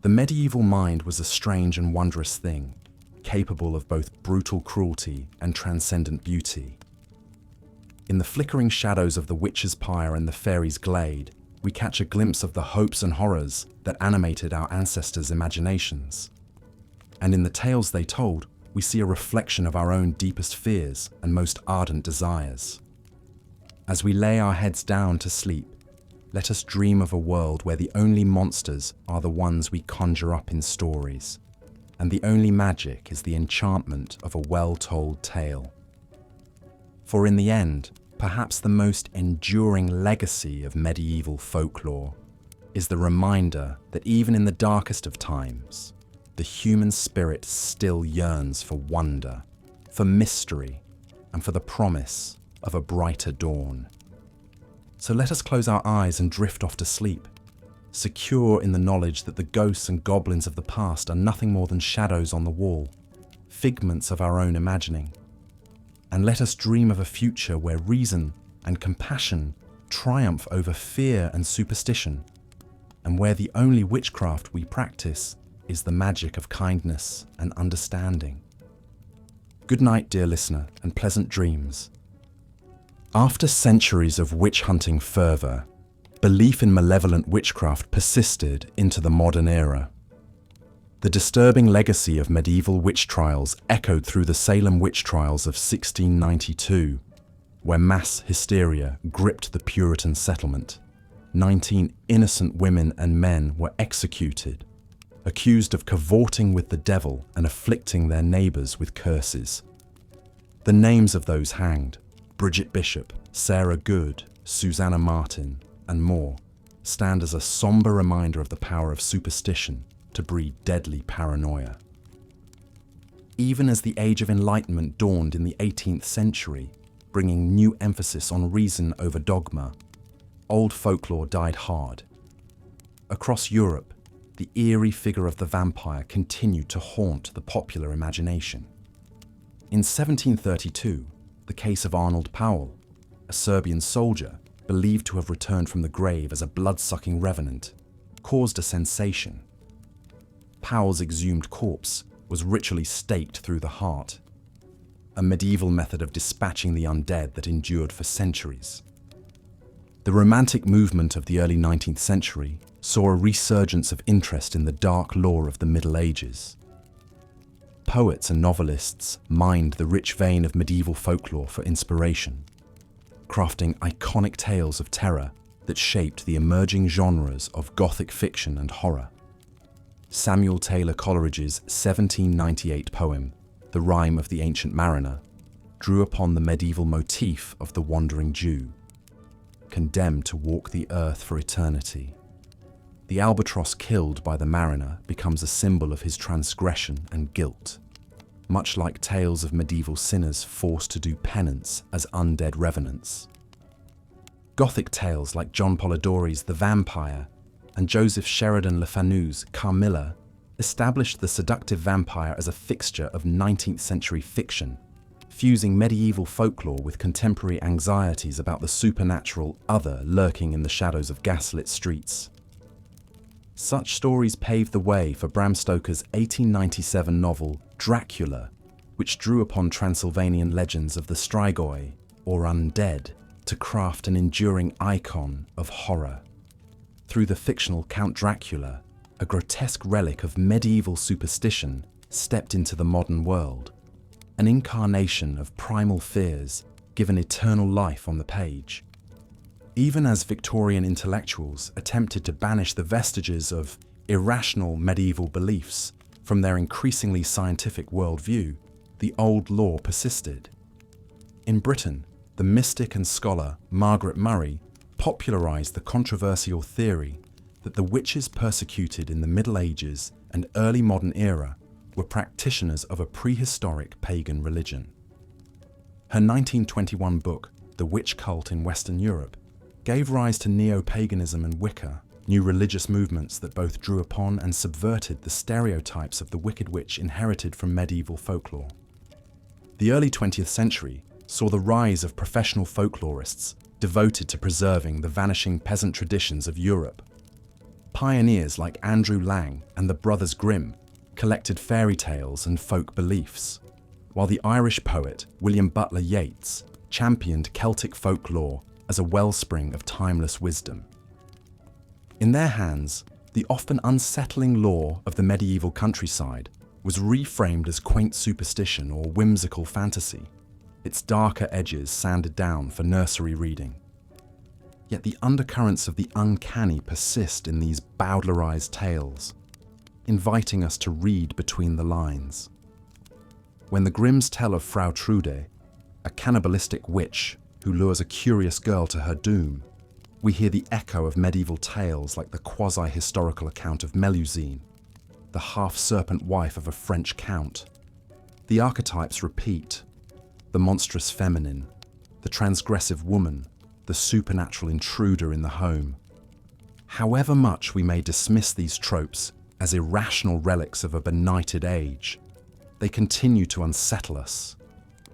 The medieval mind was a strange and wondrous thing, capable of both brutal cruelty and transcendent beauty. In the flickering shadows of the witch's pyre and the fairies' glade, we catch a glimpse of the hopes and horrors that animated our ancestors' imaginations. And in the tales they told, we see a reflection of our own deepest fears and most ardent desires. As we lay our heads down to sleep, let us dream of a world where the only monsters are the ones we conjure up in stories, and the only magic is the enchantment of a well-told tale. For in the end, perhaps the most enduring legacy of medieval folklore is the reminder that even in the darkest of times, the human spirit still yearns for wonder, for mystery, and for the promise of a brighter dawn. So let us close our eyes and drift off to sleep, secure in the knowledge that the ghosts and goblins of the past are nothing more than shadows on the wall, figments of our own imagining. And let us dream of a future where reason and compassion triumph over fear and superstition, and where the only witchcraft we practice is the magic of kindness and understanding. Good night, dear listener, and pleasant dreams. After centuries of witch-hunting fervour, belief in malevolent witchcraft persisted into the modern era. The disturbing legacy of medieval witch trials echoed through the Salem witch trials of 1692, where mass hysteria gripped the Puritan settlement. 19 innocent women and men were executed, accused of cavorting with the devil and afflicting their neighbours with curses. The names of those hanged, Bridget Bishop, Sarah Good, Susanna Martin, and more, stand as a sombre reminder of the power of superstition to breed deadly paranoia. Even as the Age of Enlightenment dawned in the 18th century, bringing new emphasis on reason over dogma, old folklore died hard. Across Europe, the eerie figure of the vampire continued to haunt the popular imagination. In 1732, the case of Arnold Powell, a Serbian soldier believed to have returned from the grave as a blood-sucking revenant, caused a sensation. Powell's exhumed corpse was ritually staked through the heart, a medieval method of dispatching the undead that endured for centuries. The Romantic movement of the early 19th century saw a resurgence of interest in the dark lore of the Middle Ages. Poets and novelists mined the rich vein of medieval folklore for inspiration, crafting iconic tales of terror that shaped the emerging genres of Gothic fiction and horror. Samuel Taylor Coleridge's 1798 poem, The Rime of the Ancient Mariner, drew upon the medieval motif of the wandering Jew, condemned to walk the earth for eternity. The albatross killed by the mariner becomes a symbol of his transgression and guilt, much like tales of medieval sinners forced to do penance as undead revenants. Gothic tales like John Polidori's The Vampire and Joseph Sheridan Le Fanu's Carmilla established the seductive vampire as a fixture of 19th century fiction, fusing medieval folklore with contemporary anxieties about the supernatural other lurking in the shadows of gaslit streets. Such stories paved the way for Bram Stoker's 1897 novel Dracula, which drew upon Transylvanian legends of the Strigoi, or undead, to craft an enduring icon of horror. Through the fictional Count Dracula, a grotesque relic of medieval superstition stepped into the modern world, an incarnation of primal fears given eternal life on the page. Even as Victorian intellectuals attempted to banish the vestiges of irrational medieval beliefs from their increasingly scientific worldview, the old lore persisted. In Britain, the mystic and scholar Margaret Murray popularized the controversial theory that the witches persecuted in the Middle Ages and early modern era were practitioners of a prehistoric pagan religion. Her 1921 book, The Witch Cult in Western Europe, gave rise to neo-paganism and Wicca, new religious movements that both drew upon and subverted the stereotypes of the Wicked Witch inherited from medieval folklore. The early 20th century saw the rise of professional folklorists devoted to preserving the vanishing peasant traditions of Europe. Pioneers like Andrew Lang and the Brothers Grimm collected fairy tales and folk beliefs, while the Irish poet William Butler Yeats championed Celtic folklore as a wellspring of timeless wisdom. In their hands, the often unsettling lore of the medieval countryside was reframed as quaint superstition or whimsical fantasy, its darker edges sanded down for nursery reading. Yet the undercurrents of the uncanny persist in these Bowdlerized tales, inviting us to read between the lines. When the Grimms tell of Frau Trude, a cannibalistic witch who lures a curious girl to her doom, we hear the echo of medieval tales like the quasi-historical account of Melusine, the half-serpent wife of a French count. The archetypes repeat: the monstrous feminine, the transgressive woman, the supernatural intruder in the home. However much we may dismiss these tropes as irrational relics of a benighted age, they continue to unsettle us,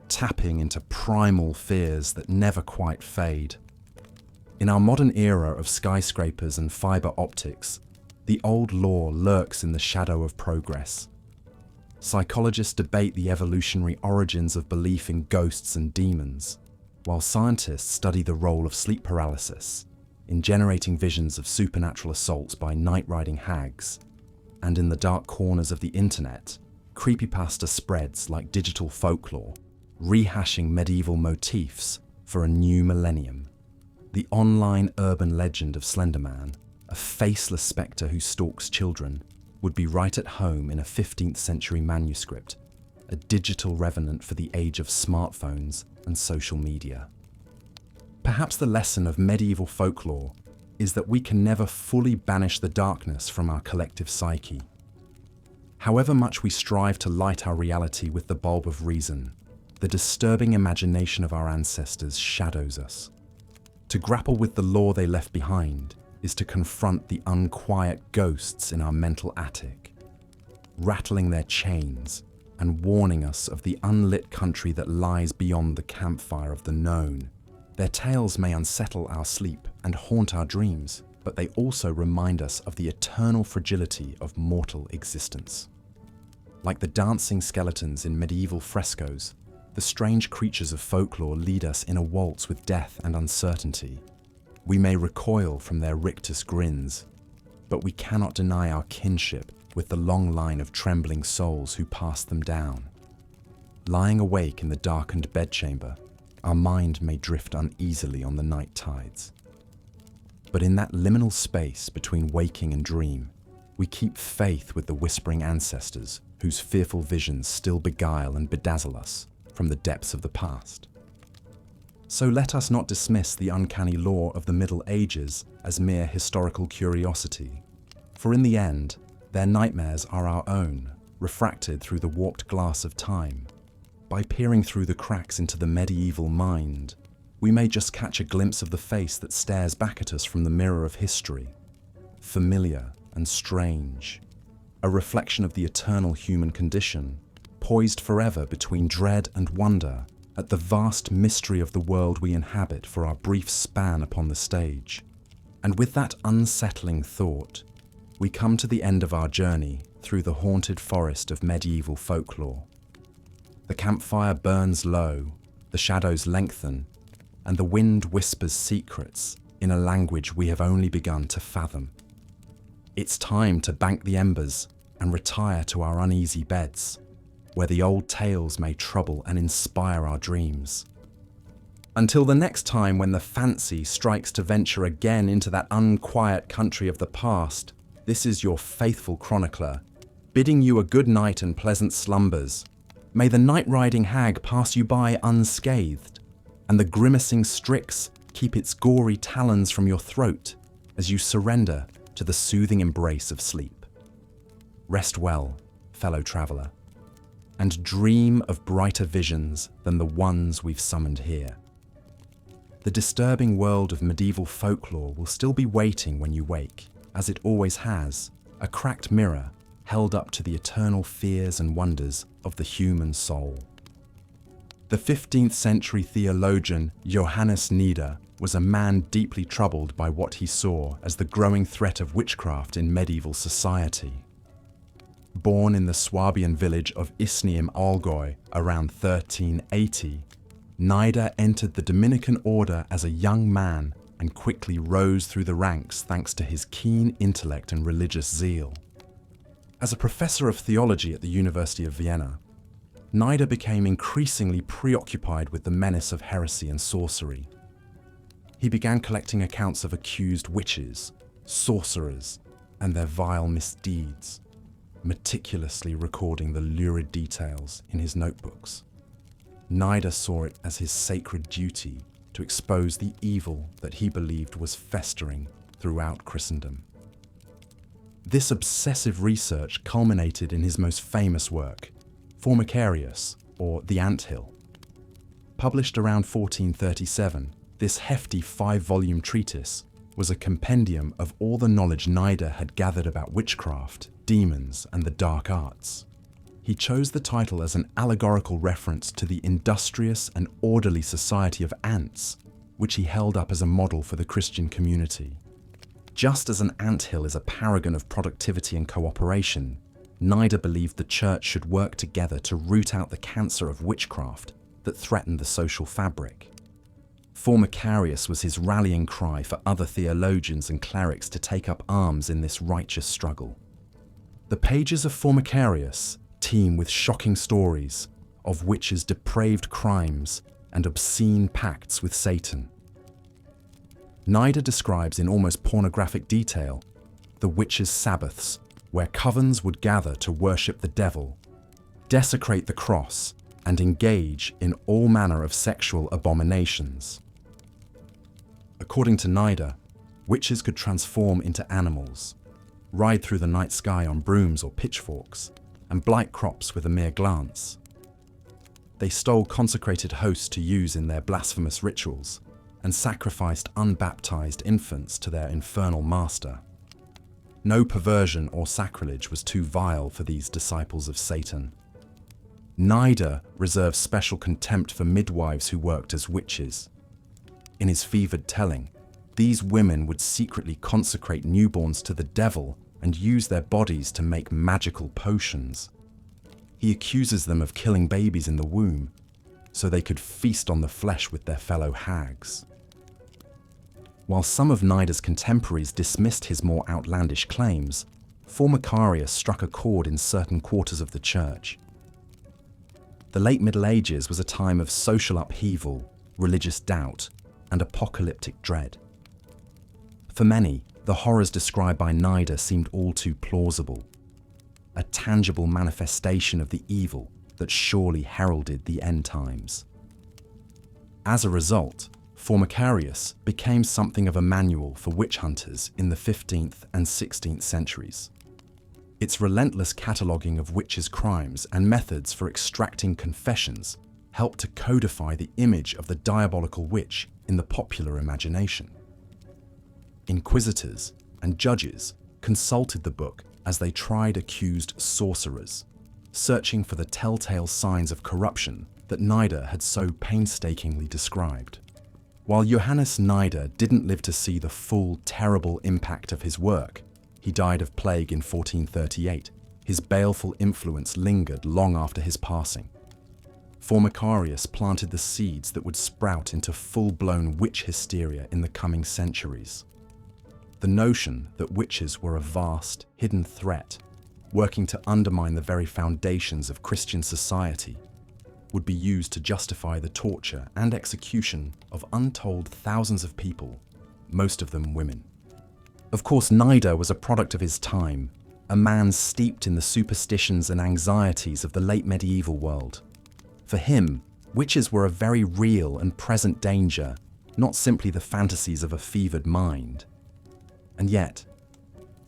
tapping into primal fears that never quite fade. In our modern era of skyscrapers and fiber optics, the old lore lurks in the shadow of progress. Psychologists debate the evolutionary origins of belief in ghosts and demons, while scientists study the role of sleep paralysis in generating visions of supernatural assaults by night-riding hags. And in the dark corners of the internet, creepypasta spreads like digital folklore, rehashing medieval motifs for a new millennium. The online urban legend of Slenderman, a faceless spectre who stalks children, would be right at home in a 15th century manuscript, a digital revenant for the age of smartphones and social media. Perhaps the lesson of medieval folklore is that we can never fully banish the darkness from our collective psyche. However much we strive to light our reality with the bulb of reason, the disturbing imagination of our ancestors shadows us. To grapple with the lore they left behind is to confront the unquiet ghosts in our mental attic, rattling their chains and warning us of the unlit country that lies beyond the campfire of the known. Their tales may unsettle our sleep and haunt our dreams, but they also remind us of the eternal fragility of mortal existence. Like the dancing skeletons in medieval frescoes, the strange creatures of folklore lead us in a waltz with death and uncertainty. We may recoil from their rictus grins, but we cannot deny our kinship with the long line of trembling souls who passed them down. Lying awake in the darkened bedchamber, our mind may drift uneasily on the night tides. But in that liminal space between waking and dream, we keep faith with the whispering ancestors whose fearful visions still beguile and bedazzle us from the depths of the past. So let us not dismiss the uncanny lore of the Middle Ages as mere historical curiosity, for in the end, their nightmares are our own, refracted through the warped glass of time. By peering through the cracks into the medieval mind, we may just catch a glimpse of the face that stares back at us from the mirror of history, familiar and strange, a reflection of the eternal human condition, poised forever between dread and wonder at the vast mystery of the world we inhabit for our brief span upon the stage. And with that unsettling thought, we come to the end of our journey through the haunted forest of medieval folklore. The campfire burns low, the shadows lengthen, and the wind whispers secrets in a language we have only begun to fathom. It's time to bank the embers and retire to our uneasy beds, where the old tales may trouble and inspire our dreams. Until the next time when the fancy strikes to venture again into that unquiet country of the past, this is your faithful chronicler, bidding you a good night and pleasant slumbers. May the night-riding hag pass you by unscathed, and the grimacing Strix keep its gory talons from your throat as you surrender to the soothing embrace of sleep. Rest well, fellow traveller, and dream of brighter visions than the ones we've summoned here. The disturbing world of medieval folklore will still be waiting when you wake, as it always has, a cracked mirror held up to the eternal fears and wonders of the human soul. The 15th century theologian Johannes Nieder was a man deeply troubled by what he saw as the growing threat of witchcraft in medieval society. Born in the Swabian village of Isny im Allgäu around 1380, Nieder entered the Dominican order as a young man and quickly rose through the ranks thanks to his keen intellect and religious zeal. As a professor of theology at the University of Vienna, Nieder became increasingly preoccupied with the menace of heresy and sorcery. He began collecting accounts of accused witches, sorcerers, and their vile misdeeds, meticulously recording the lurid details in his notebooks. Nida saw it as his sacred duty to expose the evil that he believed was festering throughout Christendom. This obsessive research culminated in his most famous work, Formicarius, or The Anthill. Published around 1437, this hefty 5-volume treatise was a compendium of all the knowledge Nida had gathered about witchcraft, demons, and the dark arts. He chose the title as an allegorical reference to the industrious and orderly society of ants, which he held up as a model for the Christian community. Just as an anthill is a paragon of productivity and cooperation, Nida believed the church should work together to root out the cancer of witchcraft that threatened the social fabric. Formicarius was his rallying cry for other theologians and clerics to take up arms in this righteous struggle. The pages of Formicarius teem with shocking stories of witches' depraved crimes and obscene pacts with Satan. Nida describes in almost pornographic detail the witches' sabbaths, where covens would gather to worship the devil, desecrate the cross, and engage in all manner of sexual abominations. According to Nida, witches could transform into animals, ride through the night sky on brooms or pitchforks, and blight crops with a mere glance. They stole consecrated hosts to use in their blasphemous rituals, and sacrificed unbaptized infants to their infernal master. No perversion or sacrilege was too vile for these disciples of Satan. Nida reserved special contempt for midwives who worked as witches. In his fevered telling, these women would secretly consecrate newborns to the devil and use their bodies to make magical potions. He accuses them of killing babies in the womb so they could feast on the flesh with their fellow hags. While some of Nida's contemporaries dismissed his more outlandish claims, Formicarius struck a chord in certain quarters of the church. The late Middle Ages was a time of social upheaval, religious doubt, and apocalyptic dread. For many, the horrors described by Nida seemed all too plausible, a tangible manifestation of the evil that surely heralded the end times. As a result, Formicarius became something of a manual for witch hunters in the 15th and 16th centuries. Its relentless cataloguing of witches' crimes and methods for extracting confessions helped to codify the image of the diabolical witch in the popular imagination. Inquisitors and judges consulted the book as they tried accused sorcerers, searching for the telltale signs of corruption that Nida had so painstakingly described. While Johannes Nida didn't live to see the full, terrible impact of his work, he died of plague in 1438, his baleful influence lingered long after his passing. Formicarius planted the seeds that would sprout into full-blown witch hysteria in the coming centuries. The notion that witches were a vast, hidden threat, working to undermine the very foundations of Christian society, would be used to justify the torture and execution of untold thousands of people, most of them women. Of course, Nida was a product of his time, a man steeped in the superstitions and anxieties of the late medieval world. For him, witches were a very real and present danger, not simply the fantasies of a fevered mind. And yet,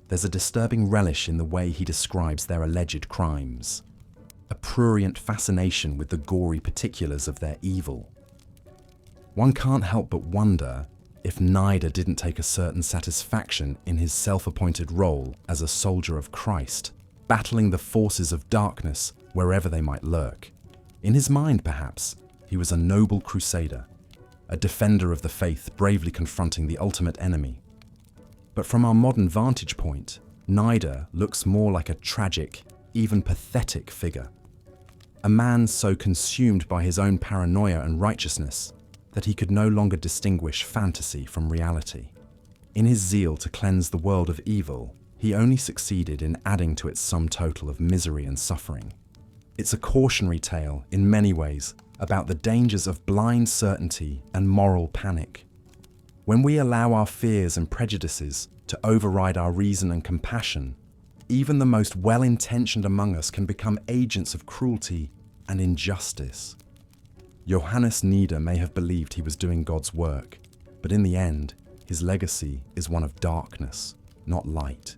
there's a disturbing relish in the way he describes their alleged crimes, a prurient fascination with the gory particulars of their evil. One can't help but wonder if Nida didn't take a certain satisfaction in his self-appointed role as a soldier of Christ, battling the forces of darkness wherever they might lurk. In his mind, perhaps, he was a noble crusader, a defender of the faith bravely confronting the ultimate enemy. But from our modern vantage point, Nida looks more like a tragic, even pathetic figure. A man so consumed by his own paranoia and righteousness that he could no longer distinguish fantasy from reality. In his zeal to cleanse the world of evil, he only succeeded in adding to its sum total of misery and suffering. It's a cautionary tale, in many ways, about the dangers of blind certainty and moral panic. When we allow our fears and prejudices to override our reason and compassion, even the most well-intentioned among us can become agents of cruelty and injustice. Johannes Nieder may have believed he was doing God's work, but in the end, his legacy is one of darkness, not light.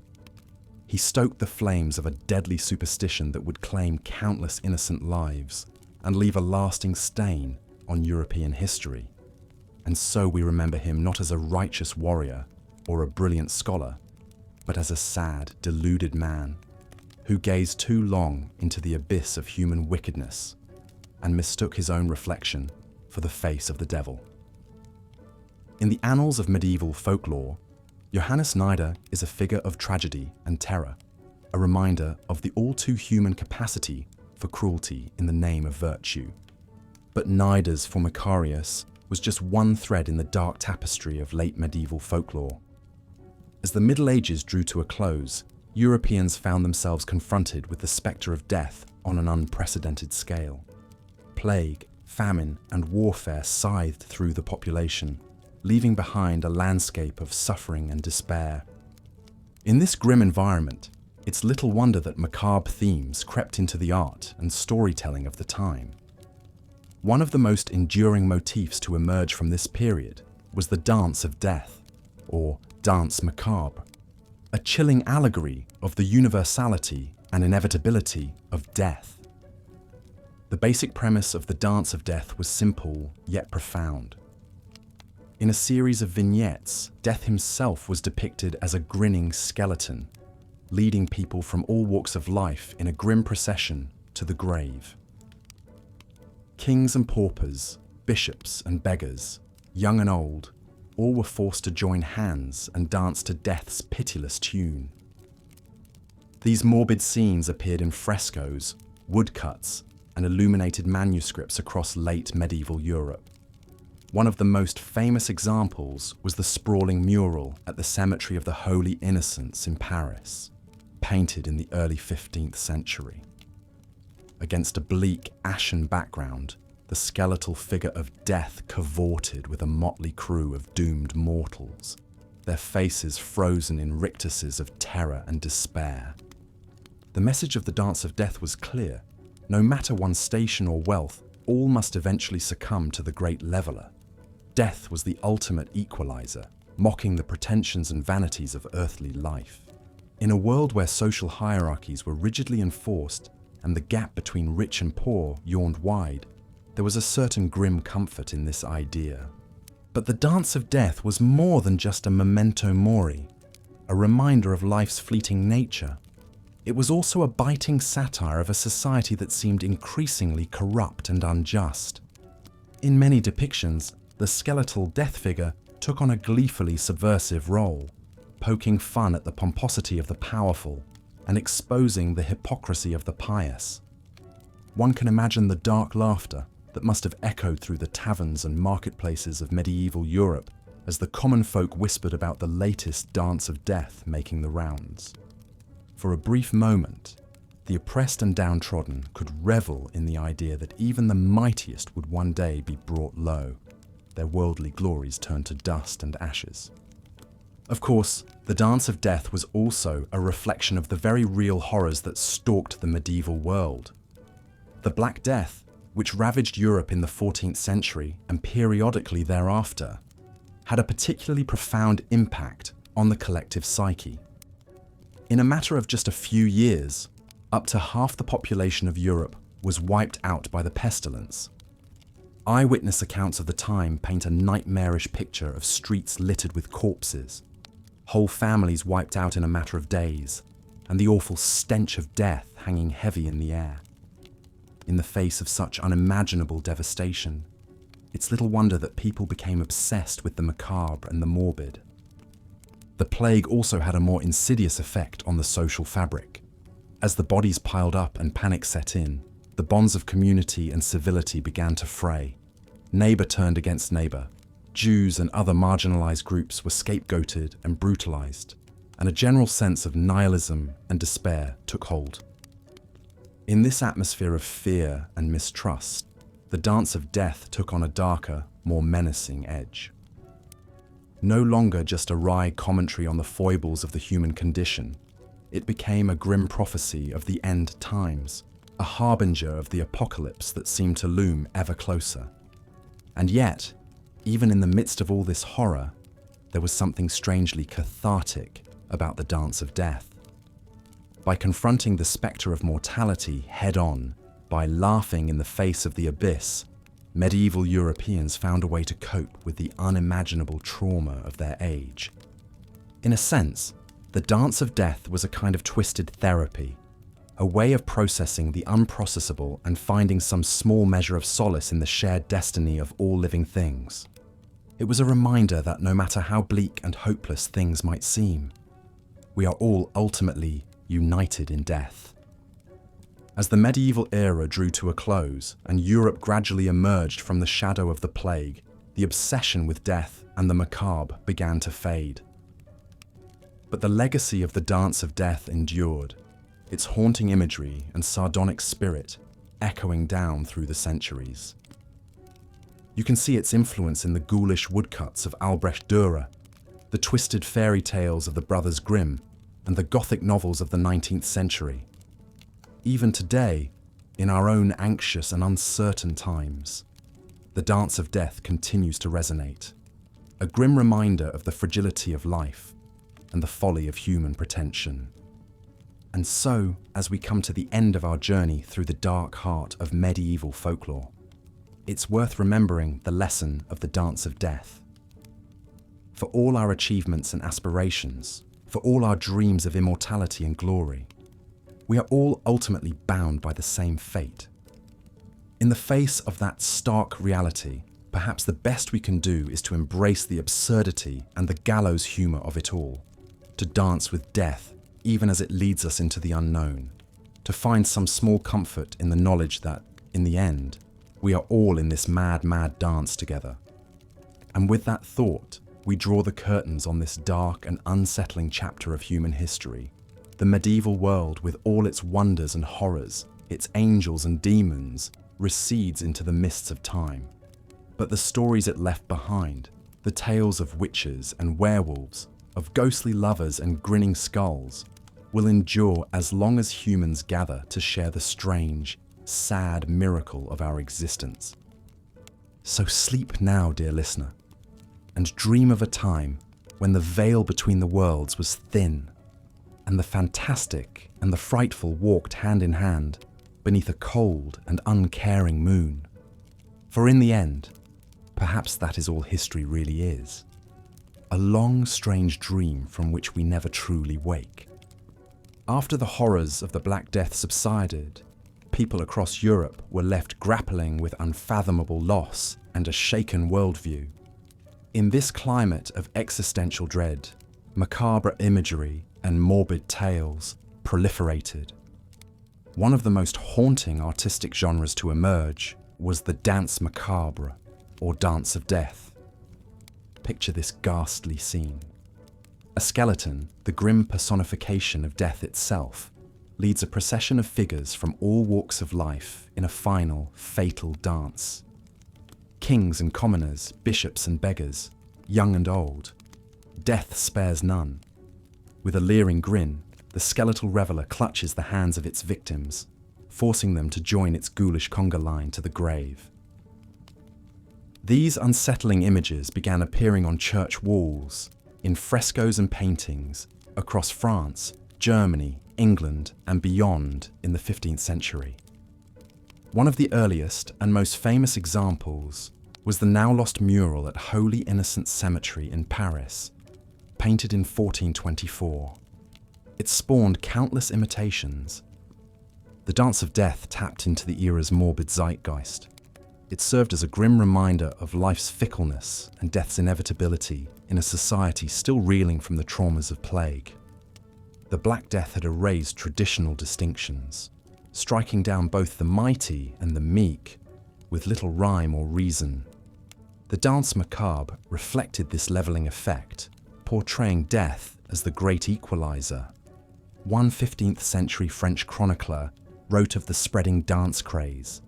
He stoked the flames of a deadly superstition that would claim countless innocent lives and leave a lasting stain on European history. And so we remember him not as a righteous warrior or a brilliant scholar, but as a sad, deluded man who gazed too long into the abyss of human wickedness and mistook his own reflection for the face of the devil. In the annals of medieval folklore, Johannes Nieder is a figure of tragedy and terror, a reminder of the all-too-human capacity for cruelty in the name of virtue. But Nider's Formicarius was just one thread in the dark tapestry of late medieval folklore. As the Middle Ages drew to a close, Europeans found themselves confronted with the spectre of death on an unprecedented scale. Plague, famine, and warfare scythed through the population, leaving behind a landscape of suffering and despair. In this grim environment, it's little wonder that macabre themes crept into the art and storytelling of the time. One of the most enduring motifs to emerge from this period was the dance of death, or danse macabre, a chilling allegory of the universality and inevitability of death. The basic premise of the dance of death was simple yet profound. In a series of vignettes, Death himself was depicted as a grinning skeleton, leading people from all walks of life in a grim procession to the grave. Kings and paupers, bishops and beggars, young and old, all were forced to join hands and dance to Death's pitiless tune. These morbid scenes appeared in frescoes, woodcuts, and illuminated manuscripts across late medieval Europe. One of the most famous examples was the sprawling mural at the Cemetery of the Holy Innocents in Paris, painted in the early 15th century. Against a bleak, ashen background, the skeletal figure of Death cavorted with a motley crew of doomed mortals, their faces frozen in rictuses of terror and despair. The message of the Dance of Death was clear. No matter one's station or wealth, all must eventually succumb to the great leveler. Death was the ultimate equalizer, mocking the pretensions and vanities of earthly life. In a world where social hierarchies were rigidly enforced and the gap between rich and poor yawned wide, there was a certain grim comfort in this idea. But the Dance of Death was more than just a memento mori, a reminder of life's fleeting nature. It was also a biting satire of a society that seemed increasingly corrupt and unjust. In many depictions, the skeletal death figure took on a gleefully subversive role, poking fun at the pomposity of the powerful and exposing the hypocrisy of the pious. One can imagine the dark laughter that must have echoed through the taverns and marketplaces of medieval Europe as the common folk whispered about the latest dance of death making the rounds. For a brief moment, the oppressed and downtrodden could revel in the idea that even the mightiest would one day be brought low, their worldly glories turned to dust and ashes. Of course, the Dance of Death was also a reflection of the very real horrors that stalked the medieval world. The Black Death, which ravaged Europe in the 14th century and periodically thereafter, had a particularly profound impact on the collective psyche. In a matter of just a few years, up to half the population of Europe was wiped out by the pestilence. Eyewitness accounts of the time paint a nightmarish picture of streets littered with corpses, whole families wiped out in a matter of days, and the awful stench of death hanging heavy in the air. In the face of such unimaginable devastation, it's little wonder that people became obsessed with the macabre and the morbid. The plague also had a more insidious effect on the social fabric. As the bodies piled up and panic set in, the bonds of community and civility began to fray. Neighbour turned against neighbour. Jews and other marginalised groups were scapegoated and brutalised, and a general sense of nihilism and despair took hold. In this atmosphere of fear and mistrust, the Dance of Death took on a darker, more menacing edge. No longer just a wry commentary on the foibles of the human condition, it became a grim prophecy of the end times, a harbinger of the apocalypse that seemed to loom ever closer. And yet, even in the midst of all this horror, there was something strangely cathartic about the Dance of Death. By confronting the spectre of mortality head-on, by laughing in the face of the abyss, medieval Europeans found a way to cope with the unimaginable trauma of their age. In a sense, the Dance of Death was a kind of twisted therapy, a way of processing the unprocessable and finding some small measure of solace in the shared destiny of all living things. It was a reminder that no matter how bleak and hopeless things might seem, we are all ultimately united in death. As the medieval era drew to a close and Europe gradually emerged from the shadow of the plague, the obsession with death and the macabre began to fade. But the legacy of the Dance of Death endured, its haunting imagery and sardonic spirit echoing down through the centuries. You can see its influence in the ghoulish woodcuts of Albrecht Dürer, the twisted fairy tales of the Brothers Grimm, and the Gothic novels of the 19th century. Even today, in our own anxious and uncertain times, the Dance of Death continues to resonate, a grim reminder of the fragility of life and the folly of human pretension. And so, as we come to the end of our journey through the dark heart of medieval folklore, it's worth remembering the lesson of the Dance of Death. For all our achievements and aspirations, for all our dreams of immortality and glory, we are all ultimately bound by the same fate. In the face of that stark reality, perhaps the best we can do is to embrace the absurdity and the gallows humour of it all, to dance with death even as it leads us into the unknown, to find some small comfort in the knowledge that, in the end, we are all in this mad, mad dance together. And with that thought, we draw the curtains on this dark and unsettling chapter of human history. The medieval world, with all its wonders and horrors, its angels and demons, recedes into the mists of time. But the stories it left behind, the tales of witches and werewolves, of ghostly lovers and grinning skulls, will endure as long as humans gather to share the strange, sad miracle of our existence. So sleep now, dear listener, and dream of a time when the veil between the worlds was thin, and the fantastic and the frightful walked hand in hand beneath a cold and uncaring moon. For in the end, perhaps that is all history really is. A long, strange dream from which we never truly wake. After the horrors of the Black Death subsided, people across Europe were left grappling with unfathomable loss and a shaken worldview. In this climate of existential dread, macabre imagery and morbid tales proliferated. One of the most haunting artistic genres to emerge was the danse macabre, or Dance of Death. Picture this ghastly scene. A skeleton, the grim personification of death itself, leads a procession of figures from all walks of life in a final, fatal dance. Kings and commoners, bishops and beggars, young and old. Death spares none. With a leering grin, the skeletal reveller clutches the hands of its victims, forcing them to join its ghoulish conga line to the grave. These unsettling images began appearing on church walls, in frescoes and paintings, across France, Germany, England, and beyond in the 15th century. One of the earliest and most famous examples was the now-lost mural at Holy Innocents Cemetery in Paris, painted in 1424. It spawned countless imitations. The Dance of Death tapped into the era's morbid zeitgeist. It served as a grim reminder of life's fickleness and death's inevitability in a society still reeling from the traumas of plague. The Black Death had erased traditional distinctions, striking down both the mighty and the meek, with little rhyme or reason. The Dance Macabre reflected this levelling effect, portraying death as the great equalizer. One 15th century French chronicler wrote of the spreading dance craze.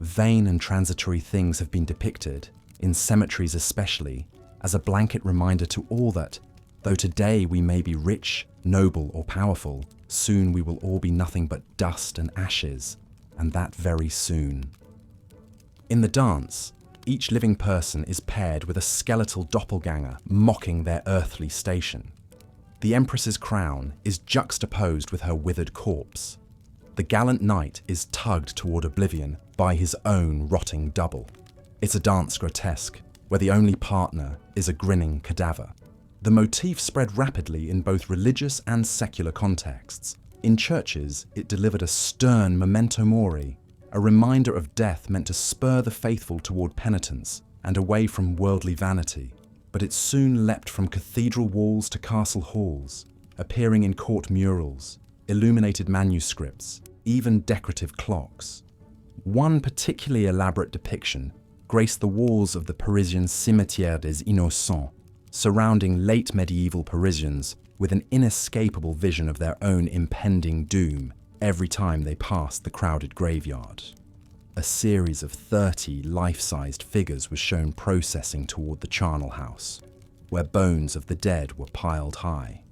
Vain and transitory things have been depicted, in cemeteries especially, as a blanket reminder to all that, though today we may be rich, noble, or powerful, soon we will all be nothing but dust and ashes, and that very soon. In the dance, each living person is paired with a skeletal doppelganger mocking their earthly station. The Empress's crown is juxtaposed with her withered corpse. The gallant knight is tugged toward oblivion by his own rotting double. It's a dance grotesque, where the only partner is a grinning cadaver. The motif spread rapidly in both religious and secular contexts. In churches, it delivered a stern memento mori, a reminder of death meant to spur the faithful toward penitence and away from worldly vanity. But it soon leapt from cathedral walls to castle halls, appearing in court murals, illuminated manuscripts, even decorative clocks. One particularly elaborate depiction graced the walls of the Parisian Cimetière des Innocents, surrounding late medieval Parisians with an inescapable vision of their own impending doom every time they passed the crowded graveyard. A series of 30 life-sized figures was shown processing toward the charnel house, where bones of the dead were piled high.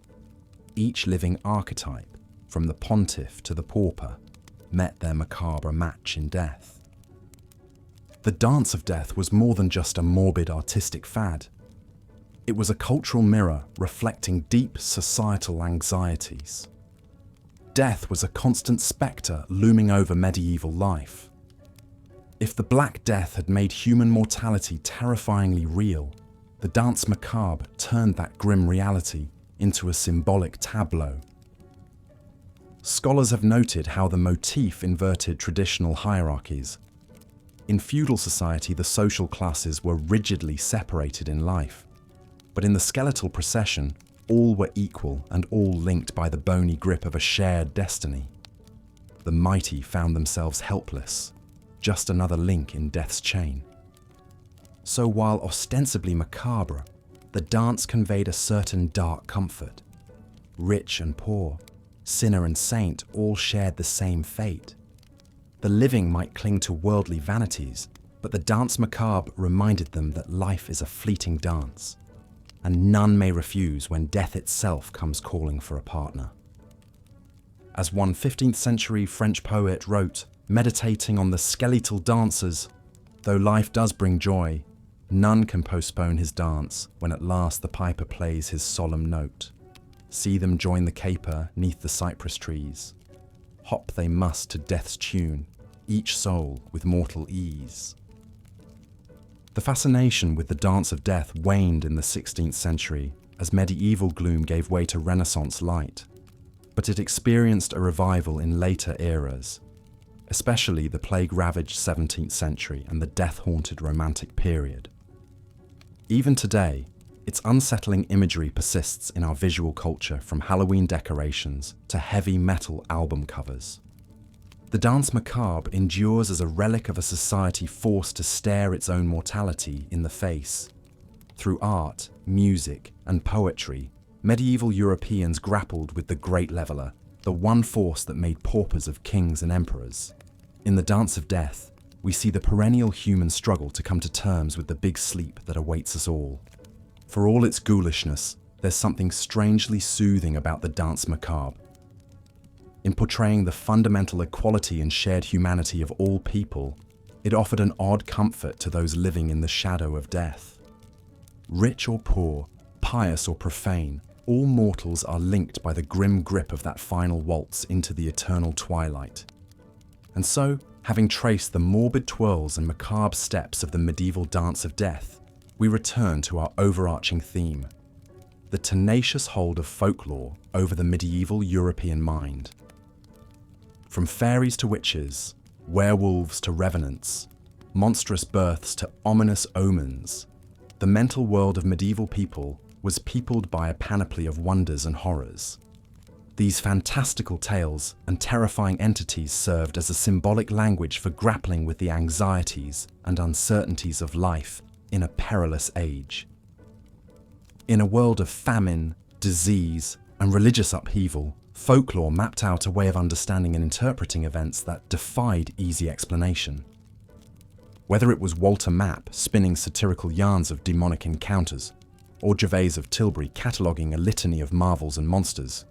Each living archetype, from the pontiff to the pauper, met their macabre match in death. The dance of death was more than just a morbid artistic fad. It was a cultural mirror reflecting deep societal anxieties. Death was a constant spectre looming over medieval life. If the Black Death had made human mortality terrifyingly real, the dance macabre turned that grim reality into a symbolic tableau. Scholars have noted how the motif inverted traditional hierarchies. In feudal society, the social classes were rigidly separated in life. But in the skeletal procession, all were equal and all linked by the bony grip of a shared destiny. The mighty found themselves helpless, just another link in death's chain. So while ostensibly macabre, the dance conveyed a certain dark comfort. Rich and poor, sinner and saint all shared the same fate. The living might cling to worldly vanities, but the dance macabre reminded them that life is a fleeting dance, and none may refuse when death itself comes calling for a partner. As one 15th century French poet wrote, meditating on the skeletal dancers, though life does bring joy, none can postpone his dance when at last the piper plays his solemn note. See them join the caper 'neath the cypress trees. Hop they must to death's tune, each soul with mortal ease. The fascination with the dance of death waned in the 16th century as medieval gloom gave way to Renaissance light, but it experienced a revival in later eras, especially the plague-ravaged 17th century and the death-haunted Romantic period. Even today, its unsettling imagery persists in our visual culture, from Halloween decorations to heavy metal album covers. The dance macabre endures as a relic of a society forced to stare its own mortality in the face. Through art, music, and poetry, medieval Europeans grappled with the Great Leveller, the one force that made paupers of kings and emperors. In the dance of death, we see the perennial human struggle to come to terms with the big sleep that awaits us all. For all its ghoulishness, there's something strangely soothing about the dance macabre. In portraying the fundamental equality and shared humanity of all people, it offered an odd comfort to those living in the shadow of death. Rich or poor, pious or profane, all mortals are linked by the grim grip of that final waltz into the eternal twilight. And so, having traced the morbid twirls and macabre steps of the medieval dance of death, we return to our overarching theme: the tenacious hold of folklore over the medieval European mind. From fairies to witches, werewolves to revenants, monstrous births to ominous omens, the mental world of medieval people was peopled by a panoply of wonders and horrors. These fantastical tales and terrifying entities served as a symbolic language for grappling with the anxieties and uncertainties of life in a perilous age. In a world of famine, disease, and religious upheaval, folklore mapped out a way of understanding and interpreting events that defied easy explanation. Whether it was Walter Map spinning satirical yarns of demonic encounters, or Gervais of Tilbury cataloguing a litany of marvels and monsters,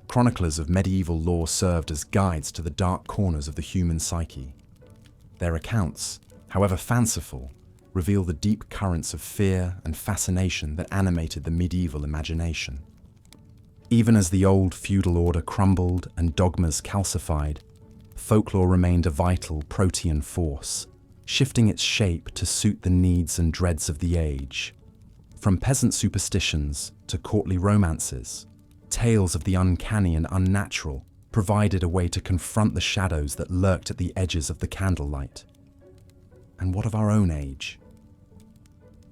chroniclers of medieval lore served as guides to the dark corners of the human psyche. Their accounts, however fanciful, reveal the deep currents of fear and fascination that animated the medieval imagination. Even as the old feudal order crumbled and dogmas calcified, folklore remained a vital protean force, shifting its shape to suit the needs and dreads of the age. From peasant superstitions to courtly romances, tales of the uncanny and unnatural provided a way to confront the shadows that lurked at the edges of the candlelight. And what of our own age?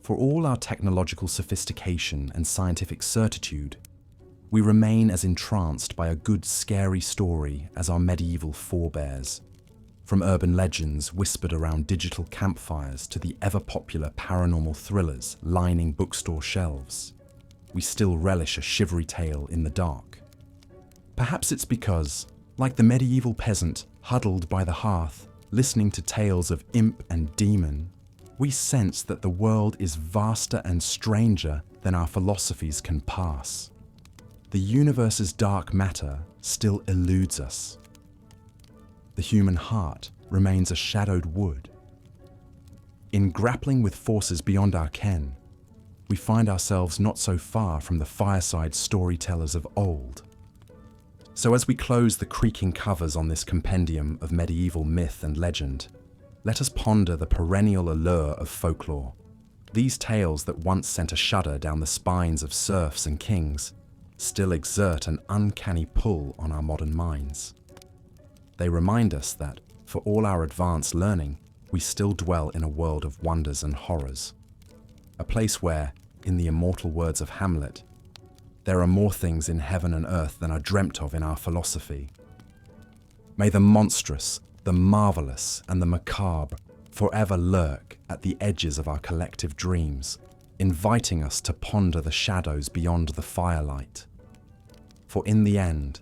For all our technological sophistication and scientific certitude, we remain as entranced by a good scary story as our medieval forebears. From urban legends whispered around digital campfires to the ever-popular paranormal thrillers lining bookstore shelves, we still relish a shivery tale in the dark. Perhaps it's because, like the medieval peasant huddled by the hearth, listening to tales of imp and demon, we sense that the world is vaster and stranger than our philosophies can pass. The universe's dark matter still eludes us. The human heart remains a shadowed wood. In grappling with forces beyond our ken, we find ourselves not so far from the fireside storytellers of old. So as we close the creaking covers on this compendium of medieval myth and legend, let us ponder the perennial allure of folklore. These tales that once sent a shudder down the spines of serfs and kings still exert an uncanny pull on our modern minds. They remind us that, for all our advanced learning, we still dwell in a world of wonders and horrors. A place where, in the immortal words of Hamlet, there are more things in heaven and earth than are dreamt of in our philosophy. May the monstrous, the marvelous, and the macabre forever lurk at the edges of our collective dreams, inviting us to ponder the shadows beyond the firelight. For in the end,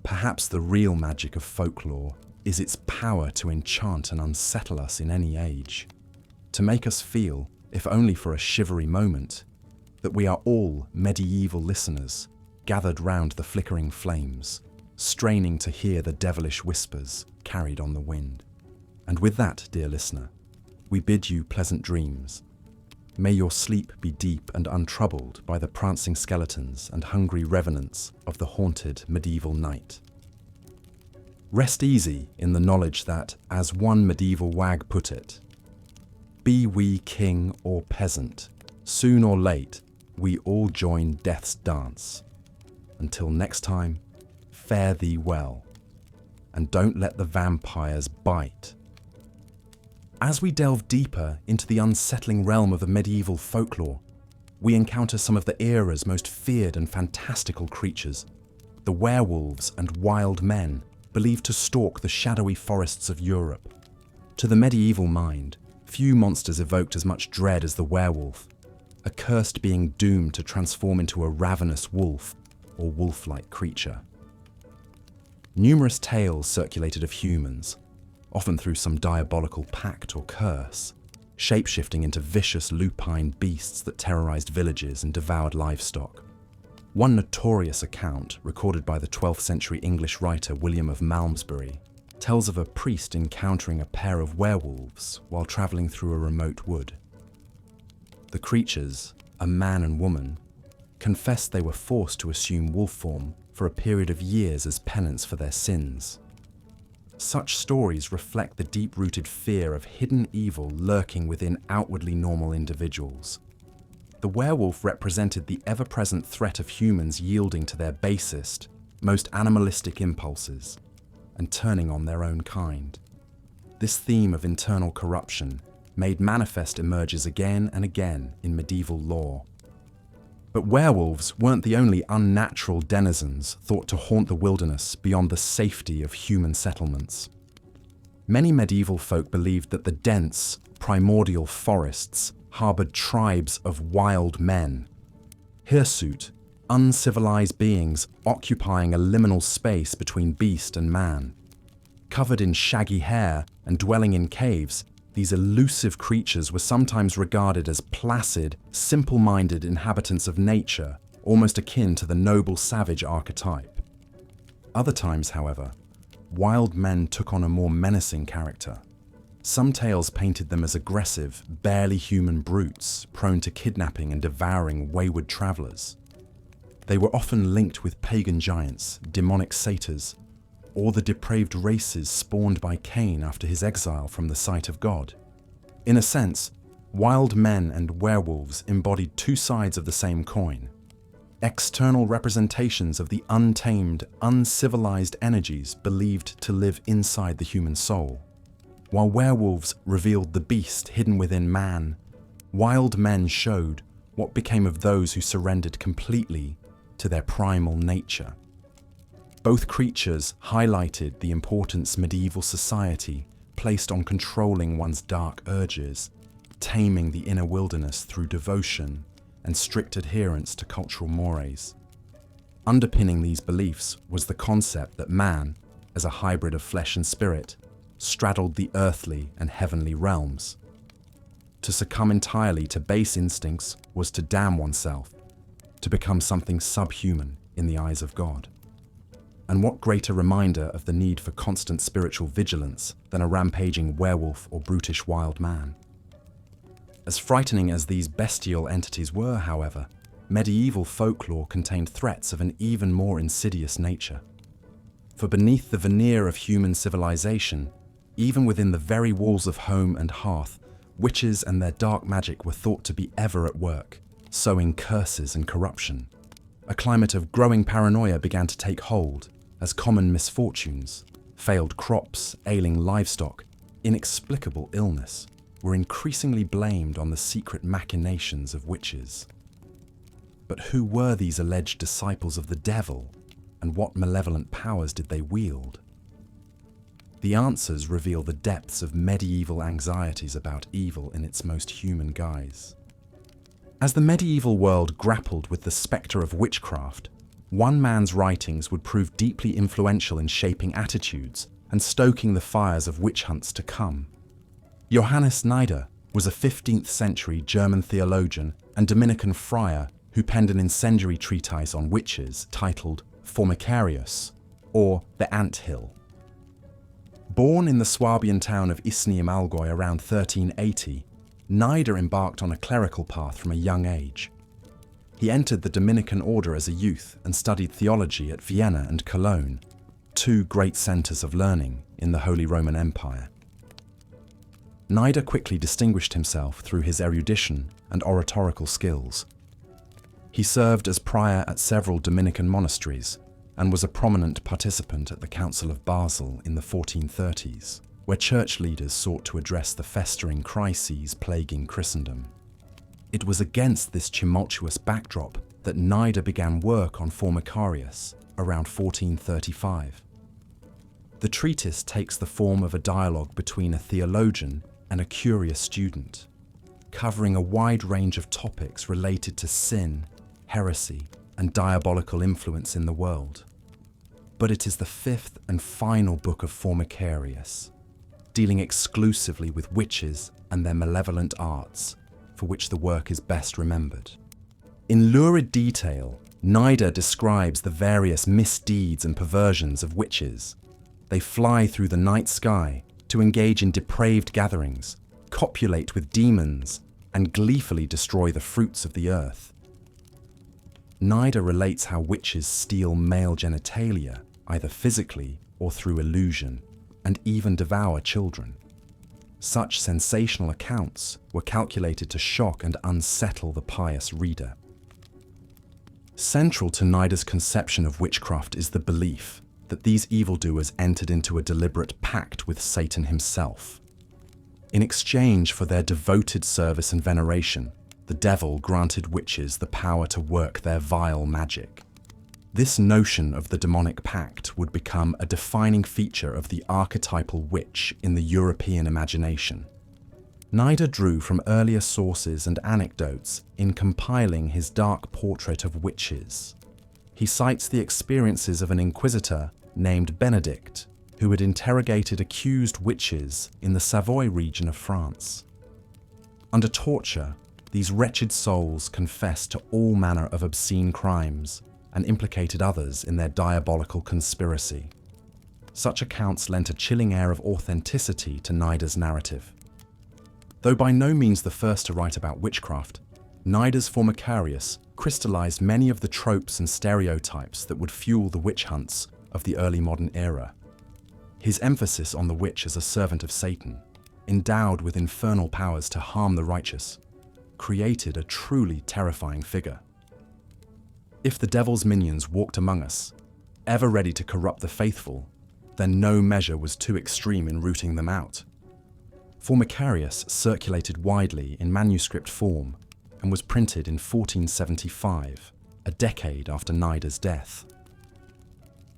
perhaps the real magic of folklore is its power to enchant and unsettle us in any age, to make us feel, if only for a shivery moment, that we are all medieval listeners gathered round the flickering flames, straining to hear the devilish whispers carried on the wind. And with that, dear listener, we bid you pleasant dreams. May your sleep be deep and untroubled by the prancing skeletons and hungry revenants of the haunted medieval night. Rest easy in the knowledge that, as one medieval wag put it, be we king or peasant, soon or late, we all join death's dance. Until next time, fare thee well, and don't let the vampires bite. As we delve deeper into the unsettling realm of the medieval folklore, we encounter some of the era's most feared and fantastical creatures, the werewolves and wild men believed to stalk the shadowy forests of Europe. To the medieval mind, few monsters evoked as much dread as the werewolf, a cursed being doomed to transform into a ravenous wolf or wolf-like creature. Numerous tales circulated of humans, often through some diabolical pact or curse, shape-shifting into vicious lupine beasts that terrorized villages and devoured livestock. One notorious account, recorded by the 12th century English writer William of Malmesbury, tells of a priest encountering a pair of werewolves while travelling through a remote wood. The creatures, a man and woman, confessed they were forced to assume wolf form for a period of years as penance for their sins. Such stories reflect the deep-rooted fear of hidden evil lurking within outwardly normal individuals. The werewolf represented the ever-present threat of humans yielding to their basest, most animalistic impulses, and turning on their own kind. This theme of internal corruption, made manifest, emerges again and again in medieval lore. But werewolves weren't the only unnatural denizens thought to haunt the wilderness beyond the safety of human settlements. Many medieval folk believed that the dense, primordial forests harbored tribes of wild men, hirsute, uncivilized beings occupying a liminal space between beast and man. Covered in shaggy hair and dwelling in caves, These elusive creatures were sometimes regarded as placid, simple-minded inhabitants of nature, almost akin to the noble savage archetype. Other times, however, wild men took on a more menacing character. Some tales painted them as aggressive, barely human brutes, prone to kidnapping and devouring wayward travelers. They were often linked with pagan giants, demonic satyrs, or the depraved races spawned by Cain after his exile from the sight of God. In a sense, wild men and werewolves embodied two sides of the same coin. External representations of the untamed, uncivilized energies believed to live inside the human soul. While werewolves revealed the beast hidden within man, wild men showed what became of those who surrendered completely to their primal nature. Both creatures highlighted the importance medieval society placed on controlling one's dark urges, taming the inner wilderness through devotion and strict adherence to cultural mores. Underpinning these beliefs was the concept that man, as a hybrid of flesh and spirit, straddled the earthly and heavenly realms. To succumb entirely to base instincts was to damn oneself, to become something subhuman in the eyes of God. And what greater reminder of the need for constant spiritual vigilance than a rampaging werewolf or brutish wild man? As frightening as these bestial entities were, however, medieval folklore contained threats of an even more insidious nature. For beneath the veneer of human civilization, even within the very walls of home and hearth, witches and their dark magic were thought to be ever at work, sowing curses and corruption. A climate of growing paranoia began to take hold as common misfortunes, failed crops, ailing livestock, inexplicable illness, were increasingly blamed on the secret machinations of witches. But who were these alleged disciples of the devil, and what malevolent powers did they wield? The answers reveal the depths of medieval anxieties about evil in its most human guise. As the medieval world grappled with the spectre of witchcraft, one man's writings would prove deeply influential in shaping attitudes and stoking the fires of witch hunts to come. Johannes Nider was a 15th century German theologian and Dominican friar who penned an incendiary treatise on witches titled Formicarius, or The Ant Hill. Born in the Swabian town of Isny im Allgäu around 1380, Nider embarked on a clerical path from a young age. He entered the Dominican order as a youth and studied theology at Vienna and Cologne, two great centers of learning in the Holy Roman Empire. Nider quickly distinguished himself through his erudition and oratorical skills. He served as prior at several Dominican monasteries and was a prominent participant at the Council of Basel in the 1430s, where church leaders sought to address the festering crises plaguing Christendom. It was against this tumultuous backdrop that Nider began work on Formicarius around 1435. The treatise takes the form of a dialogue between a theologian and a curious student, covering a wide range of topics related to sin, heresy, and diabolical influence in the world. But it is the fifth and final book of Formicarius, dealing exclusively with witches and their malevolent arts, for which the work is best remembered. In lurid detail, Nider describes the various misdeeds and perversions of witches. They fly through the night sky to engage in depraved gatherings, copulate with demons, and gleefully destroy the fruits of the earth. Nider relates how witches steal male genitalia, either physically or through illusion, and even devour children. Such sensational accounts were calculated to shock and unsettle the pious reader. Central to Nider's conception of witchcraft is the belief that these evildoers entered into a deliberate pact with Satan himself. In exchange for their devoted service and veneration, the devil granted witches the power to work their vile magic. This notion of the demonic pact would become a defining feature of the archetypal witch in the European imagination. Nider drew from earlier sources and anecdotes in compiling his dark portrait of witches. He cites the experiences of an inquisitor named Benedict, who had interrogated accused witches in the Savoy region of France. Under torture, these wretched souls confessed to all manner of obscene crimes and implicated others in their diabolical conspiracy. Such accounts lent a chilling air of authenticity to Nida's narrative. Though by no means the first to write about witchcraft, Nida's Formicarius crystallized many of the tropes and stereotypes that would fuel the witch hunts of the early modern era. His emphasis on the witch as a servant of Satan, endowed with infernal powers to harm the righteous, created a truly terrifying figure. If the devil's minions walked among us, ever ready to corrupt the faithful, then no measure was too extreme in rooting them out. Formicarius circulated widely in manuscript form and was printed in 1475, a decade after Nida's death.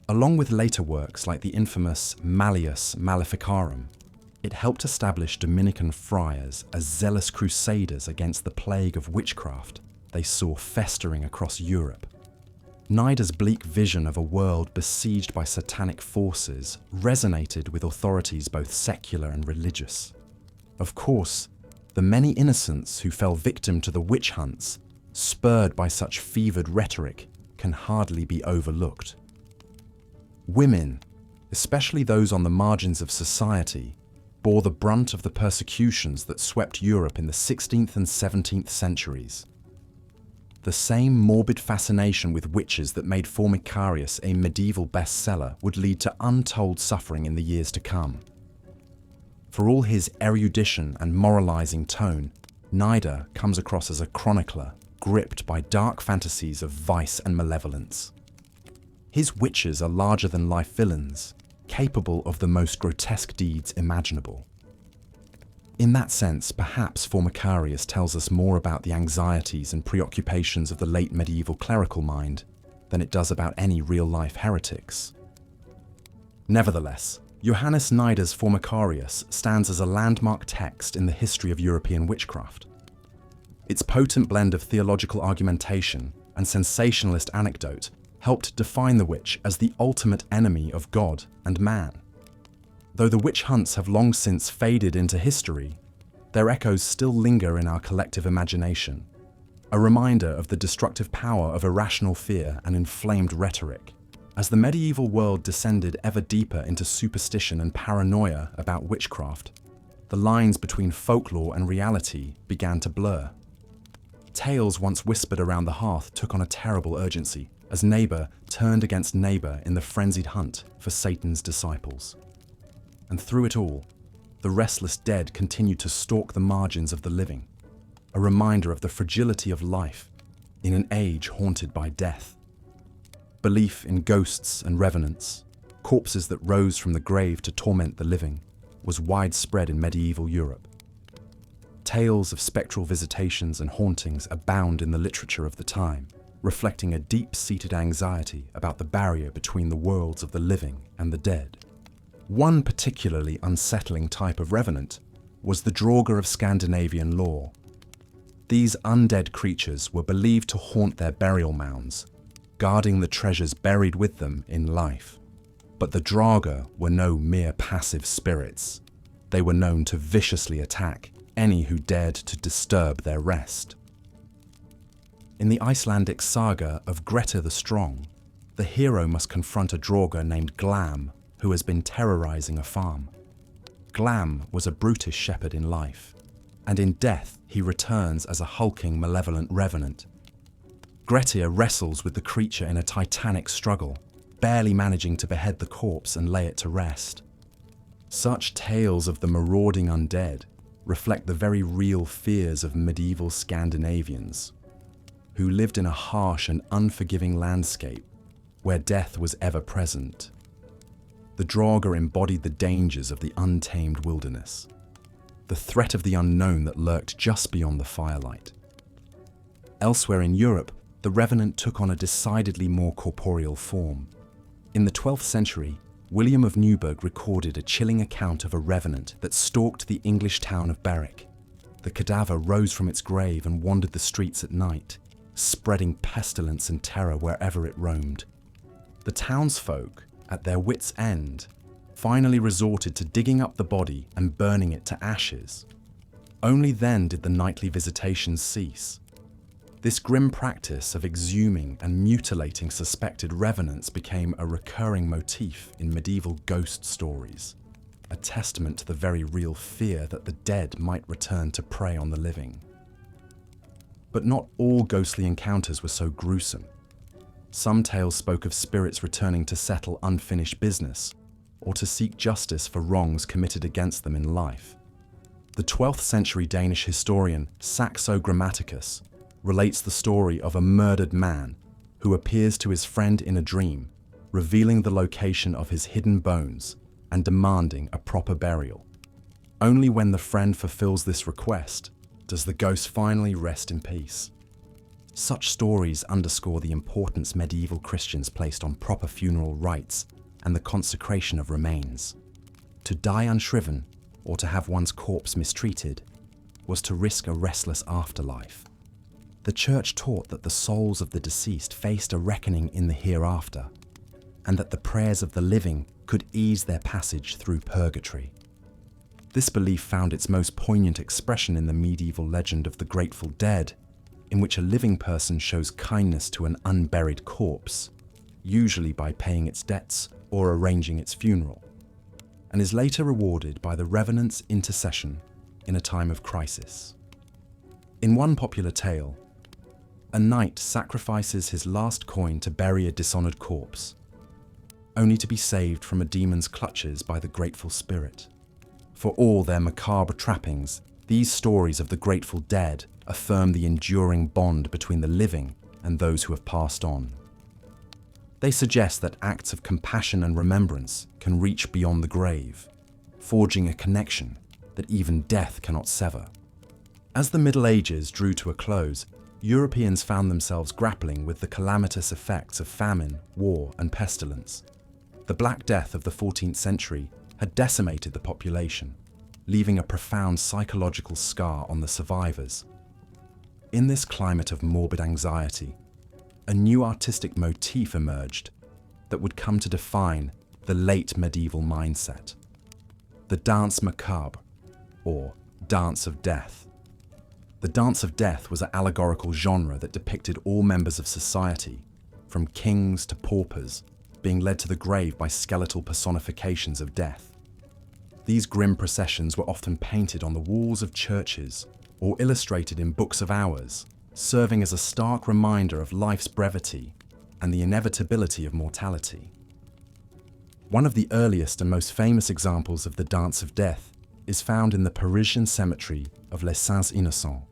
Along with later works like the infamous Malleus Maleficarum, it helped establish Dominican friars as zealous crusaders against the plague of witchcraft they saw festering across Europe. Nida's bleak vision of a world besieged by satanic forces resonated with authorities both secular and religious. Of course, the many innocents who fell victim to the witch hunts, spurred by such fevered rhetoric, can hardly be overlooked. Women, especially those on the margins of society, bore the brunt of the persecutions that swept Europe in the 16th and 17th centuries. The same morbid fascination with witches that made Formicarius a medieval bestseller would lead to untold suffering in the years to come. For all his erudition and moralizing tone, Nida comes across as a chronicler gripped by dark fantasies of vice and malevolence. His witches are larger-than-life villains, capable of the most grotesque deeds imaginable. In that sense, perhaps Formicarius tells us more about the anxieties and preoccupations of the late medieval clerical mind than it does about any real-life heretics. Nevertheless, Johannes Nida's Formicarius stands as a landmark text in the history of European witchcraft. Its potent blend of theological argumentation and sensationalist anecdote helped define the witch as the ultimate enemy of God and man. Though the witch hunts have long since faded into history, their echoes still linger in our collective imagination, a reminder of the destructive power of irrational fear and inflamed rhetoric. As the medieval world descended ever deeper into superstition and paranoia about witchcraft, the lines between folklore and reality began to blur. Tales once whispered around the hearth took on a terrible urgency as neighbor turned against neighbor in the frenzied hunt for Satan's disciples. And through it all, the restless dead continued to stalk the margins of the living, a reminder of the fragility of life in an age haunted by death. Belief in ghosts and revenants, corpses that rose from the grave to torment the living, was widespread in medieval Europe. Tales of spectral visitations and hauntings abound in the literature of the time, reflecting a deep-seated anxiety about the barrier between the worlds of the living and the dead. One particularly unsettling type of revenant was the Draugr of Scandinavian lore. These undead creatures were believed to haunt their burial mounds, guarding the treasures buried with them in life. But the Draugr were no mere passive spirits. They were known to viciously attack any who dared to disturb their rest. In the Icelandic saga of Grettir the Strong, the hero must confront a Draugr named Glam, who has been terrorizing a farm. Glam was a brutish shepherd in life, and in death he returns as a hulking, malevolent revenant. Grettir wrestles with the creature in a titanic struggle, barely managing to behead the corpse and lay it to rest. Such tales of the marauding undead reflect the very real fears of medieval Scandinavians, who lived in a harsh and unforgiving landscape where death was ever present. The Draugr embodied the dangers of the untamed wilderness, the threat of the unknown that lurked just beyond the firelight. Elsewhere in Europe, the revenant took on a decidedly more corporeal form. In the 12th century, William of Newburgh recorded a chilling account of a revenant that stalked the English town of Berwick. The cadaver rose from its grave and wandered the streets at night, spreading pestilence and terror wherever it roamed. The townsfolk, at their wits' end, finally resorted to digging up the body and burning it to ashes. Only then did the nightly visitations cease. This grim practice of exhuming and mutilating suspected revenants became a recurring motif in medieval ghost stories, a testament to the very real fear that the dead might return to prey on the living. But not all ghostly encounters were so gruesome. Some tales spoke of spirits returning to settle unfinished business or to seek justice for wrongs committed against them in life. The 12th century Danish historian Saxo Grammaticus relates the story of a murdered man who appears to his friend in a dream, revealing the location of his hidden bones and demanding a proper burial. Only when the friend fulfills this request does the ghost finally rest in peace. Such stories underscore the importance medieval Christians placed on proper funeral rites and the consecration of remains. To die unshriven or to have one's corpse mistreated was to risk a restless afterlife. The Church taught that the souls of the deceased faced a reckoning in the hereafter, and that the prayers of the living could ease their passage through purgatory. This belief found its most poignant expression in the medieval legend of the Grateful Dead, in which a living person shows kindness to an unburied corpse, usually by paying its debts or arranging its funeral, and is later rewarded by the revenant's intercession in a time of crisis. In one popular tale, a knight sacrifices his last coin to bury a dishonored corpse, only to be saved from a demon's clutches by the grateful spirit. For all their macabre trappings, these stories of the Grateful Dead affirm the enduring bond between the living and those who have passed on. They suggest that acts of compassion and remembrance can reach beyond the grave, forging a connection that even death cannot sever. As the Middle Ages drew to a close, Europeans found themselves grappling with the calamitous effects of famine, war, and pestilence. The Black Death of the 14th century had decimated the population, leaving a profound psychological scar on the survivors. In this climate of morbid anxiety, a new artistic motif emerged that would come to define the late medieval mindset: the dance macabre, or dance of death. The dance of death was an allegorical genre that depicted all members of society, from kings to paupers, being led to the grave by skeletal personifications of death. These grim processions were often painted on the walls of churches or illustrated in books of hours, serving as a stark reminder of life's brevity and the inevitability of mortality. One of the earliest and most famous examples of the dance of death is found in the Parisian cemetery of Les Saints Innocents.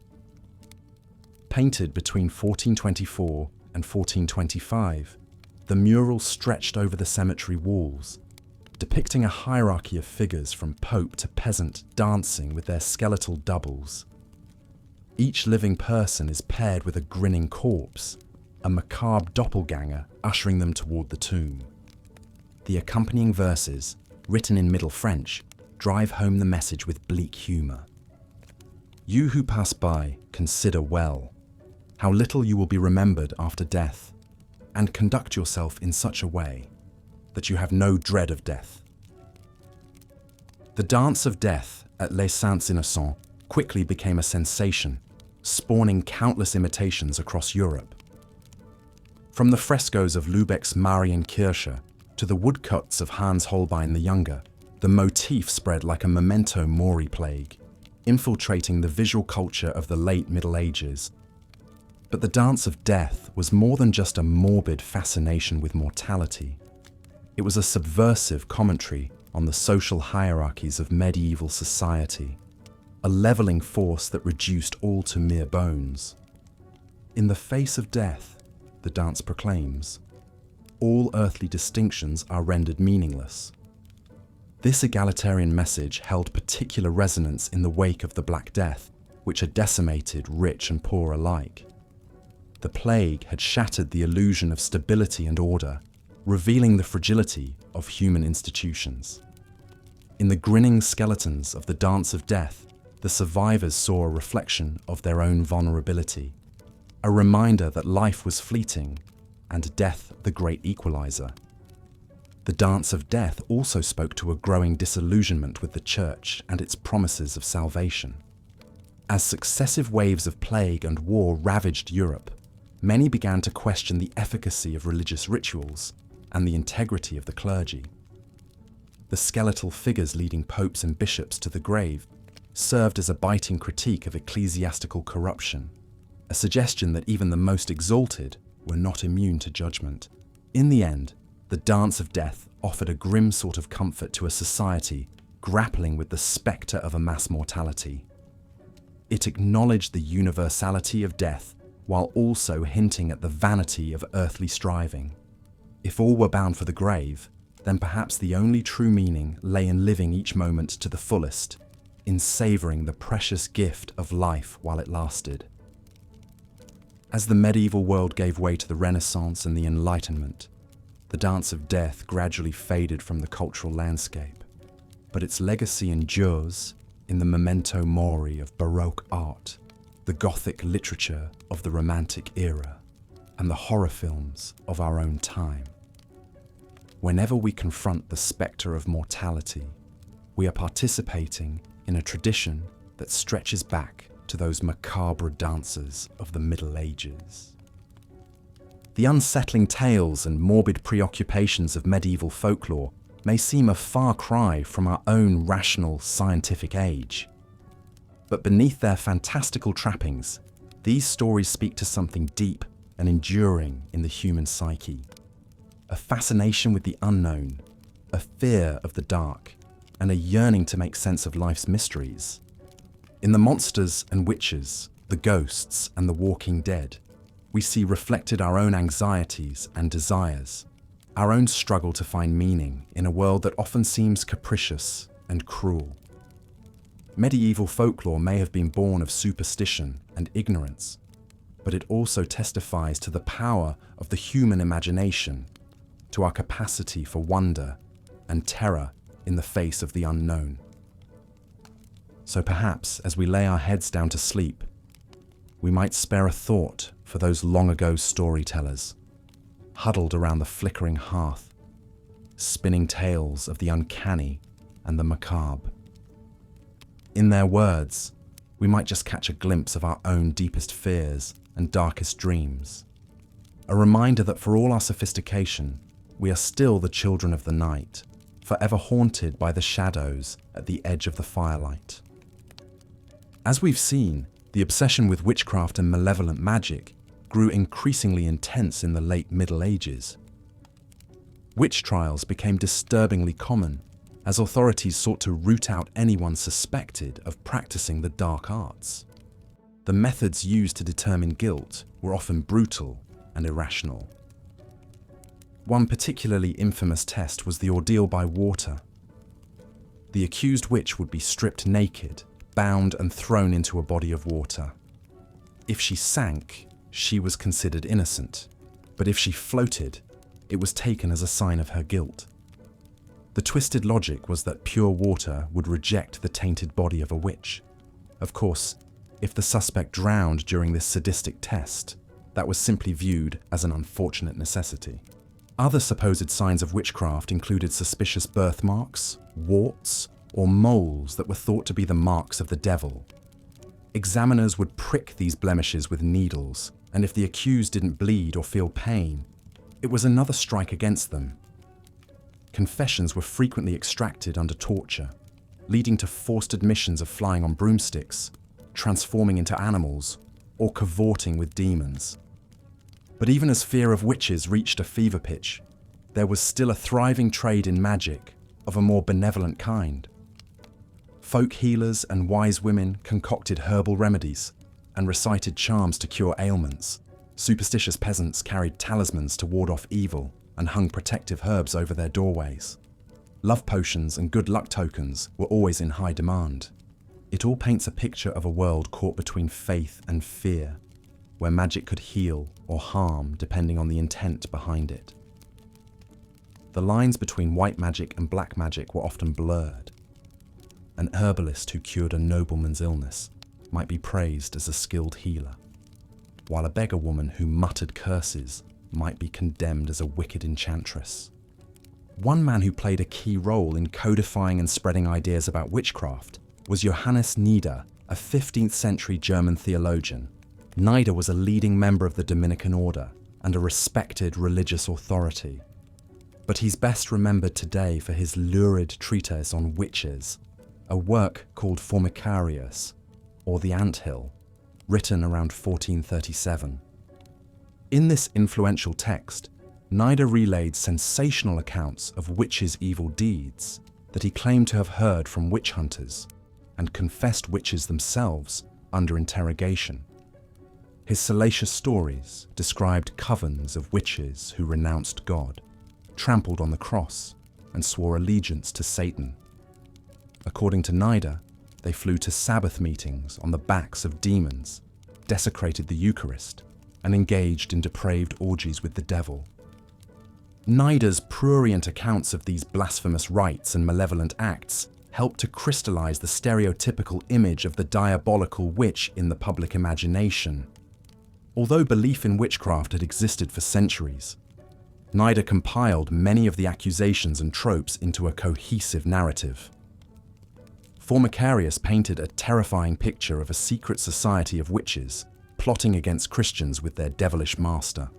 Painted between 1424 and 1425, the mural stretched over the cemetery walls, depicting a hierarchy of figures from pope to peasant dancing with their skeletal doubles. Each living person is paired with a grinning corpse, a macabre doppelganger ushering them toward the tomb. The accompanying verses, written in Middle French, drive home the message with bleak humour. You who pass by, consider well how little you will be remembered after death, and conduct yourself in such a way that you have no dread of death. The dance of death at Les Saints Innocents quickly became a sensation, spawning countless imitations across Europe. From the frescoes of Lübeck's Marienkirche to the woodcuts of Hans Holbein the Younger, the motif spread like a memento mori plague, infiltrating the visual culture of the late Middle Ages. But the dance of death was more than just a morbid fascination with mortality. It was a subversive commentary on the social hierarchies of medieval society, a leveling force that reduced all to mere bones. In the face of death, the dance proclaims, all earthly distinctions are rendered meaningless. This egalitarian message held particular resonance in the wake of the Black Death, which had decimated rich and poor alike. The plague had shattered the illusion of stability and order, revealing the fragility of human institutions. In the grinning skeletons of the dance of death, the survivors saw a reflection of their own vulnerability, a reminder that life was fleeting and death the great equalizer. The Dance of Death also spoke to a growing disillusionment with the Church and its promises of salvation. As successive waves of plague and war ravaged Europe, many began to question the efficacy of religious rituals and the integrity of the clergy. The skeletal figures leading popes and bishops to the grave served as a biting critique of ecclesiastical corruption, a suggestion that even the most exalted were not immune to judgment. In the end, the Dance of Death offered a grim sort of comfort to a society grappling with the spectre of a mass mortality. It acknowledged the universality of death while also hinting at the vanity of earthly striving. If all were bound for the grave, then perhaps the only true meaning lay in living each moment to the fullest, in savouring the precious gift of life while it lasted. As the medieval world gave way to the Renaissance and the Enlightenment, the Dance of Death gradually faded from the cultural landscape, but its legacy endures in the memento mori of Baroque art, the Gothic literature of the Romantic era, and the horror films of our own time. Whenever we confront the spectre of mortality, we are participating in a tradition that stretches back to those macabre dances of the Middle Ages. The unsettling tales and morbid preoccupations of medieval folklore may seem a far cry from our own rational, scientific age. But beneath their fantastical trappings, these stories speak to something deep and enduring in the human psyche. A fascination with the unknown, a fear of the dark, and a yearning to make sense of life's mysteries. In the monsters and witches, the ghosts and the walking dead, we see reflected our own anxieties and desires, our own struggle to find meaning in a world that often seems capricious and cruel. Medieval folklore may have been born of superstition and ignorance, but it also testifies to the power of the human imagination, to our capacity for wonder and terror in the face of the unknown. So perhaps, as we lay our heads down to sleep, we might spare a thought for those long-ago storytellers, huddled around the flickering hearth, spinning tales of the uncanny and the macabre. In their words, we might just catch a glimpse of our own deepest fears and darkest dreams, a reminder that for all our sophistication, we are still the children of the night, forever haunted by the shadows at the edge of the firelight. As we've seen, the obsession with witchcraft and malevolent magic grew increasingly intense in the late Middle Ages. Witch trials became disturbingly common as authorities sought to root out anyone suspected of practicing the dark arts. The methods used to determine guilt were often brutal and irrational. One particularly infamous test was the ordeal by water. The accused witch would be stripped naked, bound and thrown into a body of water. If she sank, she was considered innocent, but if she floated, it was taken as a sign of her guilt. The twisted logic was that pure water would reject the tainted body of a witch. Of course, if the suspect drowned during this sadistic test, that was simply viewed as an unfortunate necessity. Other supposed signs of witchcraft included suspicious birthmarks, warts, or moles that were thought to be the marks of the devil. Examiners would prick these blemishes with needles, and if the accused didn't bleed or feel pain, it was another strike against them. Confessions were frequently extracted under torture, leading to forced admissions of flying on broomsticks, transforming into animals, or cavorting with demons. But even as fear of witches reached a fever pitch, there was still a thriving trade in magic of a more benevolent kind. Folk healers and wise women concocted herbal remedies and recited charms to cure ailments. Superstitious peasants carried talismans to ward off evil and hung protective herbs over their doorways. Love potions and good luck tokens were always in high demand. It all paints a picture of a world caught between faith and fear, where magic could heal or harm depending on the intent behind it. The lines between white magic and black magic were often blurred. An herbalist who cured a nobleman's illness might be praised as a skilled healer, while a beggar woman who muttered curses might be condemned as a wicked enchantress. One man who played a key role in codifying and spreading ideas about witchcraft was Johannes Nieder, a 15th century German theologian. Nieder was a leading member of the Dominican order and a respected religious authority. But he's best remembered today for his lurid treatise on witches, a work called Formicarius, or The Anthill, written around 1437. In this influential text, Nieder relayed sensational accounts of witches' evil deeds that he claimed to have heard from witch hunters and confessed witches themselves under interrogation. His salacious stories described covens of witches who renounced God, trampled on the cross, and swore allegiance to Satan. According to Nieder, they flew to Sabbath meetings on the backs of demons, desecrated the Eucharist, and engaged in depraved orgies with the devil. Nieder's prurient accounts of these blasphemous rites and malevolent acts helped to crystallize the stereotypical image of the diabolical witch in the public imagination. Although belief in witchcraft had existed for centuries, Nieder compiled many of the accusations and tropes into a cohesive narrative. Formicarius painted a terrifying picture of a secret society of witches plotting against Christians with their devilish master.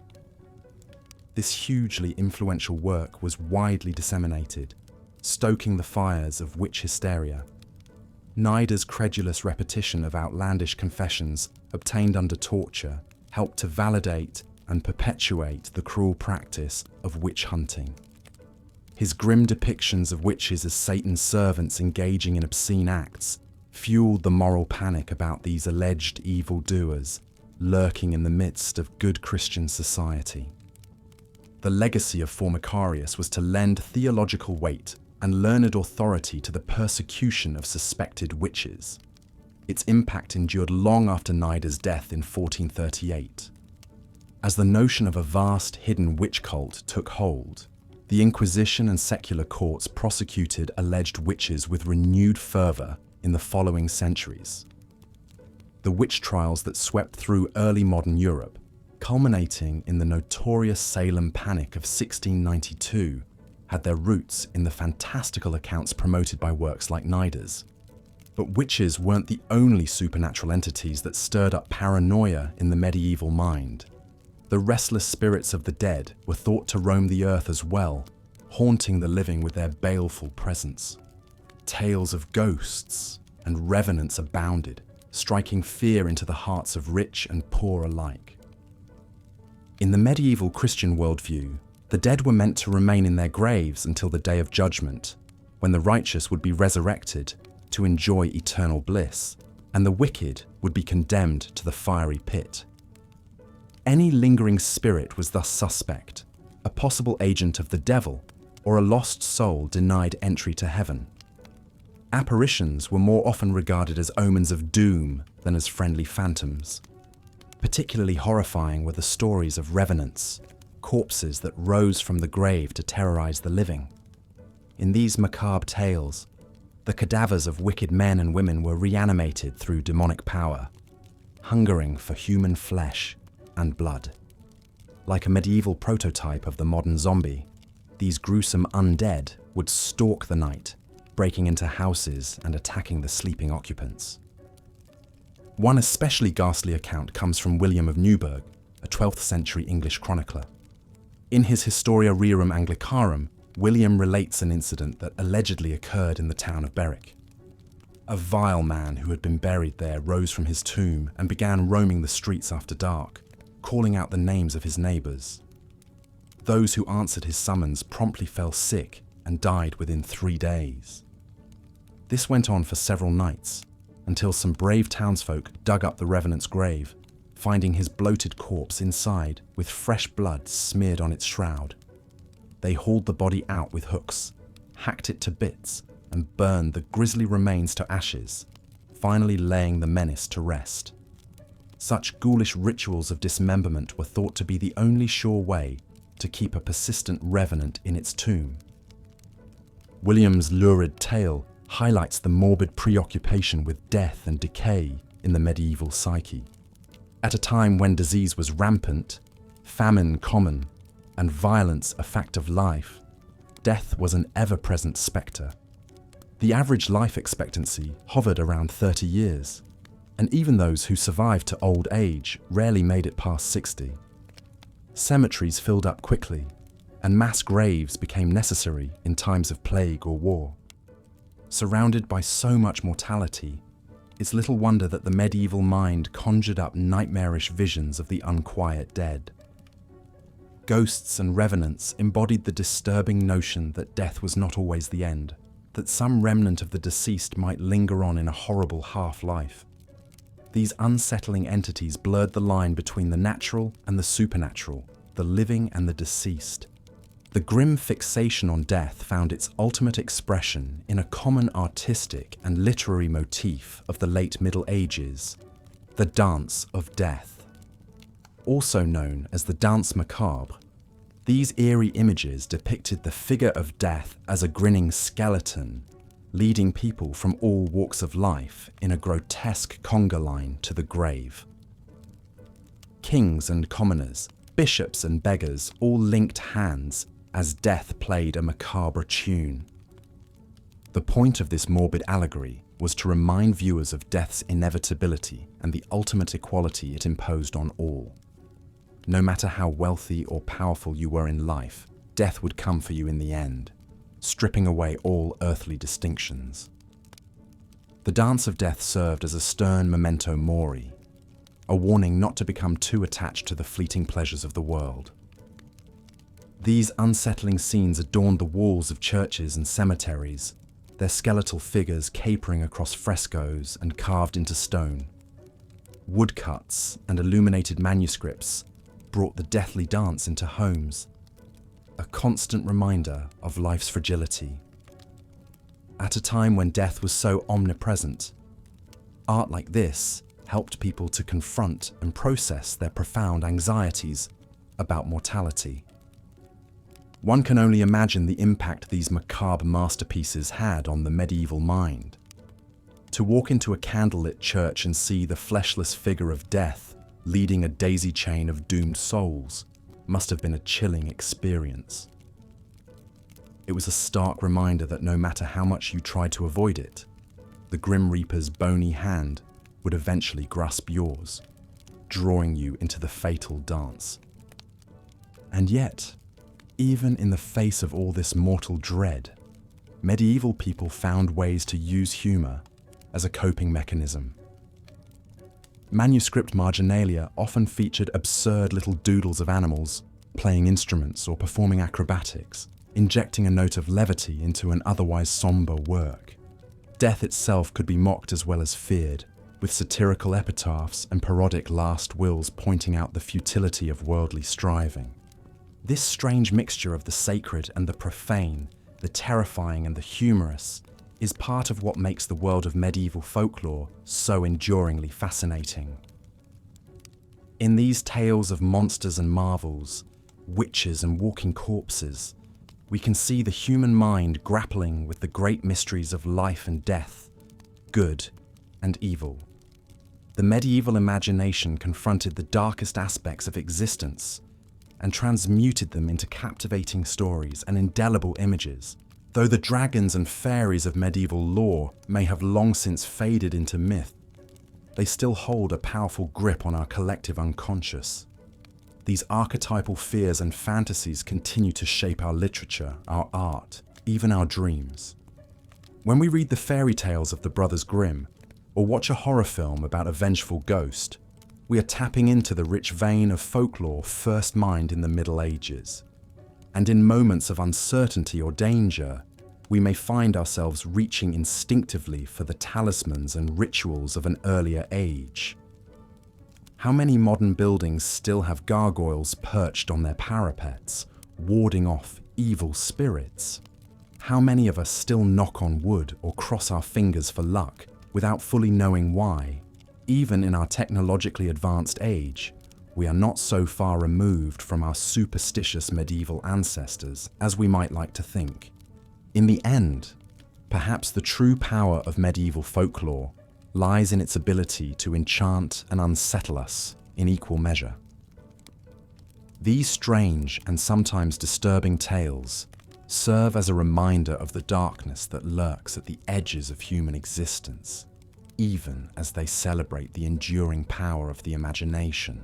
This hugely influential work was widely disseminated, stoking the fires of witch hysteria. Nieder's credulous repetition of outlandish confessions obtained under torture helped to validate and perpetuate the cruel practice of witch hunting. His grim depictions of witches as Satan's servants engaging in obscene acts fueled the moral panic about these alleged evildoers lurking in the midst of good Christian society. The legacy of Formicarius was to lend theological weight and learned authority to the persecution of suspected witches. Its impact endured long after Nieder's death in 1438. As the notion of a vast hidden witch cult took hold, the Inquisition and secular courts prosecuted alleged witches with renewed fervor in the following centuries. The witch trials that swept through early modern Europe, culminating in the notorious Salem Panic of 1692, had their roots in the fantastical accounts promoted by works like Nieder's. But witches weren't the only supernatural entities that stirred up paranoia in the medieval mind. The restless spirits of the dead were thought to roam the earth as well, haunting the living with their baleful presence. Tales of ghosts and revenants abounded, striking fear into the hearts of rich and poor alike. In the medieval Christian worldview, the dead were meant to remain in their graves until the day of judgment, when the righteous would be resurrected to enjoy eternal bliss, and the wicked would be condemned to the fiery pit. Any lingering spirit was thus suspect, a possible agent of the devil, or a lost soul denied entry to heaven. Apparitions were more often regarded as omens of doom than as friendly phantoms. Particularly horrifying were the stories of revenants, corpses that rose from the grave to terrorize the living. In these macabre tales, the cadavers of wicked men and women were reanimated through demonic power, hungering for human flesh and blood. Like a medieval prototype of the modern zombie, these gruesome undead would stalk the night, breaking into houses and attacking the sleeping occupants. One especially ghastly account comes from William of Newburgh, a 12th century English chronicler. In his Historia Rerum Anglicarum, William relates an incident that allegedly occurred in the town of Berwick. A vile man who had been buried there rose from his tomb and began roaming the streets after dark, calling out the names of his neighbours. Those who answered his summons promptly fell sick and died within 3 days. This went on for several nights, until some brave townsfolk dug up the revenant's grave, finding his bloated corpse inside with fresh blood smeared on its shroud. They hauled the body out with hooks, hacked it to bits, and burned the grisly remains to ashes, finally laying the menace to rest. Such ghoulish rituals of dismemberment were thought to be the only sure way to keep a persistent revenant in its tomb. William's lurid tale highlights the morbid preoccupation with death and decay in the medieval psyche. At a time when disease was rampant, famine common, and violence a fact of life, death was an ever-present spectre. The average life expectancy hovered around 30 years, and even those who survived to old age rarely made it past 60. Cemeteries filled up quickly, and mass graves became necessary in times of plague or war. Surrounded by so much mortality, it's little wonder that the medieval mind conjured up nightmarish visions of the unquiet dead. Ghosts and revenants embodied the disturbing notion that death was not always the end, that some remnant of the deceased might linger on in a horrible half-life. These unsettling entities blurred the line between the natural and the supernatural, the living and the deceased. The grim fixation on death found its ultimate expression in a common artistic and literary motif of the late Middle Ages, the dance of death. Also known as the danse macabre, these eerie images depicted the figure of death as a grinning skeleton, leading people from all walks of life in a grotesque conga line to the grave. Kings and commoners, bishops and beggars all linked hands as death played a macabre tune. The point of this morbid allegory was to remind viewers of death's inevitability and the ultimate equality it imposed on all. No matter how wealthy or powerful you were in life, death would come for you in the end, stripping away all earthly distinctions. The dance of death served as a stern memento mori, a warning not to become too attached to the fleeting pleasures of the world. These unsettling scenes adorned the walls of churches and cemeteries, their skeletal figures capering across frescoes and carved into stone. Woodcuts and illuminated manuscripts brought the deathly dance into homes, a constant reminder of life's fragility. At a time when death was so omnipresent, art like this helped people to confront and process their profound anxieties about mortality. One can only imagine the impact these macabre masterpieces had on the medieval mind. To walk into a candlelit church and see the fleshless figure of death leading a daisy chain of doomed souls must have been a chilling experience. It was a stark reminder that no matter how much you tried to avoid it, the Grim Reaper's bony hand would eventually grasp yours, drawing you into the fatal dance. And yet, even in the face of all this mortal dread, medieval people found ways to use humour as a coping mechanism. Manuscript marginalia often featured absurd little doodles of animals playing instruments or performing acrobatics, injecting a note of levity into an otherwise sombre work. Death itself could be mocked as well as feared, with satirical epitaphs and parodic last wills pointing out the futility of worldly striving. This strange mixture of the sacred and the profane, the terrifying and the humorous, is part of what makes the world of medieval folklore so enduringly fascinating. In these tales of monsters and marvels, witches and walking corpses, we can see the human mind grappling with the great mysteries of life and death, good and evil. The medieval imagination confronted the darkest aspects of existence and transmuted them into captivating stories and indelible images. Though the dragons and fairies of medieval lore may have long since faded into myth, they still hold a powerful grip on our collective unconscious. These archetypal fears and fantasies continue to shape our literature, our art, even our dreams. When we read the fairy tales of the Brothers Grimm, or watch a horror film about a vengeful ghost, we are tapping into the rich vein of folklore first mined in the Middle Ages. And in moments of uncertainty or danger, we may find ourselves reaching instinctively for the talismans and rituals of an earlier age. How many modern buildings still have gargoyles perched on their parapets, warding off evil spirits? How many of us still knock on wood or cross our fingers for luck without fully knowing why? Even in our technologically advanced age, we are not so far removed from our superstitious medieval ancestors as we might like to think. In the end, perhaps the true power of medieval folklore lies in its ability to enchant and unsettle us in equal measure. These strange and sometimes disturbing tales serve as a reminder of the darkness that lurks at the edges of human existence, even as they celebrate the enduring power of the imagination.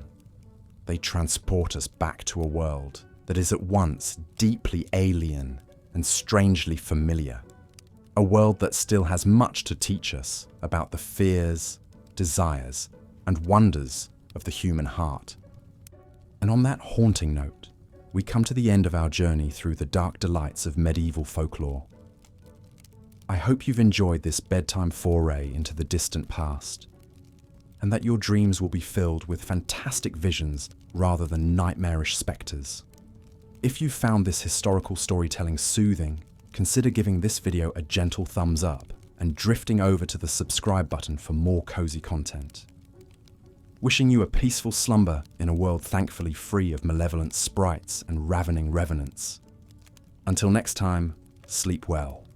They transport us back to a world that is at once deeply alien and strangely familiar, a world that still has much to teach us about the fears, desires, and wonders of the human heart. And on that haunting note, we come to the end of our journey through the dark delights of medieval folklore. I hope you've enjoyed this bedtime foray into the distant past, and that your dreams will be filled with fantastic visions rather than nightmarish spectres. If you found this historical storytelling soothing, consider giving this video a gentle thumbs up and drifting over to the subscribe button for more cozy content. Wishing you a peaceful slumber in a world thankfully free of malevolent sprites and ravening revenants. Until next time, sleep well.